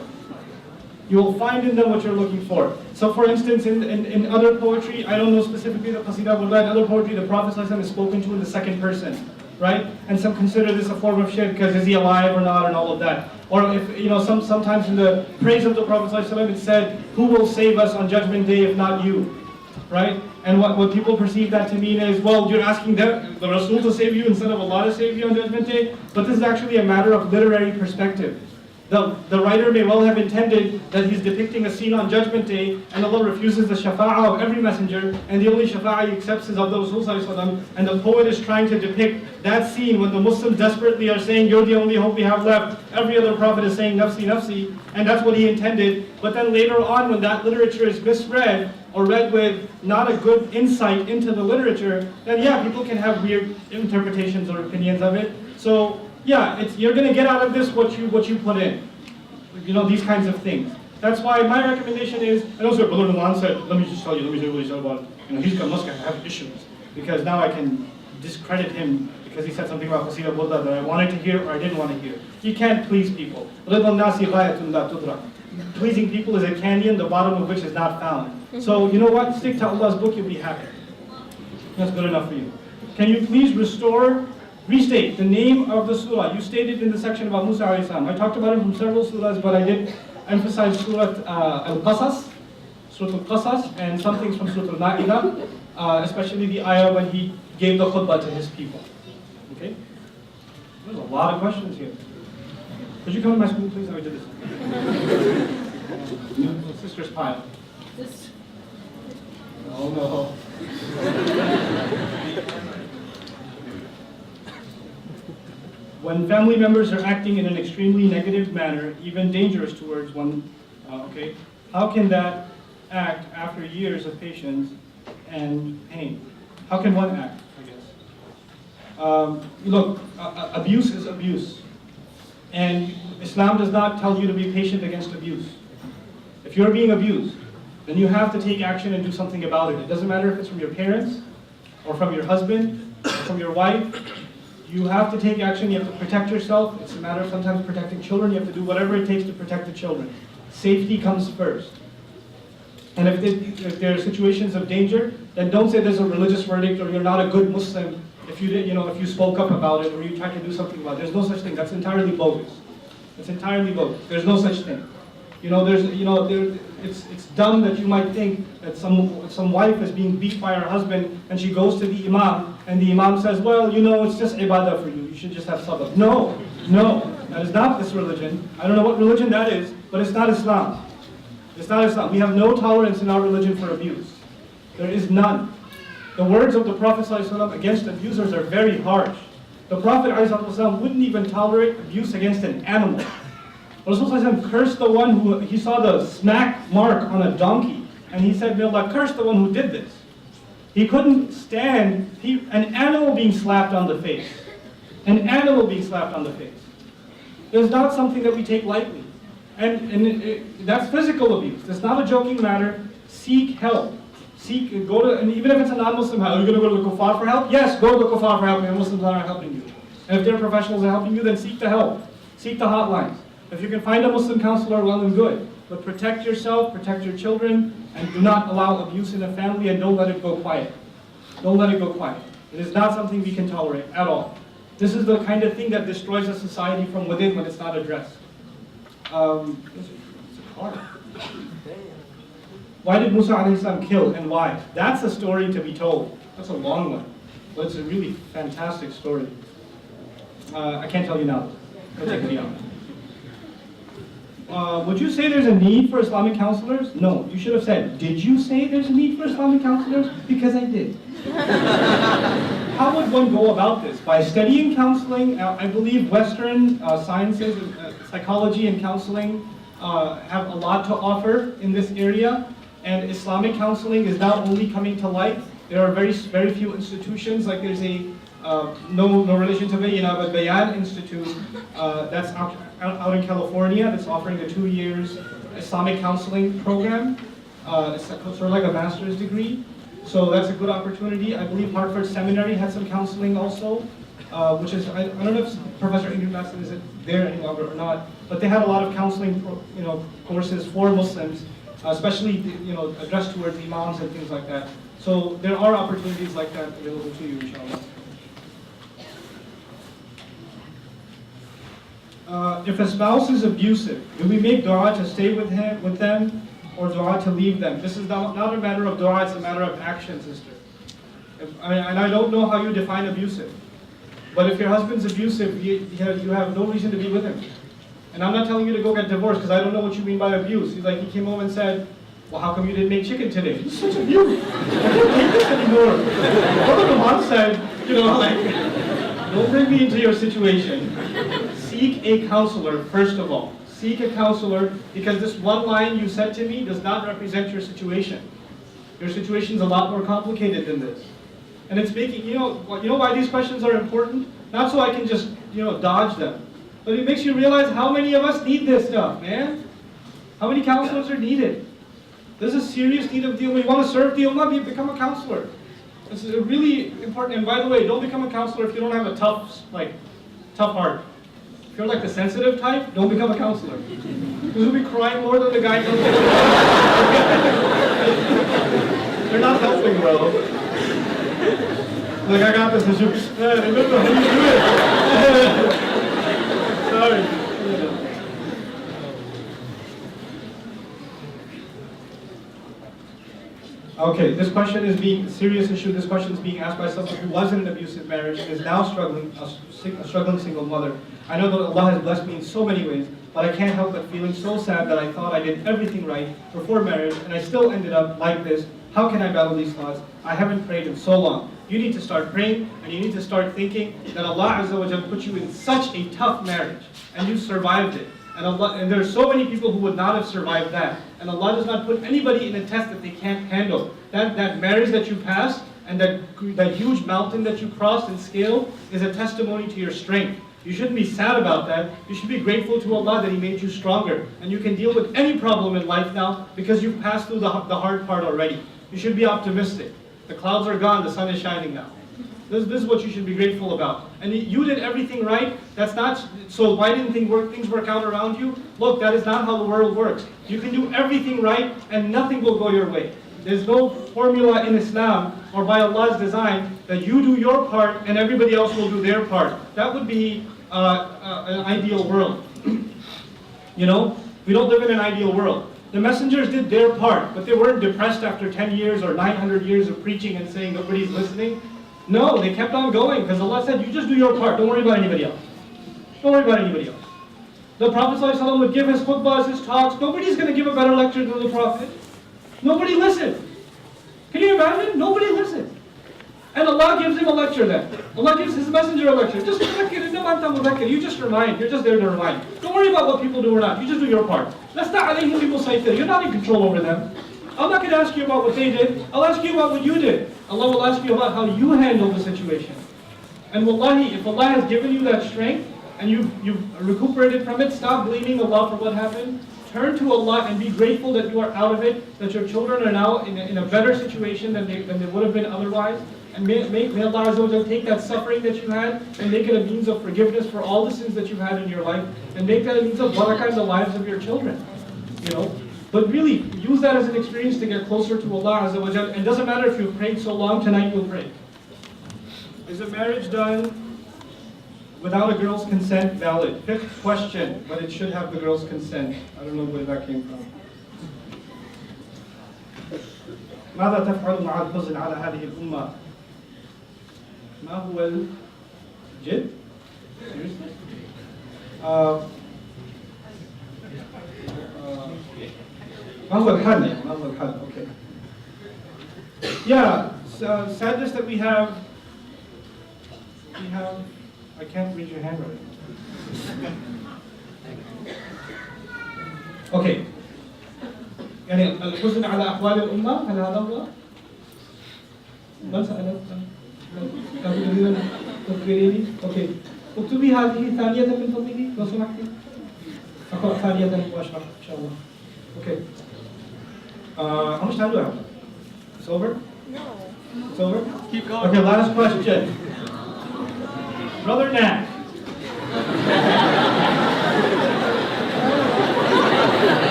You will find in them what you're looking for. So for instance, in other poetry, I don't know specifically the qasida burda, in other poetry, the Prophet ﷺ is spoken to in the second person, right? And some consider this a form of shirk because is he alive or not and all of that. Or if, sometimes in the praise of the Prophet ﷺ, it said, who will save us on Judgment Day if not you, right? And what people perceive that to mean is, well, you're asking the Rasul to save you instead of Allah to save you on Judgment Day, but this is actually a matter of literary perspective. The writer may well have intended that he's depicting a scene on Judgment Day, and Allah refuses the shafa'ah of every messenger, and the only shafa'ah he accepts is of the Rasul ﷺ, and the poet is trying to depict that scene when the Muslims desperately are saying, you're the only hope we have left, every other prophet is saying, nafsi, nafsi, and that's what he intended. But then later on, when that literature is misread, or read with not a good insight into the literature, then yeah, people can have weird interpretations or opinions of it. So yeah, you're going to get out of this what you put in. These kinds of things. That's why my recommendation is, and also Brother Nouman said, let me say what he said about, must have issues. Because now I can discredit him because he said something about qasida burda that I wanted to hear or I didn't want to hear. You can't please people. Pleasing people is a canyon, the bottom of which is not found. So you know what? Stick to Allah's book, you'll be happy. That's good enough for you. Can you please restate the name of the surah? You stated in the section about Musa alayhi salam. I talked about it from several surahs, but I did emphasize Surah Al-Qasas, Surah Al-Qasas, and some things from Surah Al-Ma'idah, especially the ayah when he gave the khutbah to his people. Okay? There's a lot of questions here. Could you come to my school, please? How we did this? Sister's pile. Oh no. When family members are acting in an extremely negative manner, even dangerous towards one, how can that act after years of patience and pain? How can one act, I guess? Look, abuse is abuse. And Islam does not tell you to be patient against abuse. If you're being abused, then you have to take action and do something about it. It doesn't matter if it's from your parents, or from your husband, or from your wife. You have to take action, you have to protect yourself. It's a matter of sometimes protecting children. You have to do whatever it takes to protect the children. Safety comes first. And if there are situations of danger, then don't say there's a religious verdict or you're not a good Muslim if you spoke up about it or you tried to do something about it. There's no such thing. That's entirely bogus. It's entirely bogus. There's no such thing. It's dumb that you might think that some wife is being beat by her husband and she goes to the imam and the imam says, well, it's just ibadah for you. You should just have sabr. No, that is not this religion. I don't know what religion that is, but it's not Islam. It's not Islam. We have no tolerance in our religion for abuse. There is none. The words of the Prophet ﷺ against abusers are very harsh. The Prophet ﷺ wouldn't even tolerate abuse against an animal. Rasulullah cursed the one who, he saw the smack mark on a donkey, and he said, may Allah curse the one who did this. He couldn't stand an animal being slapped on the face. An animal being slapped on the face. It's not something that we take lightly. And that's physical abuse. It's not a joking matter. Seek help. And even if it's a non-Muslim, are you going to go to the kuffar for help? Yes, go to the kuffar for help. The Muslims aren't helping you. And if they're professionals that are helping you, then seek the help. Seek the hotlines. If you can find a Muslim counselor, well and good. But protect yourself, protect your children, and do not allow abuse in the family, and don't let it go quiet. Don't let it go quiet. It is not something we can tolerate at all. This is the kind of thing that destroys a society from within when it's not addressed. It's a car. Why did Musa alayhi salam kill, and why? That's a story to be told. That's a long one. But it's a really fantastic story. I can't tell you now. It'll take me out. Would you say there's a need for Islamic counselors? No. You should have said, did you say there's a need for Islamic counselors? Because I did. How would one go about this? By studying counseling. I believe Western sciences, psychology and counseling have a lot to offer in this area. And Islamic counseling is now only coming to light. There are very few institutions, like there's a no relation to Bayyana, but Bayan Institute that's out in California that's offering a 2 years Islamic counseling program. It's sort of like a master's degree. So that's a good opportunity. I believe Hartford Seminary had some counseling also, which is, I don't know if Professor Ingrid Matson is there any longer or not, but they had a lot of counseling courses for Muslims, especially addressed towards imams and things like that. So there are opportunities like that available to you, inshallah. If a spouse is abusive, do we make dua to stay with them, or dua to leave them? This is not a matter of dua, it's a matter of action, sister. And I don't know how you define abusive. But if your husband's abusive, you have no reason to be with him. And I'm not telling you to go get divorced, because I don't know what you mean by abuse. He's like, he came home and said, well, how come you didn't make chicken today? It's such abuse. I can't take this anymore. Brother Nouman said, don't bring me into your situation. Seek a counselor, first of all. Seek a counselor, because this one line you said to me does not represent your situation. Your situation's a lot more complicated than this. And it's making, you know why these questions are important? Not so I can just, dodge them. But it makes you realize how many of us need this stuff, man. How many counselors are needed? There's a serious need of the ummah. You want to serve the ummah, become a counselor. This is really important. And by the way, don't become a counselor if you don't have a tough heart. If you're like the sensitive type, don't become a counselor. Because you'll be crying more than the guy does. You're not helping, bro. Like, I got this. And you're, I don't know how you do it. Sorry. Okay, this question is being a serious issue. This question is being asked by someone who was in an abusive marriage and is now a struggling single mother. I know that Allah has blessed me in so many ways, but I can't help but feeling so sad that I thought I did everything right before marriage and I still ended up like this. How can I battle these thoughts? I haven't prayed in so long. You need to start praying, and you need to start thinking that Allah Azza wa Jal put you in such a tough marriage, and you survived it. And there are so many people who would not have survived that. And Allah does not put anybody in a test that they can't handle. That marriage that you passed and that huge mountain that you crossed and scaled is a testimony to your strength. You shouldn't be sad about that. You should be grateful to Allah that He made you stronger. And you can deal with any problem in life now because you've passed through the hard part already. You should be optimistic. The clouds are gone, the sun is shining now. This is what you should be grateful about. And you did everything right. That's not, so why didn't things work out around you? Look, that is not how the world works. You can do everything right and nothing will go your way. There's no formula in Islam or by Allah's design that you do your part and everybody else will do their part. That would be an ideal world. We don't live in an ideal world. The messengers did their part, but they weren't depressed after 10 years or 900 years of preaching and saying nobody's listening. No, they kept on going because Allah said, you just do your part. Don't worry about anybody else. Don't worry about anybody else. The Prophet ﷺ would give his khutbahs, his talks. Nobody's going to give a better lecture than the Prophet. Nobody listened. Can you imagine? Nobody listened. And Allah gives him a lecture then. Allah gives his messenger a lecture. Just you just remind. You're just there to remind. Don't worry about what people do or not. You just do your part. You're not in control over them. I'm not going to ask you about what they did. I'll ask you about what you did. Allah will ask you about how you handled the situation. And wallahi, if Allah has given you that strength and you've recuperated from it, stop blaming Allah for what happened. Turn to Allah and be grateful that you are out of it, that your children are now in a better situation than they would have been otherwise. And may Allah Azza wa Jalla take that suffering that you had and make it a means of forgiveness for all the sins that you've had in your life, and make that a means of barakah in the lives of your children. You know? But really, use that as an experience to get closer to Allah Azza wa Jalla. And it doesn't matter if you've prayed so long, tonight you'll pray. Is a marriage done without a girl's consent valid? Fifth question, but it should have the girl's consent. I don't know where that came from. ماذا تفعل مع الحزن على هذه الأمة؟ ما هو الجد؟ Seriously? ما هو الحل؟ ما هو الحل؟ Okay. Yeah, so sadness that we have, I can't read your handwriting. Okay. يعني الحزن على أحوال الأمة، هل هذا هو؟ من سألت؟ تذكريني؟ أوكي. اكتبي هذه ثانية من فضلك لو سمحتي. أقرأ ثانية وأشرح إن شاء الله. Okay. How much time do I have? It's over? No. It's over? Keep going. Okay, last question. Brother Nat.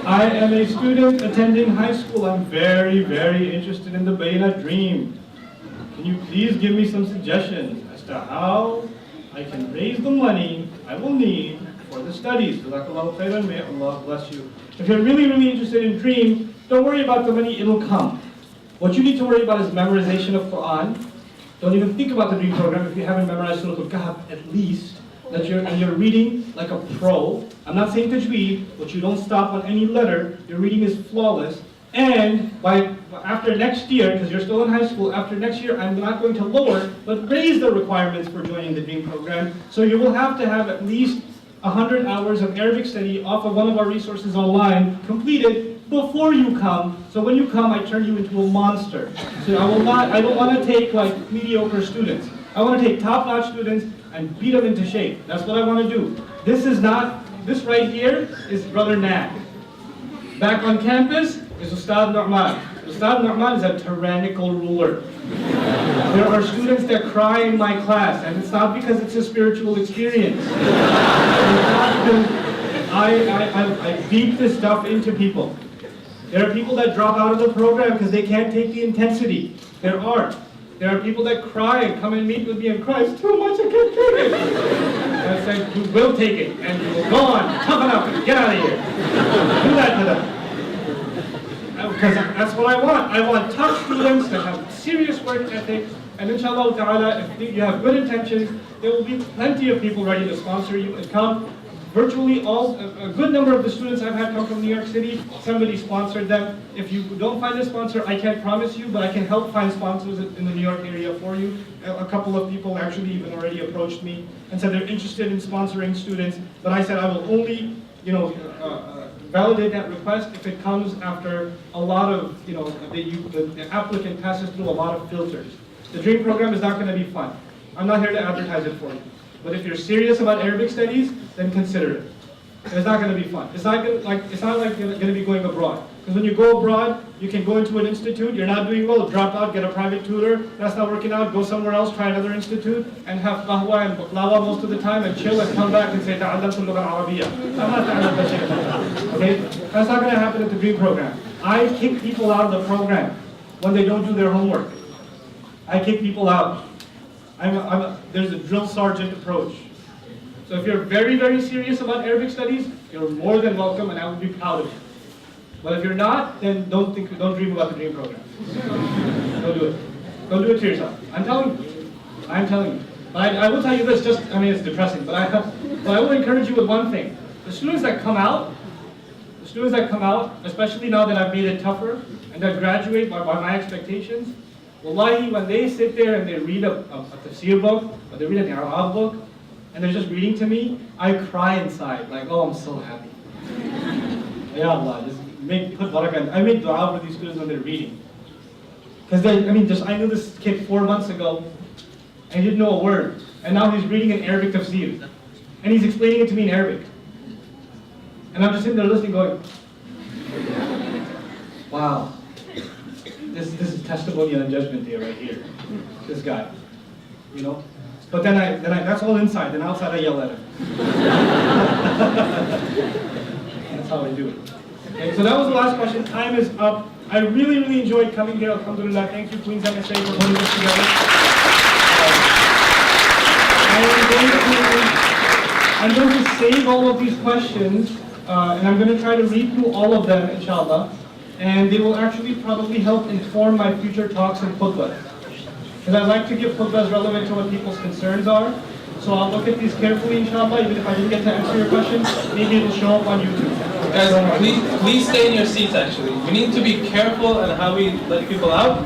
I am a student attending high school. I'm very, very interested in the Bayna dream. Can you please give me some suggestions as to how I can raise the money I will need for the studies? Jazakallahu khairan, may Allah bless you. If you're really, really interested in dream, don't worry about the money, it'll come. What you need to worry about is memorization of Quran. Don't even think about the dream program if you haven't memorized Surah Al-Kahf at least. And you're reading like a pro. I'm not saying tajweed, but you don't stop on any letter. Your reading is flawless. And after next year, because you're still in high school, after next year I'm not going to lower, but raise the requirements for joining the dream program. So you will have to have at least 100 hours of Arabic study off of one of our resources online completed before you come. So when you come, I turn you into a monster. So I don't want to take like mediocre students. I want to take top-notch students and beat them into shape. That's what I want to do. This right here is Brother Nat. Back on campus is Ustad Nouman. Ustad Nouman is a tyrannical ruler. There are students that cry in my class, and it's not because it's a spiritual experience. It's not because I beat this stuff into people. There are people that drop out of the program because they can't take the intensity. There are people that cry and come and meet with me and cry, it's too much, I can't take it. And I said, you will take it, and you will go on, toughen up, and get out of here. Do that to them. Because that's what I want. I want tough students that have serious work ethic, and inshallah ta'ala, if you have good intentions, there will be plenty of people ready to sponsor you and come. Virtually a good number of the students I've had come from New York City, somebody sponsored them. If you don't find a sponsor, I can't promise you, but I can help find sponsors in the New York area for you. A couple of people actually even already approached me and said they're interested in sponsoring students, but I said I will only, validate that request if it comes after a lot of, the applicant passes through a lot of filters. The DREAM program is not going to be fun. I'm not here to advertise it for you. But if you're serious about Arabic studies, then consider it. It's not going to be fun. It's not like you're going to be going abroad. Because when you go abroad, you can go into an institute, you're not doing well, drop out, get a private tutor, that's not working out, go somewhere else, try another institute, and have qahwa and baklava most of the time, and chill and come back and say, ta'allamtu al-lugha al-arabiyya. I'm not ta'allamtu shay'an. Okay? That's not going to happen at the DREAM program. I kick people out of the program when they don't do their homework. I kick people out. There's a drill sergeant approach. So if you're very, very serious about Arabic studies, you're more than welcome, and I would be proud of you. But if you're not, then don't dream about the DREAM program. Don't do it. Don't do it to yourself. I'm telling you. I'm telling you. But I will tell you this. It's depressing, but I will encourage you with one thing. The students that come out, especially now that I've made it tougher and that graduate by my expectations. Wallahi, when they sit there and they read a tafsir book, or they read an Arab book, and they're just reading to me, I cry inside, like, oh, I'm so happy. Ya Allah, put barakah. I make dua for these students when they're reading. Because I knew this kid 4 months ago, and he didn't know a word, and now he's reading an Arabic tafsir, and he's explaining it to me in Arabic. And I'm just sitting there listening, going, Wow. This is testimony on Judgment Day right here. This guy, you know. But then I that's all inside. Then outside I yell at him. That's how I do it. Okay, so that was the last question. Time is up. I really enjoyed coming here. Alhamdulillah. Thank you, Queens MSA, for putting this together. I'm going to save all of these questions, and I'm going to try to read through all of them, inshallah. And they will actually probably help inform my future talks and khutbahs. Because I like to give khutbahs relevant to what people's concerns are. So I'll look at these carefully, inshallah. Even if I didn't get to answer your question, maybe it'll show up on YouTube. Guys, please stay in your seats actually. We need to be careful on how we let people out.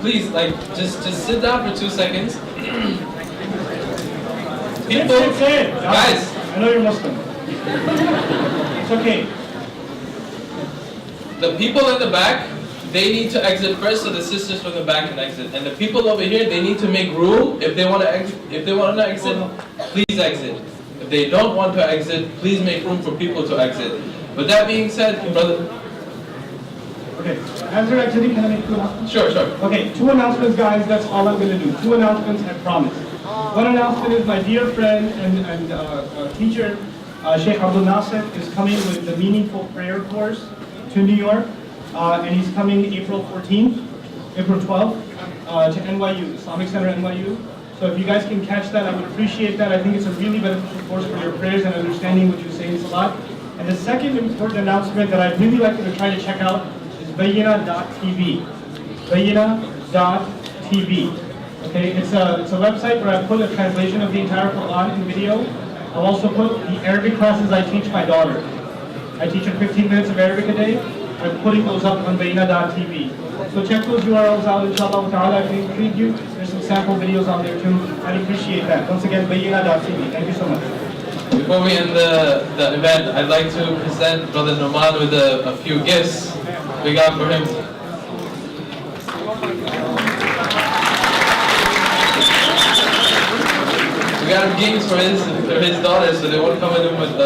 Please, just sit down for 2 seconds. People, Sit. guys. I know you're Muslim. It's okay. The people in the back, they need to exit first, so the sisters from the back can exit. And the people over here, they need to make room. If they want to exit, please exit. If they don't want to exit, please make room for people to exit. With that being said, brother. Okay. As you're exiting, can I make 2 announcements? Sure. Okay, 2 announcements, guys. That's all I'm going to do. 2 announcements, I promise. One announcement is my dear friend and teacher, Sheikh Abdul Nasser, is coming with the Meaningful Prayer course to New York. And he's coming April 14th, April 12th, to NYU, Islamic Center NYU. So if you guys can catch that, I would appreciate that. I think it's a really beneficial course for your prayers and understanding what you say in Salat. And the second important announcement that I'd really like you to try to check out is Bayyina.tv. Bayyina.tv. Okay, it's a website where I put a translation of the entire Quran in video. I'll also put the Arabic classes I teach my daughter. I teach her 15 minutes of Arabic a day. I'm putting those up on Bayyina.tv. So check those URLs out, inshallah ta'ala, if they intrigue you. There's some sample videos on there too. I'd appreciate that. Once again, Bayyina.tv. Thank you so much. Before we end the event, I'd like to present Brother Nouman with a few gifts we got for him. We got him games for his daughters, so they won't come in with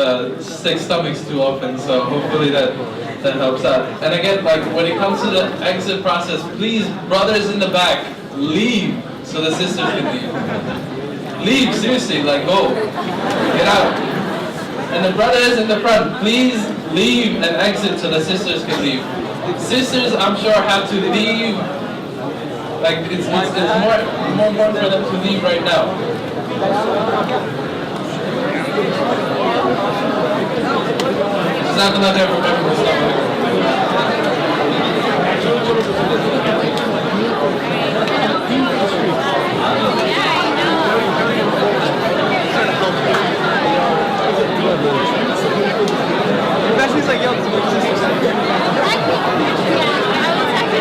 sick stomachs too often. So hopefully that helps out. And again, when it comes to the exit process, please, brothers in the back, leave so the sisters can leave. Leave, seriously, go, get out. And the brothers in the front, please leave and exit so the sisters can leave. Sisters, I'm sure, have to leave. It's more important for them to leave right now. Jazakallah khair for coming. Assalamu alaikum.